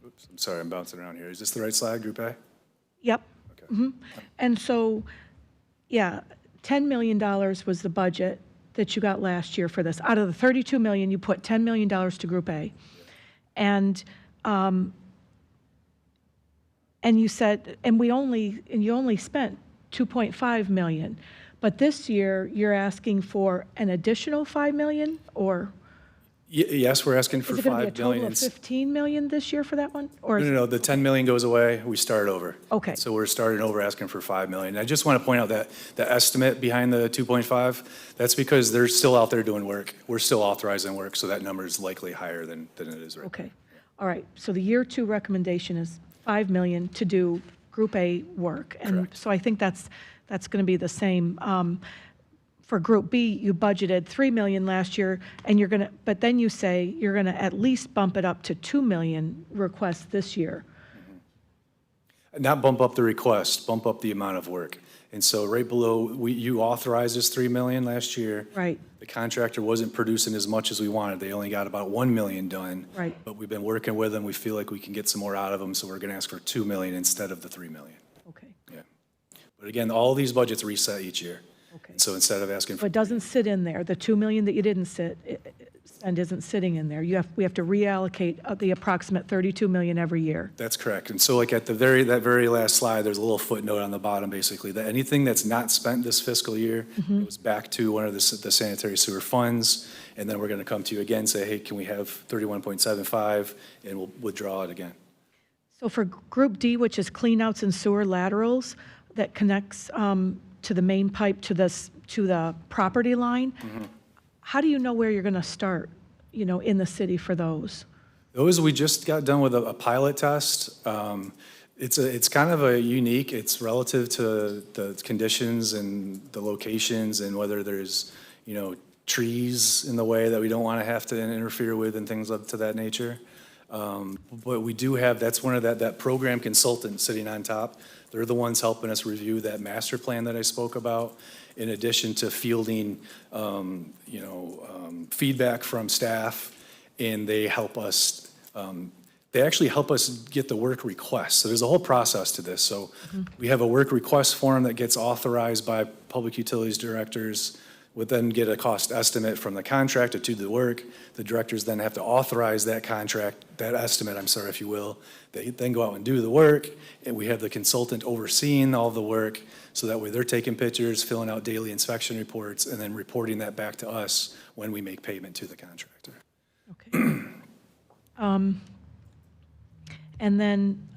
Oops, I'm sorry, I'm bouncing around here. Is this the right slide, Group A? Yep. Okay. Mm-hmm. And so, yeah, $10 million was the budget that you got last year for this. Out of the $32 million, you put $10 million to Group A. And you said, and you only spent $2.5 million. But this year, you're asking for an additional $5 million, or? Yes, we're asking for $5 million. Is it going to be a total of $15 million this year for that one? Or No, the $10 million goes away, we start over. Okay. So we're starting over asking for $5 million. I just want to point out that the estimate behind the 2.5, that's because they're still out there doing work. We're still authorizing work, so that number is likely higher than it is right now. Okay. All right. So the year 2 recommendation is $5 million to do Group A work. And so I think that's going to be the same. For Group B, you budgeted 3 million last year, and you're going to, but then you say you're going to at least bump it up to 2 million requests this year. Not bump up the request, bump up the amount of work. And so right below, you authorized us 3 million last year. Right. The contractor wasn't producing as much as we wanted. They only got about 1 million done. Right. But we've been working with them. We feel like we can get some more out of them, so we're going to ask for 2 million instead of the 3 million. Okay. Yeah. But again, all these budgets reset each year. Okay. And so instead of asking So for, it doesn't sit in there. The 2 million that you didn't and isn't sitting in there. We have to reallocate the approximate 32 million every year. that's correct. And so like at that very last slide, there's a little footnote on the bottom, basically, that anything that's not spent this fiscal year goes back to one of the sanitary sewer funds. And then we're going to come to you again, say, hey, can we have 31.75? And we'll withdraw it again. So for Group D, which is cleanouts and sewer laterals that connects to the main pipe to the property line, how do you know where you're going to start, in the city for those? Those, we just got done with a pilot test. It's kind of a unique, it's relative to the conditions and the locations and whether there's, trees in the way that we don't want to have to interfere with and things to that nature. But we do have, that's one of that program consultant sitting on top. They're the ones helping us review that master plan that I spoke about, in addition to fielding, feedback from staff, and they help us, they actually help us get the work request. So there's a whole process to this. So we have a work request form that gets authorized by public utilities directors, would then get a cost estimate from the contractor to the work. The directors then have to authorize that estimate, if you will. They then go out and do the work, and we have the consultant overseeing all the work, so that way they're taking pictures, filling out daily inspection reports, and then reporting that back to us when we make payment to the contractor. Okay. And then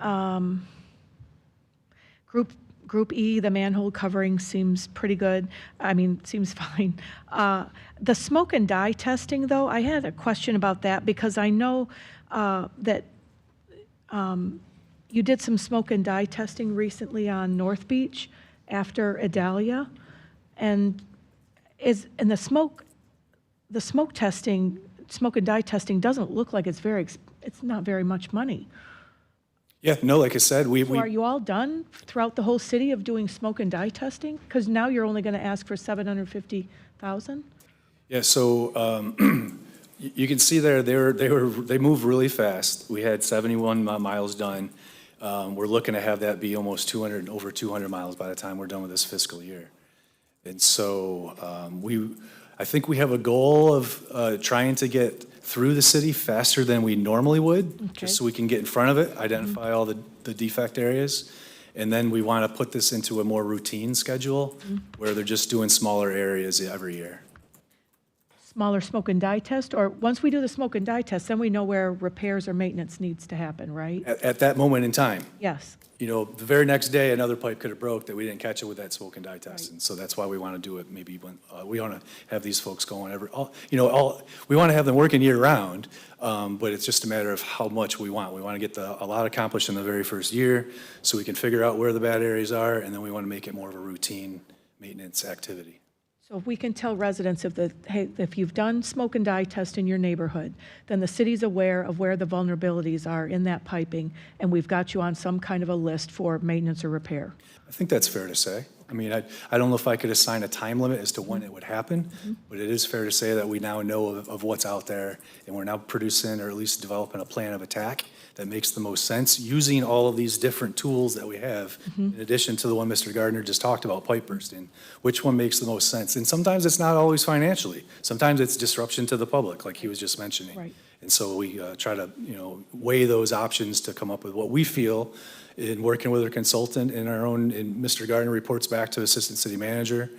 Group E, the manhole covering seems pretty good. Seems fine. The smoke and dye testing, though, I had a question about that because I know that you did some smoke and dye testing recently on North Beach after Idalia. And the smoke testing, smoke and dye testing doesn't look like it's not very much money. Yeah, no, like I said, So are you all done throughout the whole city of doing smoke and dye testing? Because now you're only going to ask for 750,000? Yeah, so you can see there, they move really fast. We had 71 miles done. We're looking to have that be almost over 200 miles by the time we're done with this fiscal year. And so I think we have a goal of trying to get through the city faster than we normally would, just so we can get in front of it, identify all the defect areas. And then we want to put this into a more routine schedule where they're just doing smaller areas every year. Smaller smoke and dye test? Or once we do the smoke and dye test, then we know where repairs or maintenance needs to happen, right? At that moment in time. Yes. The very next day, another pipe could have broke that we didn't catch it with that smoke and dye test. And so that's why we want to do it maybe when, we want to have these folks going we want to have them working year round, but it's just a matter of how much we want. We want to get a lot accomplished in the very first year so we can figure out where the bad areas are, and then we want to make it more of a routine maintenance activity. So if we can tell residents if you've done smoke and dye test in your neighborhood, then the city's aware of where the vulnerabilities are in that piping, and we've got you on some kind of a list for maintenance or repair. I think that's fair to say. I don't know if I could assign a time limit as to when it would happen, but it is fair to say that we now know of what's out there, and we're now producing or at least developing a plan of attack that makes the most sense using all of these different tools that we have, in addition to the one Mr. Gardner just talked about, pipe bursting. Which one makes the most sense? And sometimes it's not always financially. Sometimes it's disruption to the public, like he was just mentioning. Right. And so we try to, weigh those options to come up with what we feel in working with our consultant and and Mr. Gardner reports back to Assistant City Manager.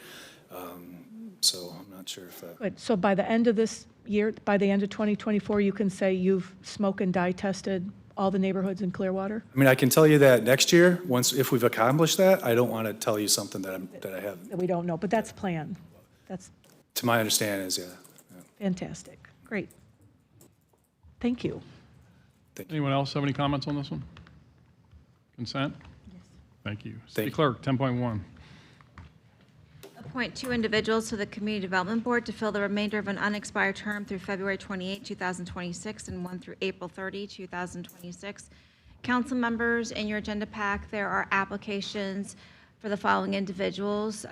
So I'm not sure if that. Good. So by the end of this year, by the end of 2024, you can say you've smoke and dye tested all the neighborhoods in Clearwater? I can tell you that next year, if we've accomplished that, I don't want to tell you something that I haven't. That we don't know, but that's planned. That's To my understanding is, yeah. fantastic. Great. Thank you. Anyone else have any comments on this one? Consent? Thank you. City Clerk, 10.1. Appoint 2 individuals to the Community Development Board to fill the remainder of an unexpired term through February 28, 2026, and 1 through April 30, 2026. Council members, in your agenda pack, there are applications for the following individuals.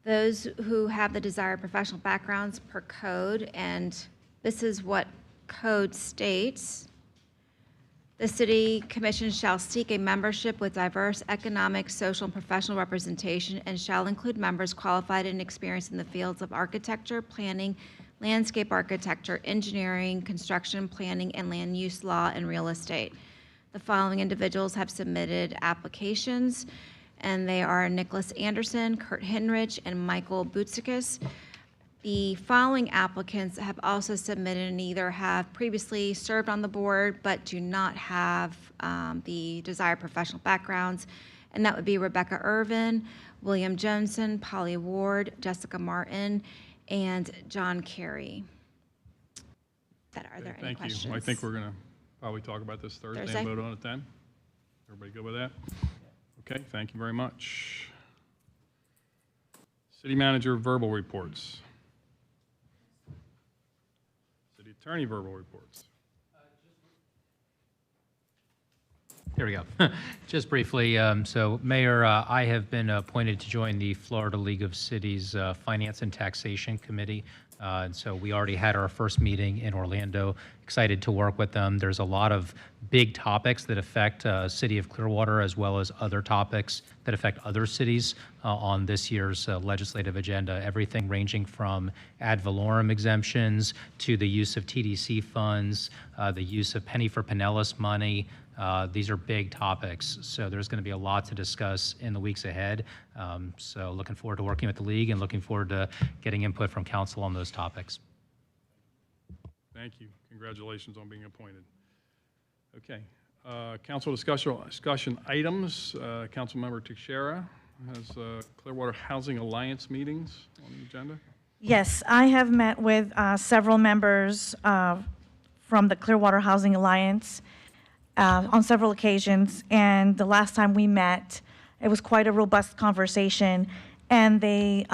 Those who have the desired professional backgrounds per code, and this is what code states. The City Commission shall seek a membership with diverse economic, social, and professional representation and shall include members qualified and experienced in the fields of architecture, planning, landscape architecture, engineering, construction, planning, and land use law and real estate. The following individuals have submitted applications, and they are Nicholas Anderson, Kurt Henrich, and Michael Boutsikas. The following applicants have also submitted and either have previously served on the board but do not have the desired professional backgrounds, and that would be Rebecca Irvin, William Johnson, Polly Ward, Jessica Martin, and John Carey. Are there any questions? Thank you. I think we're going to probably talk about this Thursday and vote on it then. Everybody good with that? Okay, thank you very much. City Manager verbal reports. City Attorney verbal reports. There we go. Just briefly, so Mayor, I have been appointed to join the Florida League of Cities Finance and Taxation Committee. And so we already had our first meeting in Orlando. Excited to work with them. There's a lot of big topics that affect City of Clearwater, as well as other topics that affect other cities on this year's legislative agenda. Everything ranging from ad valorem exemptions to the use of TDC funds, the use of penny for Pinellas money. These are big topics, so there's going to be a lot to discuss in the weeks ahead. So looking forward to working with the league and looking forward to getting input from council on those topics. Thank you. Congratulations on being appointed. Okay. Council discussion items. Councilmember Teixeira has Clearwater Housing Alliance meetings on the agenda. Yes, I have met with several members from the Clearwater Housing Alliance on several occasions, and the last time we met, it was quite a robust conversation, and the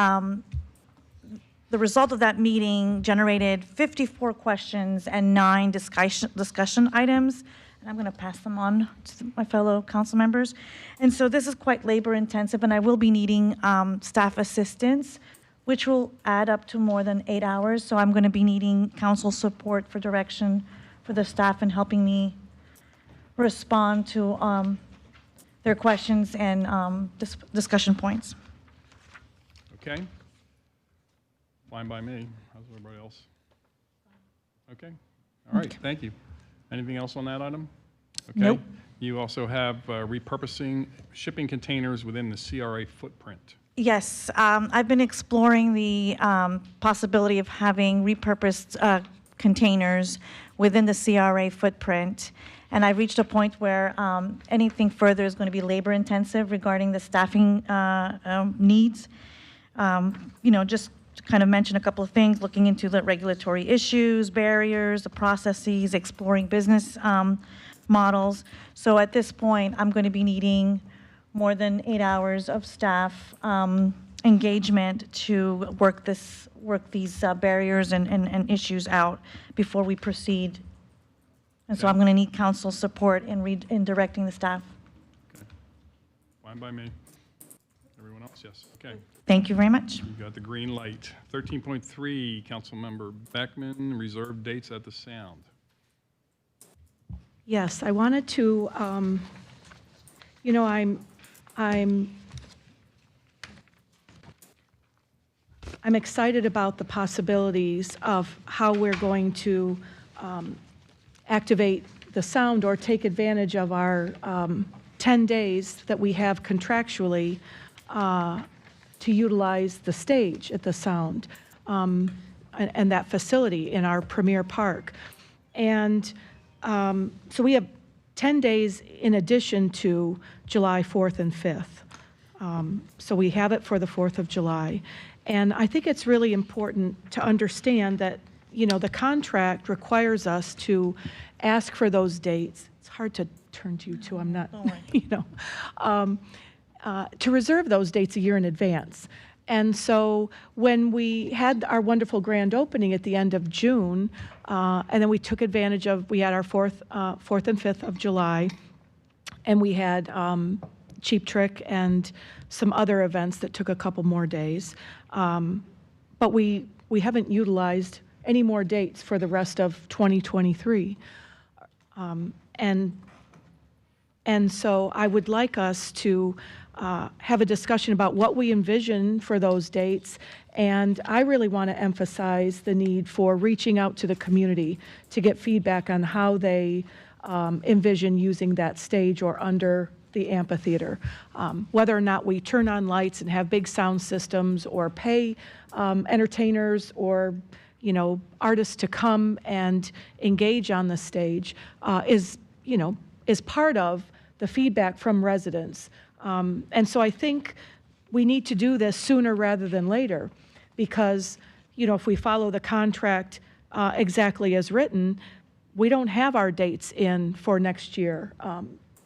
result of that meeting generated 54 questions and 9 discussion items, and I'm going to pass them on to my fellow council members. And so this is quite labor intensive, and I will be needing staff assistance, which will add up to more than 8 hours, so I'm going to be needing council support for direction for the staff and helping me respond to their questions and discussion points. Okay. Fine by me. How's everybody else? Okay. All right. Thank you. Anything else on that item? Okay. Nope. You also have repurposing shipping containers within the CRA footprint. Yes, I've been exploring the possibility of having repurposed containers within the CRA footprint. And I've reached a point where anything further is going to be labor intensive regarding the staffing needs. Just to kind of mention a couple of things, looking into the regulatory issues, barriers, the processes, exploring business models. So at this point, I'm going to be needing more than 8 hours of staff engagement to work these barriers and issues out before we proceed. And so I'm going to need council support in directing the staff. Okay. Fine by me. Everyone else, yes. Okay. Thank you very much. You got the green light. 13.3, Councilmember Beckman, reserve dates at the Sound. Yes, I wanted to, I'm excited about the possibilities of how we're going to activate the Sound or take advantage of our 10 days that we have contractually to utilize the stage at the Sound and that facility in our premier park. And so we have 10 days in addition to July 4th and 5th. So we have it for the 4th of July. And I think it's really important to understand that, the contract requires us to ask for those dates. It's hard to turn to you too, I'm not, to reserve those dates a year in advance. And so when we had our wonderful grand opening at the end of June, and then we took advantage of, we had our 4th and 5th of July, and we had Cheap Trick and some other events that took a couple more days. But we haven't utilized any more dates for the rest of 2023. And so I would like us to have a discussion about what we envision for those dates. And I really want to emphasize the need for reaching out to the community to get feedback on how they envision using that stage or under the amphitheater. Whether or not we turn on lights and have big sound systems or pay entertainers or artists to come and engage on the stage is part of the feedback from residents. And so I think we need to do this sooner rather than later because, if we follow the contract exactly as written, we don't have our dates in for next year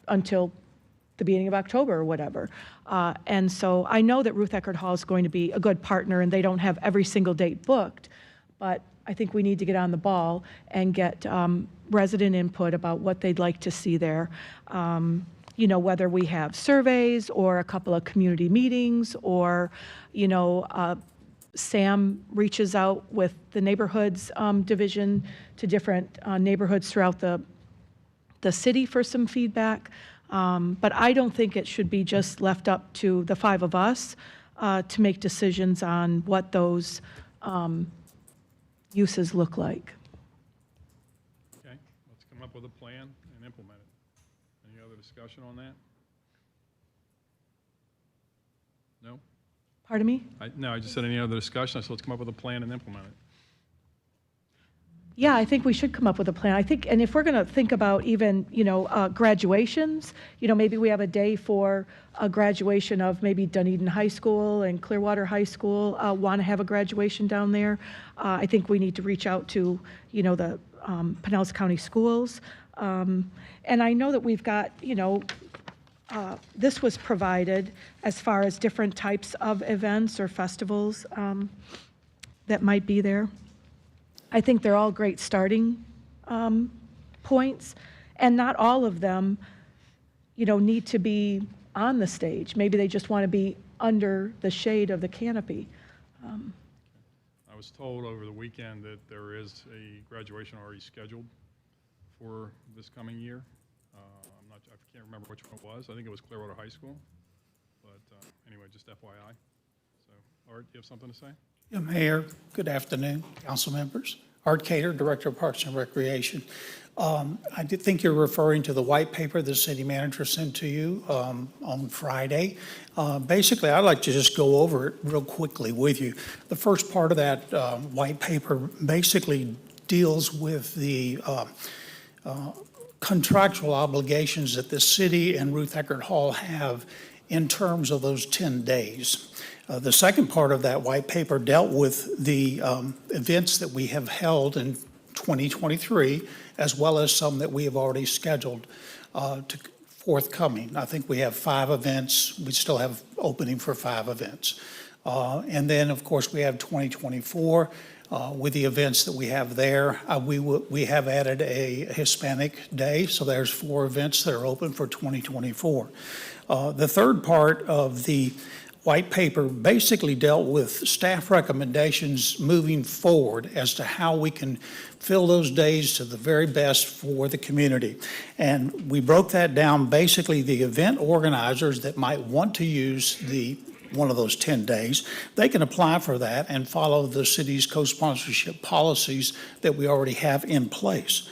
until the beginning of October or whatever. And so I know that Ruth Eckerd Hall is going to be a good partner and they don't have every single date booked, but I think we need to get on the ball and get resident input about what they'd like to see there. Whether we have surveys or a couple of community meetings or, Sam reaches out with the neighborhoods division to different neighborhoods throughout the city for some feedback. But I don't think it should be just left up to the 5 of us to make decisions on what those uses look like. Okay, let's come up with a plan and implement it. Any other discussion on that? No? Pardon me? No, I just said any other discussion, so let's come up with a plan and implement it. Yeah, I think we should come up with a plan. I think, and if we're going to think about even, graduations, maybe we have a day for a graduation of maybe Dunedin High School and Clearwater High School want to have a graduation down there. I think we need to reach out to, the Pinellas County schools. And I know that we've got, this was provided as far as different types of events or festivals that might be there. I think they're all great starting points, and not all of them, need to be on the stage. Maybe they just want to be under the shade of the canopy. I was told over the weekend that there is a graduation already scheduled for this coming year. I can't remember which one it was. I think it was Clearwater High School. But anyway, just FYI. So, Art, do you have something to say? Yeah, Mayor, good afternoon, council members. Art Cater, Director of Parks and Recreation. I did think you're referring to the white paper the city manager sent to you on Friday. Basically, I'd like to just go over it real quickly with you. The first part of that white paper basically deals with the contractual obligations that the city and Ruth Eckerd Hall have in terms of those 10 days. The second part of that white paper dealt with the events that we have held in 2023, as well as some that we have already scheduled to forthcoming. I think we have 5 events. We still have opening for 5 events. And then, of course, we have 2024 with the events that we have there. We have added a Hispanic Day, so there's 4 events that are open for 2024. The third part of the white paper basically dealt with staff recommendations moving forward as to how we can fill those days to the very best for the community. And we broke that down. Basically, the event organizers that might want to use one of those 10 days, they can apply for that and follow the city's co-sponsorship policies that we already have in place.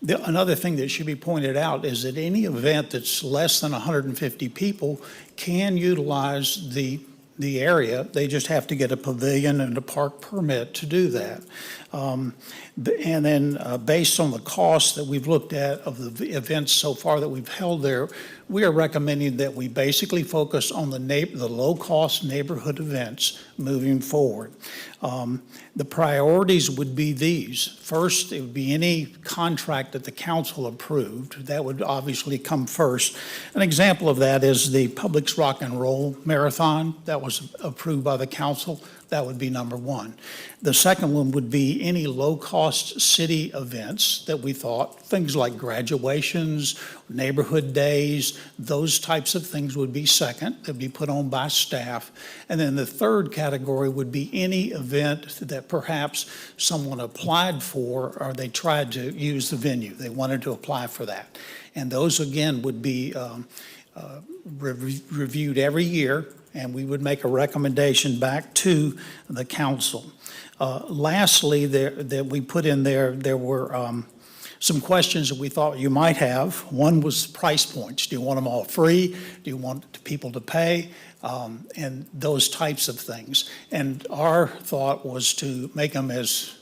Another thing that should be pointed out is that any event that's less than 150 people can utilize the the area. They just have to get a pavilion and a park permit to do that. And then based on the cost that we've looked at of the events so far that we've held there, we are recommending that we basically focus on the low-cost neighborhood events moving forward. The priorities would be these. First, it would be any contract that the council approved. That would obviously come first. An example of that is the Publix Rock and Roll Marathon that was approved by the council. That would be number one. The second one would be any low-cost city events that we thought, things like graduations, neighborhood days, those types of things would be second. They'd be put on by staff. And then the third category would be any event that perhaps someone applied for or they tried to use the venue. They wanted to apply for that. And those, again, would be reviewed every year, and we would make a recommendation back to the council. Lastly, that we put in there were some questions that we thought you might have. One was price points. Do you want them all free? Do you want people to pay? And those types of things. And our thought was to make them as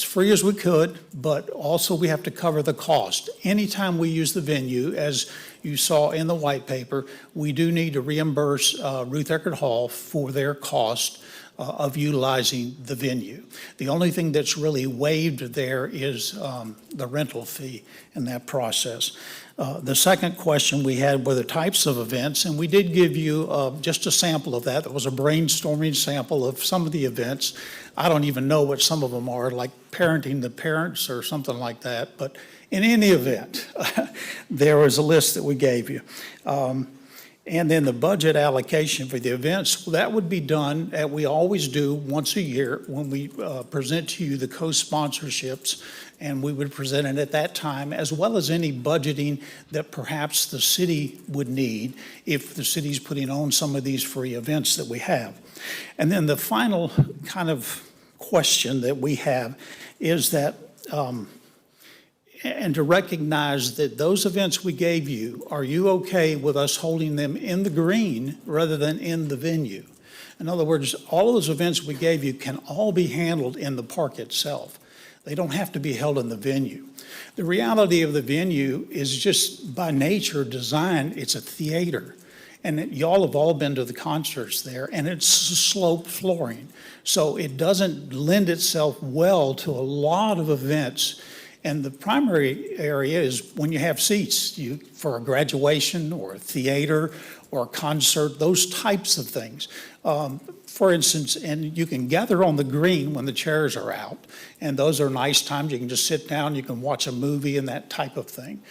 free as we could, but also we have to cover the cost. Anytime we use the venue, as you saw in the white paper, we do need to reimburse Ruth Eckerd Hall for their cost of utilizing the venue. The only thing that's really waived there is the rental fee in that process. The second question we had were the types of events, and we did give you just a sample of that. It was a brainstorming sample of some of the events. I don't even know what some of them are, like parenting the parents or something like that. But in any event, there was a list that we gave you. And then the budget allocation for the events, that would be done, as we always do, once a year when we present to you the co-sponsorships, and we would present it at that time, as well as any budgeting that perhaps the city would need if the city's putting on some of these free events that we have. And then the final kind of question that we have is that, and to recognize that those events we gave you, are you okay with us holding them in the green rather than in the venue? In other words, all of those events we gave you can all be handled in the park itself. They don't have to be held in the venue. The reality of the venue is just by nature design, it's a theater. And y'all have all been to the concerts there, and it's sloped flooring. So it doesn't lend itself well to a lot of events. And the primary area is when you have seats for a graduation or a theater or a concert, those types of things. For instance, and you can gather on the green when the chairs are out, and those are nice times. You can just sit down, you can watch a movie and that type of thing.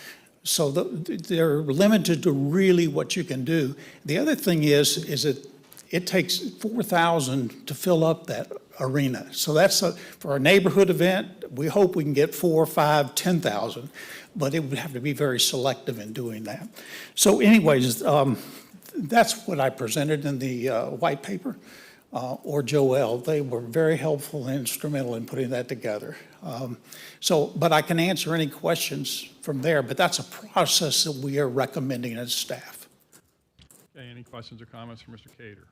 So they're limited to really what you can do. The other thing is that it takes 4,000 to fill up that arena. So that's for a neighborhood event, we hope we can get 4, 5, 10,000, but it would have to be very selective in doing that. So anyways, that's what I presented in the white paper, or Joelle. They were very helpful and instrumental in putting that together. But I can answer any questions from there, but that's a process that we are recommending as staff. Okay, any questions or comments from Mr. Cater?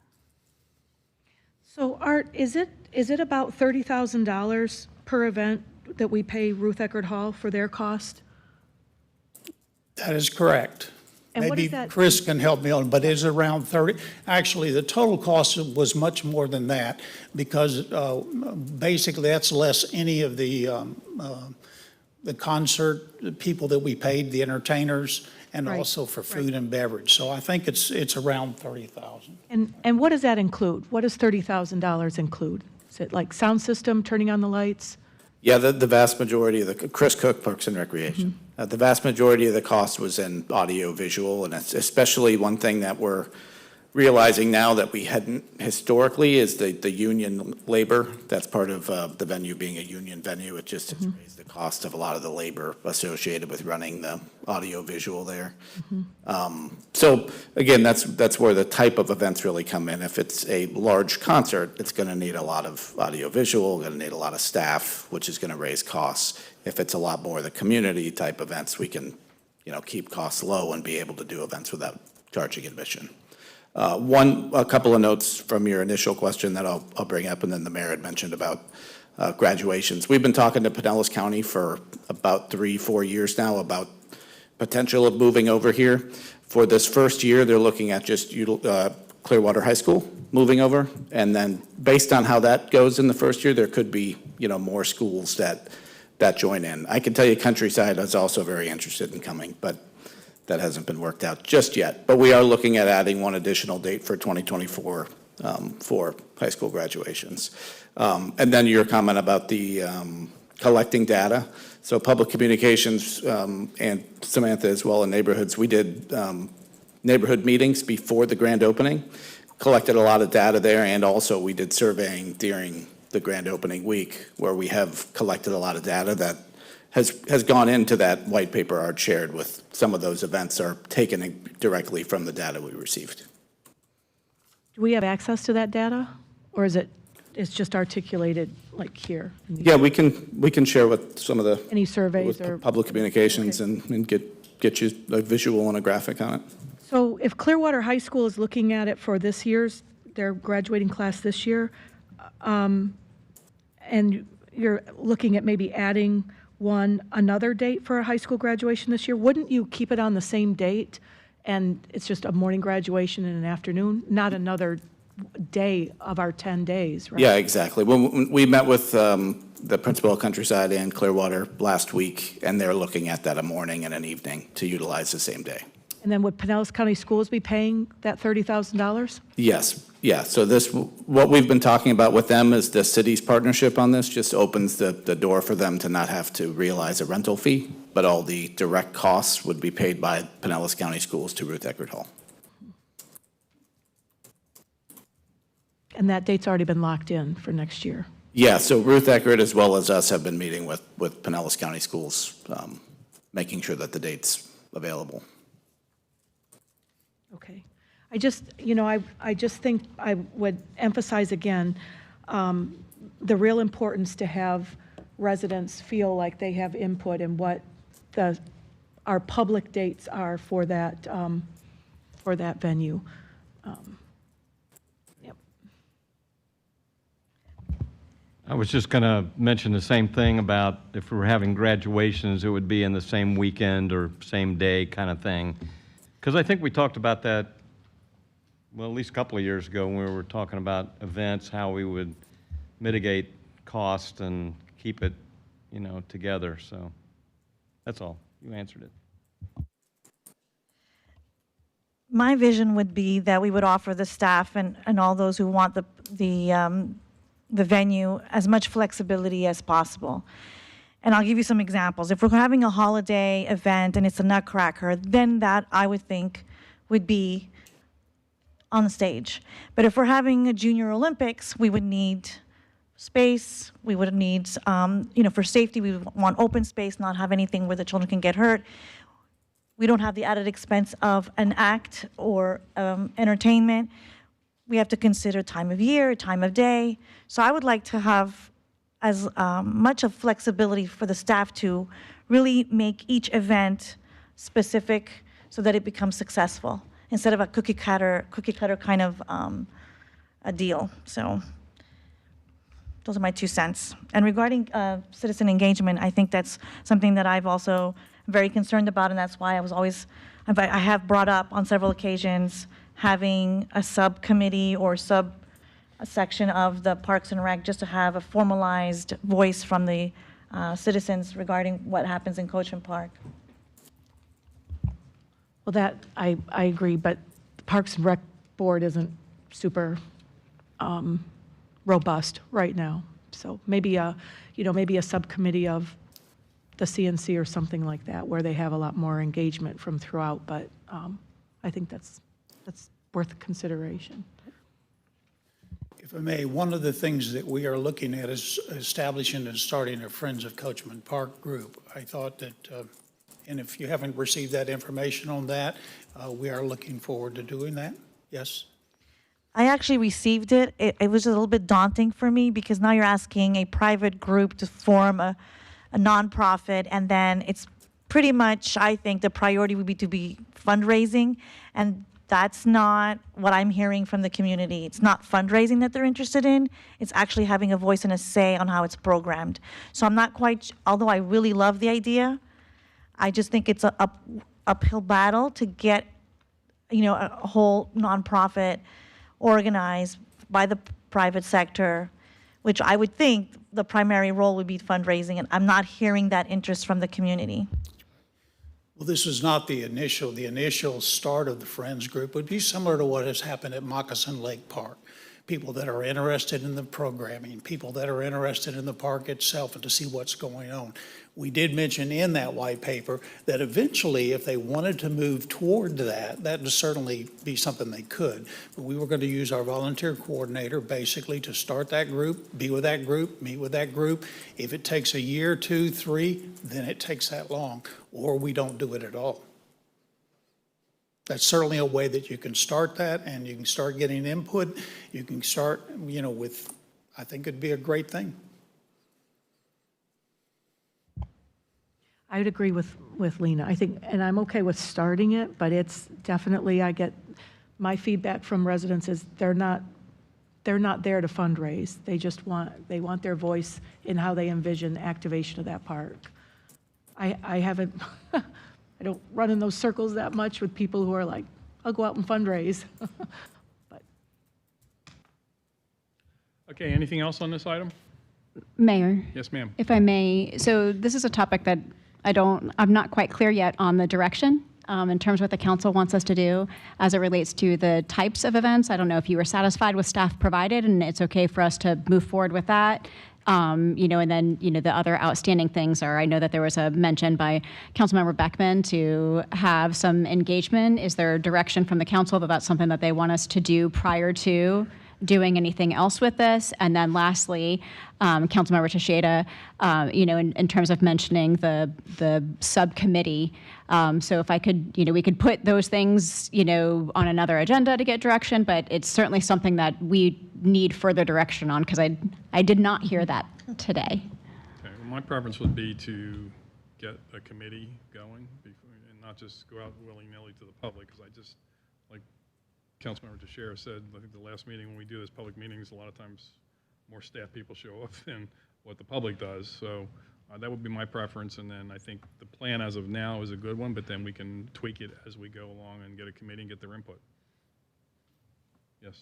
So Art, is it about $30,000 per event that we pay Ruth Eckerd Hall for their cost? That is correct. And what Maybe is that? Chris can help me on, but it's around 30. Actually, the total cost was much more than that because basically that's less any of the concert people that we paid, the entertainers, and Right, also for food and beverage. So I think it's around 30,000. And what does that include? What does $30,000 include? Is it like sound system, turning on the lights? Yeah, the vast majority of the, Chris Cook, Parks and Recreation. The vast majority of the cost was in audio visual, and it's especially one thing that we're realizing now that we hadn't historically is the union labor. That's part of the venue being a union venue. It just has raised the cost of a lot of the labor associated with running the audio visual there. So again, that's where the type of events really come in. If it's a large concert, it's going to need a lot of audio visual, going to need a lot of staff, which is going to raise costs. If it's a lot more of the community type events, we can, keep costs low and be able to do events without charging admission. A couple of notes from your initial question that I'll bring up, and then the mayor had mentioned about graduations. We've been talking to Pinellas County for about 3-4 years now about potential of moving over here. For this first year, they're looking at just Clearwater High School moving over, and then based on how that goes in the first year, there could be, more schools that join in. I can tell you Countryside is also very interested in coming, but that hasn't been worked out just yet. But we are looking at adding one additional date for 2024 for high school graduations. And then your comment about the collecting data. So public communications, and Samantha as well in neighborhoods, we did neighborhood meetings before the grand opening, collected a lot of data there, and also we did surveying during the grand opening week where we have collected a lot of data that has gone into that white paper Art shared with some of those events are taken directly from the data we received. Do we have access to that data, or it's just articulated like here? Yeah, we can share with some of the Any surveys with or? public communications and get you a visual and a graphic on it. So if Clearwater High School is looking at it for their graduating class this year, and you're looking at maybe adding another date for a high school graduation this year, wouldn't you keep it on the same date and it's just a morning graduation and an afternoon, not another day of our 10 days, right? Yeah, exactly. When we met with the principal of Countryside and Clearwater last week, and they're looking at that a morning and an evening to utilize the same day. And then would Pinellas County Schools be paying that $30,000? Yes, yeah. So what we've been talking about with them is the city's partnership on this just opens the door for them to not have to realize a rental fee, but all the direct costs would be paid by Pinellas County Schools to Ruth Eckerd Hall. And that date's already been locked in for next year? Yeah, so Ruth Eckerd as well as us have been meeting with Pinellas County Schools, making sure that the date's available. Okay. I just think I would emphasize again, the real importance to have residents feel like they have input in what our public dates are for that venue. Yep. I was just going to mention the same thing about if we were having graduations, it would be in the same weekend or same day kind of thing. Because I think we talked about that, well, at least a couple of years ago when we were talking about events, how we would mitigate cost and keep it, together. So that's all. You answered it. My vision would be that we would offer the staff and all those who want the venue as much flexibility as possible. And I'll give you some examples. If we're having a holiday event and it's a Nutcracker, then that I would think would be on the stage. But if we're having a Junior Olympics, we would need space. We would need, for safety, we would want open space, not have anything where the children can get hurt. We don't have the added expense of an act or entertainment. We have to consider time of year, time of day. So I would like to have as much of flexibility for the staff to really make each event specific so that it becomes successful instead of a cookie cutter kind of a deal. So those are my 2 cents. And regarding citizen engagement, I think that's something that I've also very concerned about, and that's why I have brought up on several occasions having a subcommittee or a section of the Parks and Rec just to have a formalized voice from the citizens regarding what happens in Coachman Park. Well, that, I agree, but the Parks and Rec Board isn't super robust right now. So maybe a subcommittee of the CNC or something like that, where they have a lot more engagement from throughout, but I think that's worth consideration. If I may, one of the things that we are looking at is establishing and starting a Friends of Coachman Park group. I thought that, and if you haven't received that information on that, we are looking forward to doing that. Yes? I actually received it. It was a little bit daunting for me because now you're asking a private group to form a nonprofit, and then it's pretty much, I think, the priority would be to be fundraising, and That's not what I'm hearing from the community. It's not fundraising that they're interested in. It's actually having a voice and a say on how it's programmed. So I'm not quite, although I really love the idea, I just think it's a uphill battle to get, a whole nonprofit organized by the private sector, which I would think the primary role would be fundraising, and I'm not hearing that interest from the community. Well, this is not the initial start of the Friends Group would be similar to what has happened at Moccasin Lake Park. People that are interested in the programming, people that are interested in the park itself and to see what's going on. We did mention in that white paper that eventually, if they wanted to move toward that would certainly be something they could. But we were going to use our volunteer coordinator basically to start that group, be with that group, meet with that group. If it takes a year, 2, 3, then it takes that long, or we don't do it at all. That's certainly a way that you can start that, and you can start getting input. You can start, with, I think it'd be a great thing. I would agree with Lena. I think, and I'm okay with starting it, but it's definitely, I get, my feedback from residents is they're not there to fundraise. They want their voice in how they envision activation of that park. I haven't, I don't run in those circles that much with people who are like, I'll go out and fundraise. But. Okay, anything else on this item? Mayor? Yes, ma'am. If I may, so this is a topic that I'm not quite clear yet on the direction in terms of what the council wants us to do as it relates to the types of events. I don't know if you were satisfied with staff provided and it's okay for us to move forward with that. And then, the other outstanding things are, I know that there was a mention by Councilmember Beckman to have some engagement. Is there direction from the council that that's something that they want us to do prior to doing anything else with this? And then lastly, Councilmember Teixeira, in terms of mentioning the subcommittee. So if I could, we could put those things, on another agenda to get direction, but it's certainly something that we need further direction on because I did not hear that today. Okay, well, my preference would be to get a committee going and not just go out willy-nilly to the public, because I just, like Councilmember Teixeira said, I think the last meeting when we do this public meetings, a lot of times more staff people show up than what the public does. So that would be my preference, and then I think the plan as of now is a good one, but then we can tweak it as we go along and get a committee and get their input. Yes.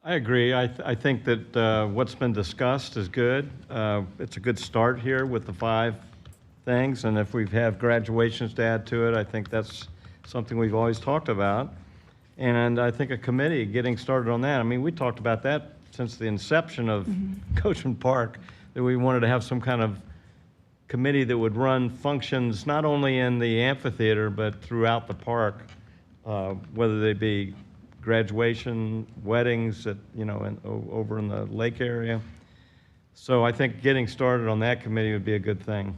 I agree. I think that what's been discussed is good. It's a good start here with the 5 things, and if we have graduations to add to it, I think that's something we've always talked about. And I think a committee, getting started on that, I mean, we talked about that since the inception of Coachman Park, that we wanted to have some kind of committee that would run functions not only in the amphitheater, but throughout the park, whether they be graduation, weddings, over in the lake area. So I think getting started on that committee would be a good thing.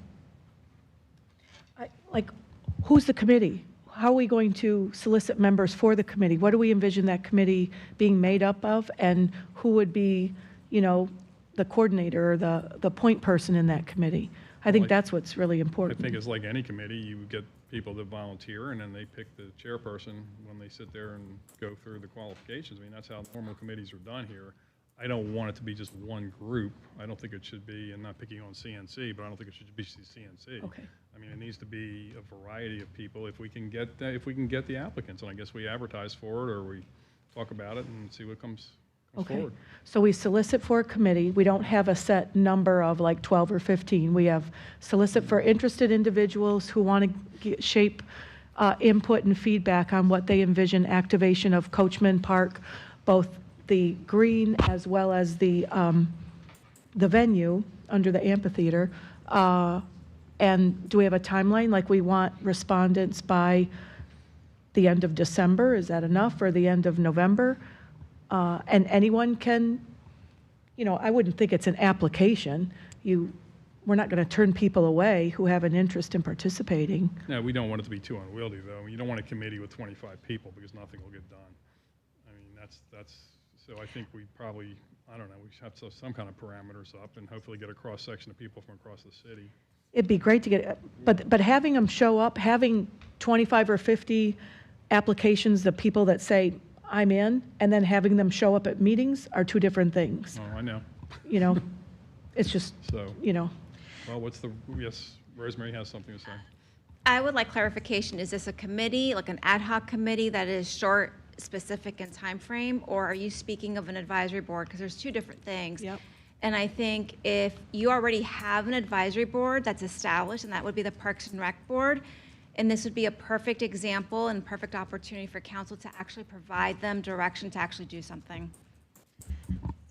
Who's the committee? How are we going to solicit members for the committee? What do we envision that committee being made up of? And who would be, the coordinator or the point person in that committee? I think that's what's really important. I think it's like any committee, you get people that volunteer, and then they pick the chairperson when they sit there and go through the qualifications. I mean, that's how normal committees are done here. I don't want it to be just one group. I don't think it should be, and not picking on CNC, but I don't think it should be CNC. Okay. I mean, it needs to be a variety of people if we can get the applicants, and I guess we advertise for it or we talk about it and see what comes Okay. forward. So we solicit for a committee. We don't have a set number of like 12 or 15. We have solicit for interested individuals who want to shape input and feedback on what they envision activation of Coachman Park, both the green as well as the venue under the amphitheater. And do we have a timeline? Like we want respondents by the end of December? Is that enough? Or the end of November? And anyone can, I wouldn't think it's an application. We're not going to turn people away who have an interest in participating. No, we don't want it to be too unwieldy, though. You don't want a committee with 25 people because nothing will get done. I mean, so I think we probably, I don't know, we should have some kind of parameters up and hopefully get a cross-section of people from across the city. It'd be great to get, but having them show up, having 25 or 50 applications, the people that say, I'm in, and then having them show up at meetings are two different things. Oh, I know. You know, it's just, So, you know. well, yes, Rosemary has something to say. I would like clarification. Is this a committee, like an ad hoc committee that is short, specific in time frame, or are you speaking of an advisory board? Because there's two different things. Yep. And I think if you already have an advisory board that's established, and that would be the Parks and Rec Board, and this would be a perfect example and perfect opportunity for council to actually provide them direction to actually do something.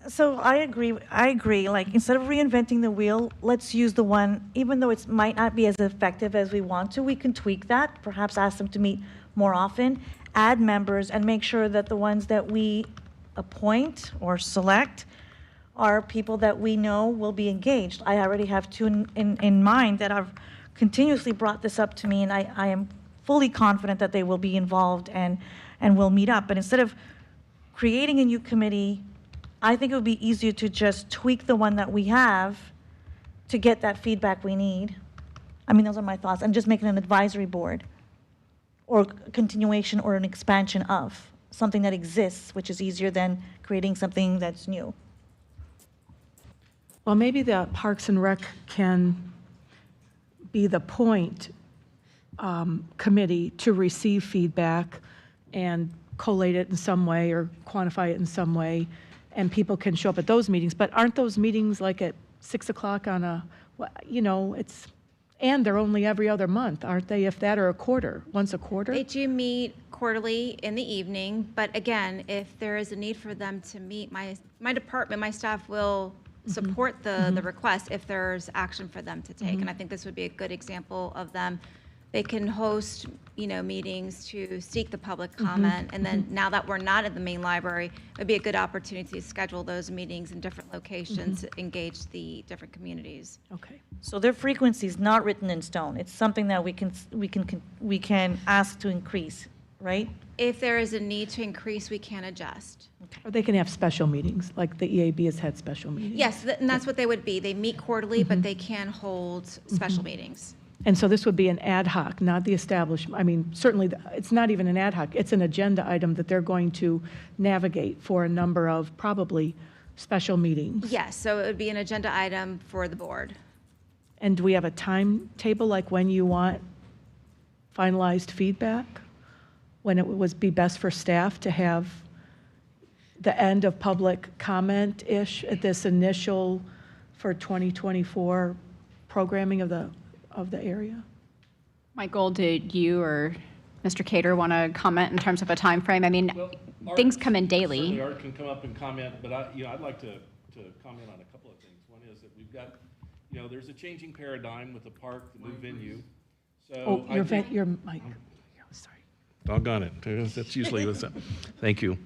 So I agree, like, instead of reinventing the wheel, let's use the one, even though it might not be as effective as we want to, we can tweak that, perhaps ask them to meet more often, add members, and make sure that the ones that we appoint or select are people that we know will be engaged. I already have two in mind that have continuously brought this up to me, and I am fully confident that they will be involved and will meet up. But instead of creating a new committee, I think it would be easier to just tweak the one that we have to get that feedback we need. I mean, those are my thoughts, and just make it an advisory board or a continuation or an expansion of something that exists, which is easier than creating something that's new. Well, maybe the Parks and Rec can be the point committee to receive feedback and collate it in some way or quantify it in some way, and people can show up at those meetings. But aren't those meetings like at 6 o'clock on a, you know, it's, and they're only every other month, aren't they, if that, or a quarter, once a quarter? They do meet quarterly in the evening, but again, if there is a need for them to meet, my department, my staff will support the request if there's action for them to take. And I think this would be a good example of them. They can host, you know, meetings to seek the public comment. And then now that we're not at the main library, it would be a good opportunity to schedule those meetings in different locations to engage the different communities. Okay. So their frequency is not written in stone. It's something that we can ask to increase, right? If there is a need to increase, we can adjust. Or they can have special meetings, like the EAB has had special meetings. Yes, and that's what they would be. They meet quarterly, but they can hold special meetings. And so this would be an ad hoc, not the establishment. I mean, certainly, it's not even an ad hoc. It's an agenda item that they're going to navigate for a number of probably special meetings. Yes, so it would be an agenda item for the board. And do we have a timetable, like when you want finalized feedback? When it would be best for staff to have the end of public comment-ish at this initial for 2024 programming of the area? Michael, did you or Mr. Cater want to comment in terms of a time frame? I mean, things come in daily. Certainly Art can come up and comment, but I'd like to comment on a couple of things. One is that we've got, you know, there's a changing paradigm with the park, the new venue. So Your mic. Sorry. Doggone it. That's usually what's up. Thank you.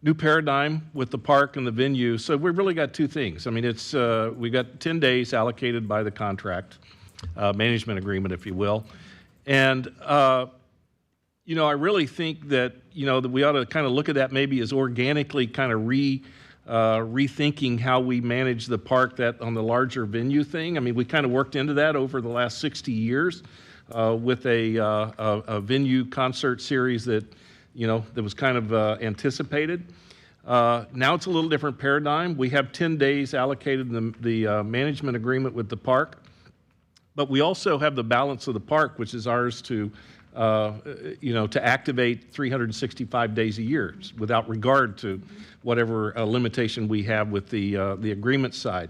New paradigm with the park and the venue. So we've really got two things. I mean, it's we got 10 days allocated by the contract, management agreement, if you will. And, you know, I really think that, you know, that we ought to kind of look at that maybe as organically kind of rethinking how we manage the park that on the larger venue thing. I mean, we kind of worked into that over the last 60 years. With a venue concert series that, you know, that was kind of anticipated. Now it's a little different paradigm. We have 10 days allocated in the management agreement with the park, but we also have the balance of the park, which is ours to, you know, to activate 365 days a year without regard to whatever limitation we have with the agreement side.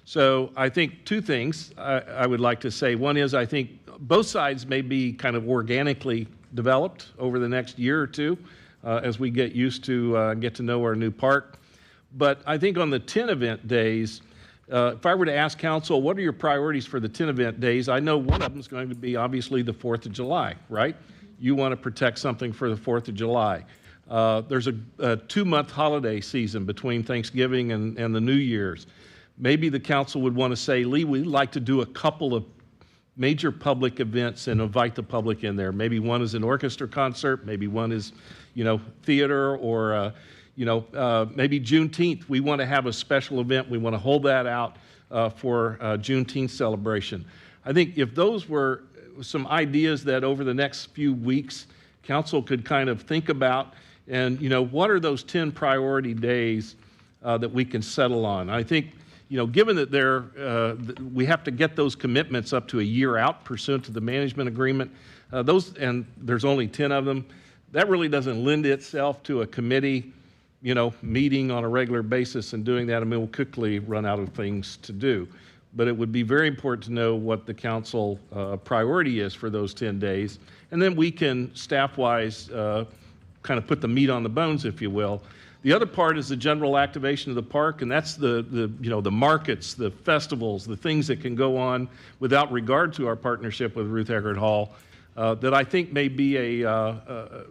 So I think two things I would like to say. One is I think both sides may be kind of organically developed over the next year or two as we get used to get to know our new park. But I think on the 10 event days, if I were to ask council, what are your priorities for the 10 event days? I know one of them is going to be obviously the 4th of July, right? You want to protect something for the 4th of July. There's a 2-month holiday season between Thanksgiving and the New Year's. Maybe the council would want to say, Lee, we'd like to do a couple of major public events and invite the public in there. Maybe one is an orchestra concert, maybe one is, you know, theater, or, you know, maybe Juneteenth. We want to have a special event. We want to hold that out for Juneteenth celebration. I think if those were some ideas that over the next few weeks council could kind of think about, and, what are those 10 priority days that we can settle on? I think, given that we have to get those commitments up to a year out pursuant to the management agreement, and there's only 10 of them, that really doesn't lend itself to a committee, meeting on a regular basis and doing that. I mean, we'll quickly run out of things to do. But it would be very important to know what the council priority is for those 10 days. And then we can, staff-wise, kind of put the meat on the bones, if you will. The other part is the general activation of the park, and that's the markets, the festivals, the things that can go on without regard to our partnership with Ruth Eckerd Hall, that I think may be a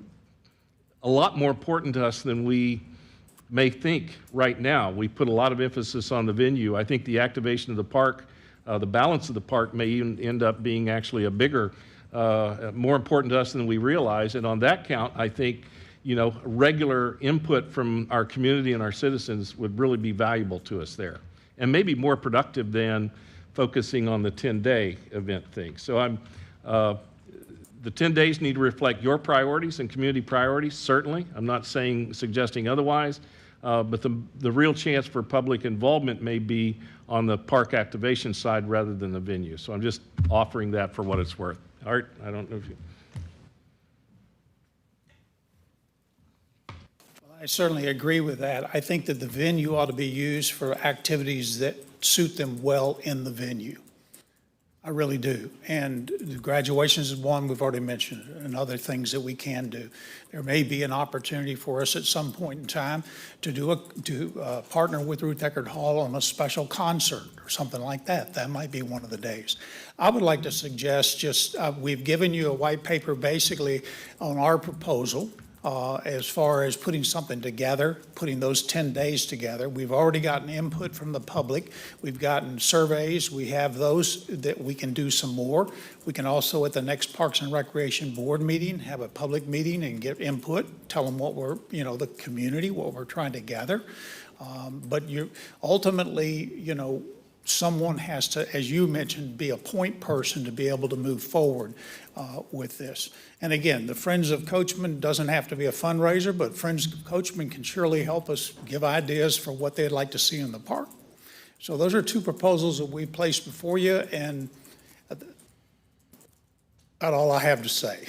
lot more important to us than we may think right now. We put a lot of emphasis on the venue. I think the activation of the park, the balance of the park may even end up being actually a bigger, more important to us than we realize. And on that count, I think, regular input from our community and our citizens would really be valuable to us there, and maybe more productive than focusing on the 10-day event thing. So the 10 days need to reflect your priorities and community priorities, certainly. I'm not suggesting otherwise, but the real chance for public involvement may be on the park activation side rather than the venue. So I'm just offering that for what it's worth. Art, I don't know if you... I certainly agree with that. I think that the venue ought to be used for activities that suit them well in the venue. I really do. And the graduations is one we've already mentioned, and other things that we can do. There may be an opportunity for us at some point in time to partner with Ruth Eckerd Hall on a special concert or something like that. That might be one of the days. I would like to suggest we've given you a white paper basically on our proposal. As far as putting something together, putting those 10 days together. We've already gotten input from the public. We've gotten surveys. We have those that we can do some more. We can also, at the next Parks and Recreation Board meeting, have a public meeting and get input, tell them what we're, the community, what we're trying to gather. But ultimately, someone has to, as you mentioned, be a point person to be able to move forward with this. And again, the Friends of Coachman doesn't have to be a fundraiser, but Friends of Coachman can surely help us give ideas for what they'd like to see in the park. So those are two proposals that we placed before you, and that's all I have to say.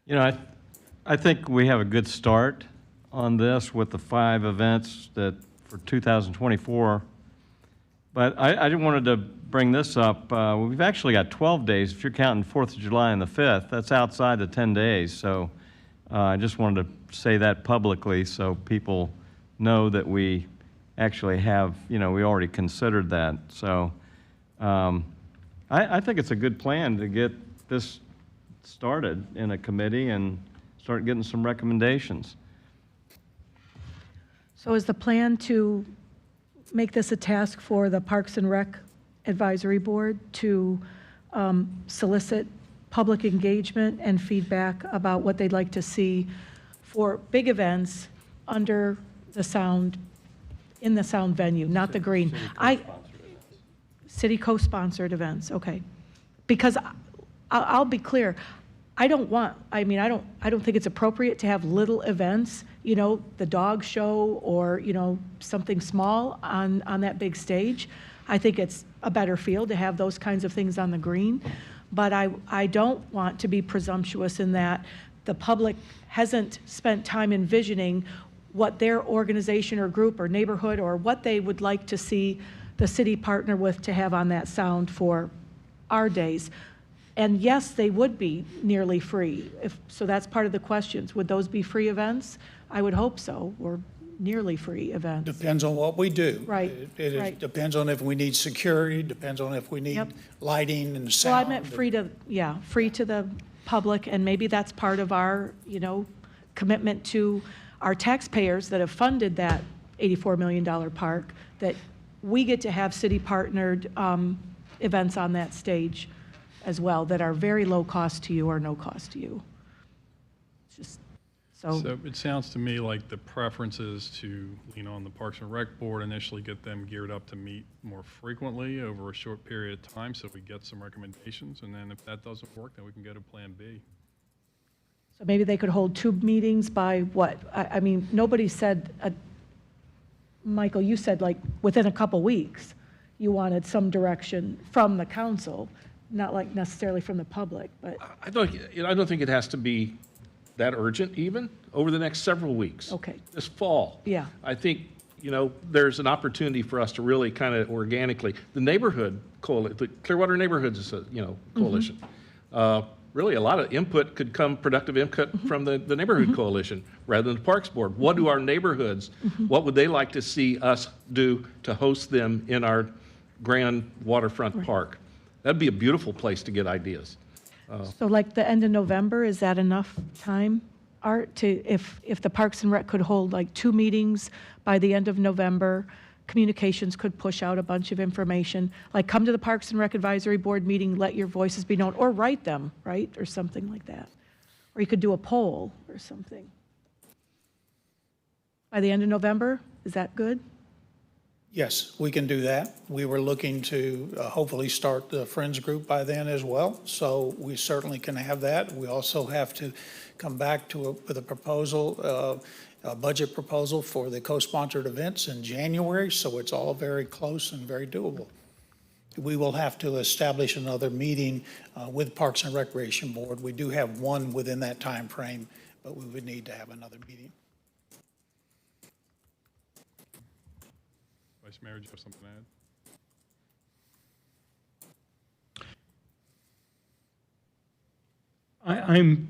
I think we have a good start on this with the 5 events that for 2024. But I wanted to bring this up. We've actually got 12 days, if you're counting 4th of July and the 5th. That's outside the 10 days. So I just wanted to say that publicly so people know that we actually have, we already considered that. So I think it's a good plan to get this started in a committee and start getting some recommendations. So is the plan to make this a task for the Parks and Rec Advisory Board to solicit public engagement and feedback about what they'd like to see for big events under the sound, in the sound venue, not the green? City co-sponsored events, okay. Because I'll be clear, I don't think it's appropriate to have little events, the dog show or, something small on that big stage. I think it's a better feel to have those kinds of things on the green. But I don't want to be presumptuous in that the public hasn't spent time envisioning what their organization or group or neighborhood or what they would like to see the city partner with to have on that sound for our days. And yes, they would be nearly free. So that's part of the questions. Would those be free events? I would hope so, or nearly free events. Depends on what we do. Right, It depends on if we need security, depends on if we need lighting and sound. Well, I meant free to the public, and maybe that's part of our, commitment to our taxpayers that have funded that $84 million park, that we get to have city-partnered events on that stage as well that are very low cost to you or no cost to you. It's just So it sounds to me like the preference is to lean on the Parks and Rec Board, initially get them geared up to meet more frequently over a short period of time so we get some recommendations. And then if that doesn't work, then we can go to Plan B. So maybe they could hold 2 meetings by what? I mean, nobody said, Michael, you said like within a couple weeks, you wanted some direction from the council, not like necessarily from the public, but. I don't think it has to be that urgent even, over the next several weeks. Okay. This fall. Yeah. I think, there's an opportunity for us to really kind of organically, the neighborhood coalition, the Clearwater Neighborhoods, Coalition. Really, a lot of input could come, productive input from the neighborhood coalition rather than the Parks Board. What do our neighborhoods, what would they like to see us do to host them in our grand waterfront park? That'd be a beautiful place to get ideas. So like the end of November, is that enough time, Art, to, if the Parks and Rec could hold like 2 meetings by the end of November, communications could push out a bunch of information, like come to the Parks and Rec Advisory Board meeting, let your voices be known, or write them, right, or something like that. Or you could do a poll or something. By the end of November, is that good? Yes, we can do that. We were looking to hopefully start the Friends group by then as well, so we certainly can have that. We also have to come back with a proposal, a budget proposal for the co-sponsored events in January, so it's all very close and very doable. We will have to establish another meeting with Parks and Recreation Board. We do have one within that time frame, but we would need to have another meeting. Vice Mayor, do you have something to add?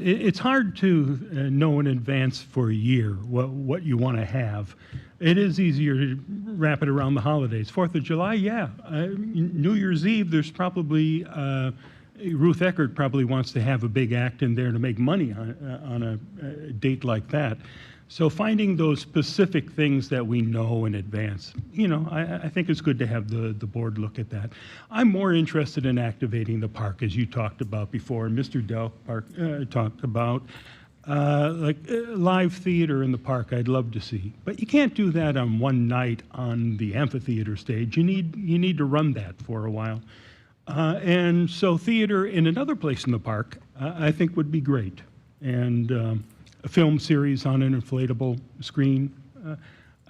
It's hard to know in advance for a year what you want to have. It is easier to wrap it around the holidays. 4th of July, yeah. New Year's Eve, there's probably, Ruth Eckert probably wants to have a big act in there to make money on a date like that. So finding those specific things that we know in advance, I think it's good to have the board look at that. I'm more interested in activating the park, as you talked about before, and Mr. Delk talked about, live theater in the park. I'd love to see, but you can't do that on one night on the amphitheater stage. You need to run that for a while, and so theater in another place in the park, I think would be great, and. A film series on an inflatable screen.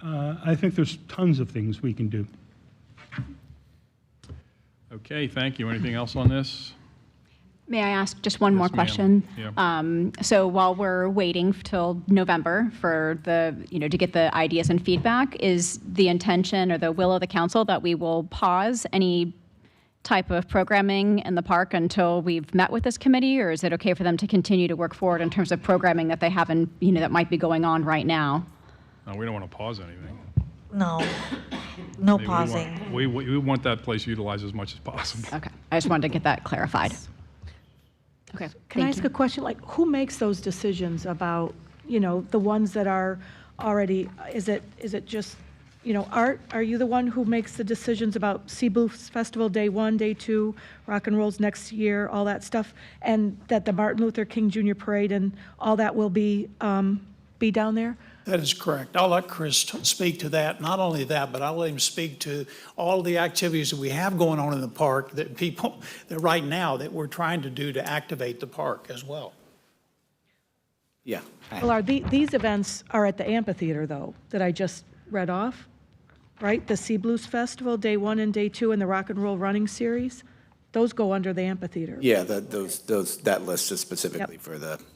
I think there's tons of things we can do. Okay, thank you. Anything else on this? May I ask just one more Yes, ma'am. question? Yeah. So while we're waiting till November for to get the ideas and feedback, is the intention or the will of the council that we will pause any type of programming in the park until we've met with this committee, or is it okay for them to continue to work forward in terms of programming that they haven't, that might be going on right now? No, we don't want to pause anything. No, I no mean, pausing. We want that place utilized as much as possible. Okay, I just wanted to get that clarified. Okay, Can I thank ask you. a question? Like, who makes those decisions about, the ones that are already, is it just, Art, are you the one who makes the decisions about Sea Blues Festival Day 1, Day 2, Rock and Roll's next year, all that stuff? And that the Martin Luther King Jr. Parade and all that will be down there? That is correct. I'll let Chris speak to that. Not only that, but I'll let him speak to all the activities that we have going on in the park that right now that we're trying to do to activate the park as well. Yeah. Well, these events are at the amphitheater, though, that I just read off, right? The Sea Blues Festival, Day 1 and Day 2, and the Rock and Roll Running Series, those go under the amphitheater. Yeah, that list is specifically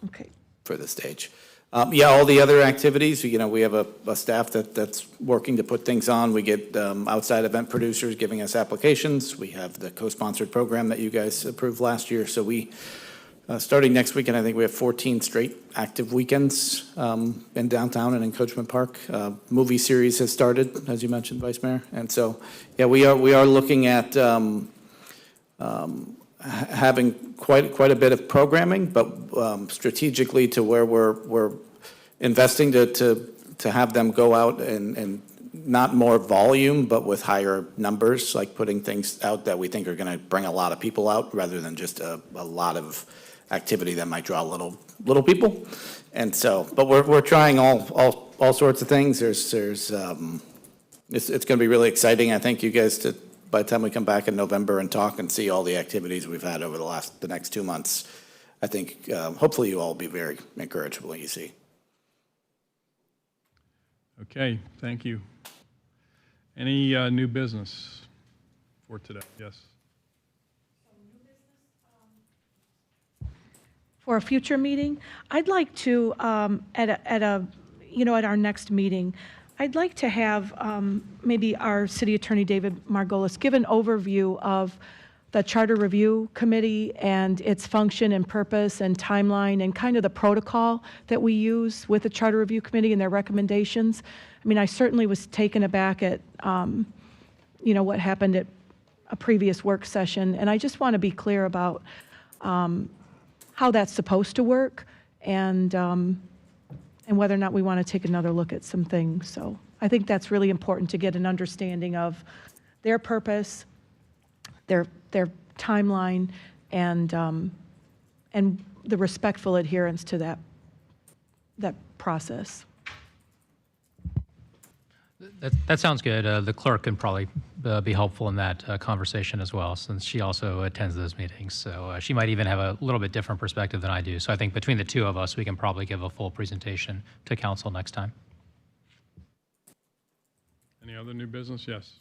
Okay. for the stage. All the other activities, we have a staff that's working to put things on. We get outside event producers giving us applications. We have the co-sponsored program that you guys approved last year. So we, starting next weekend, I think we have 14 straight active weekends in downtown and in Coachman Park. Movie series has started, as you mentioned, Vice Mayor. And so, we are looking at having quite a bit of programming, but strategically to where we're investing to have them go out and not more volume, but with higher numbers, like putting things out that we think are going to bring a lot of people out rather than just a lot of activity that might draw a little little people. And so, but we're trying all sorts of things. It's going to be really exciting. I think you guys, by the time we come back in November and talk and see all the activities we've had over the next 2 months, I think hopefully you all will be very encouraged with what you see. Okay, thank you. Any new business for today? Yes. For a future meeting, I'd like to, at our next meeting, I'd like to have maybe our City Attorney David Margolis give an overview of the Charter Review Committee and its function and purpose and timeline and kind of the protocol that we use with the Charter Review Committee and their recommendations. I mean, I certainly was taken aback at, what happened at a previous work session, and I just want to be clear about how that's supposed to work and whether or not we want to take another look at some things. So I think that's really important to get an understanding of their purpose, their timeline, and the respectful adherence to that process. That sounds good. The clerk can probably be helpful in that conversation as well, since she also attends those meetings. So she might even have a little bit different perspective than I do. So I think between the two of us, we can probably give a full presentation to council next time. Any other new business? Yes.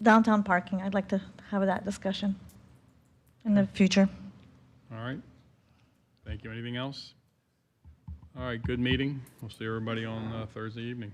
Downtown parking, I'd like to have that discussion in the future. All right. Thank you. Anything else? All right, good meeting. We'll see everybody on Thursday evening.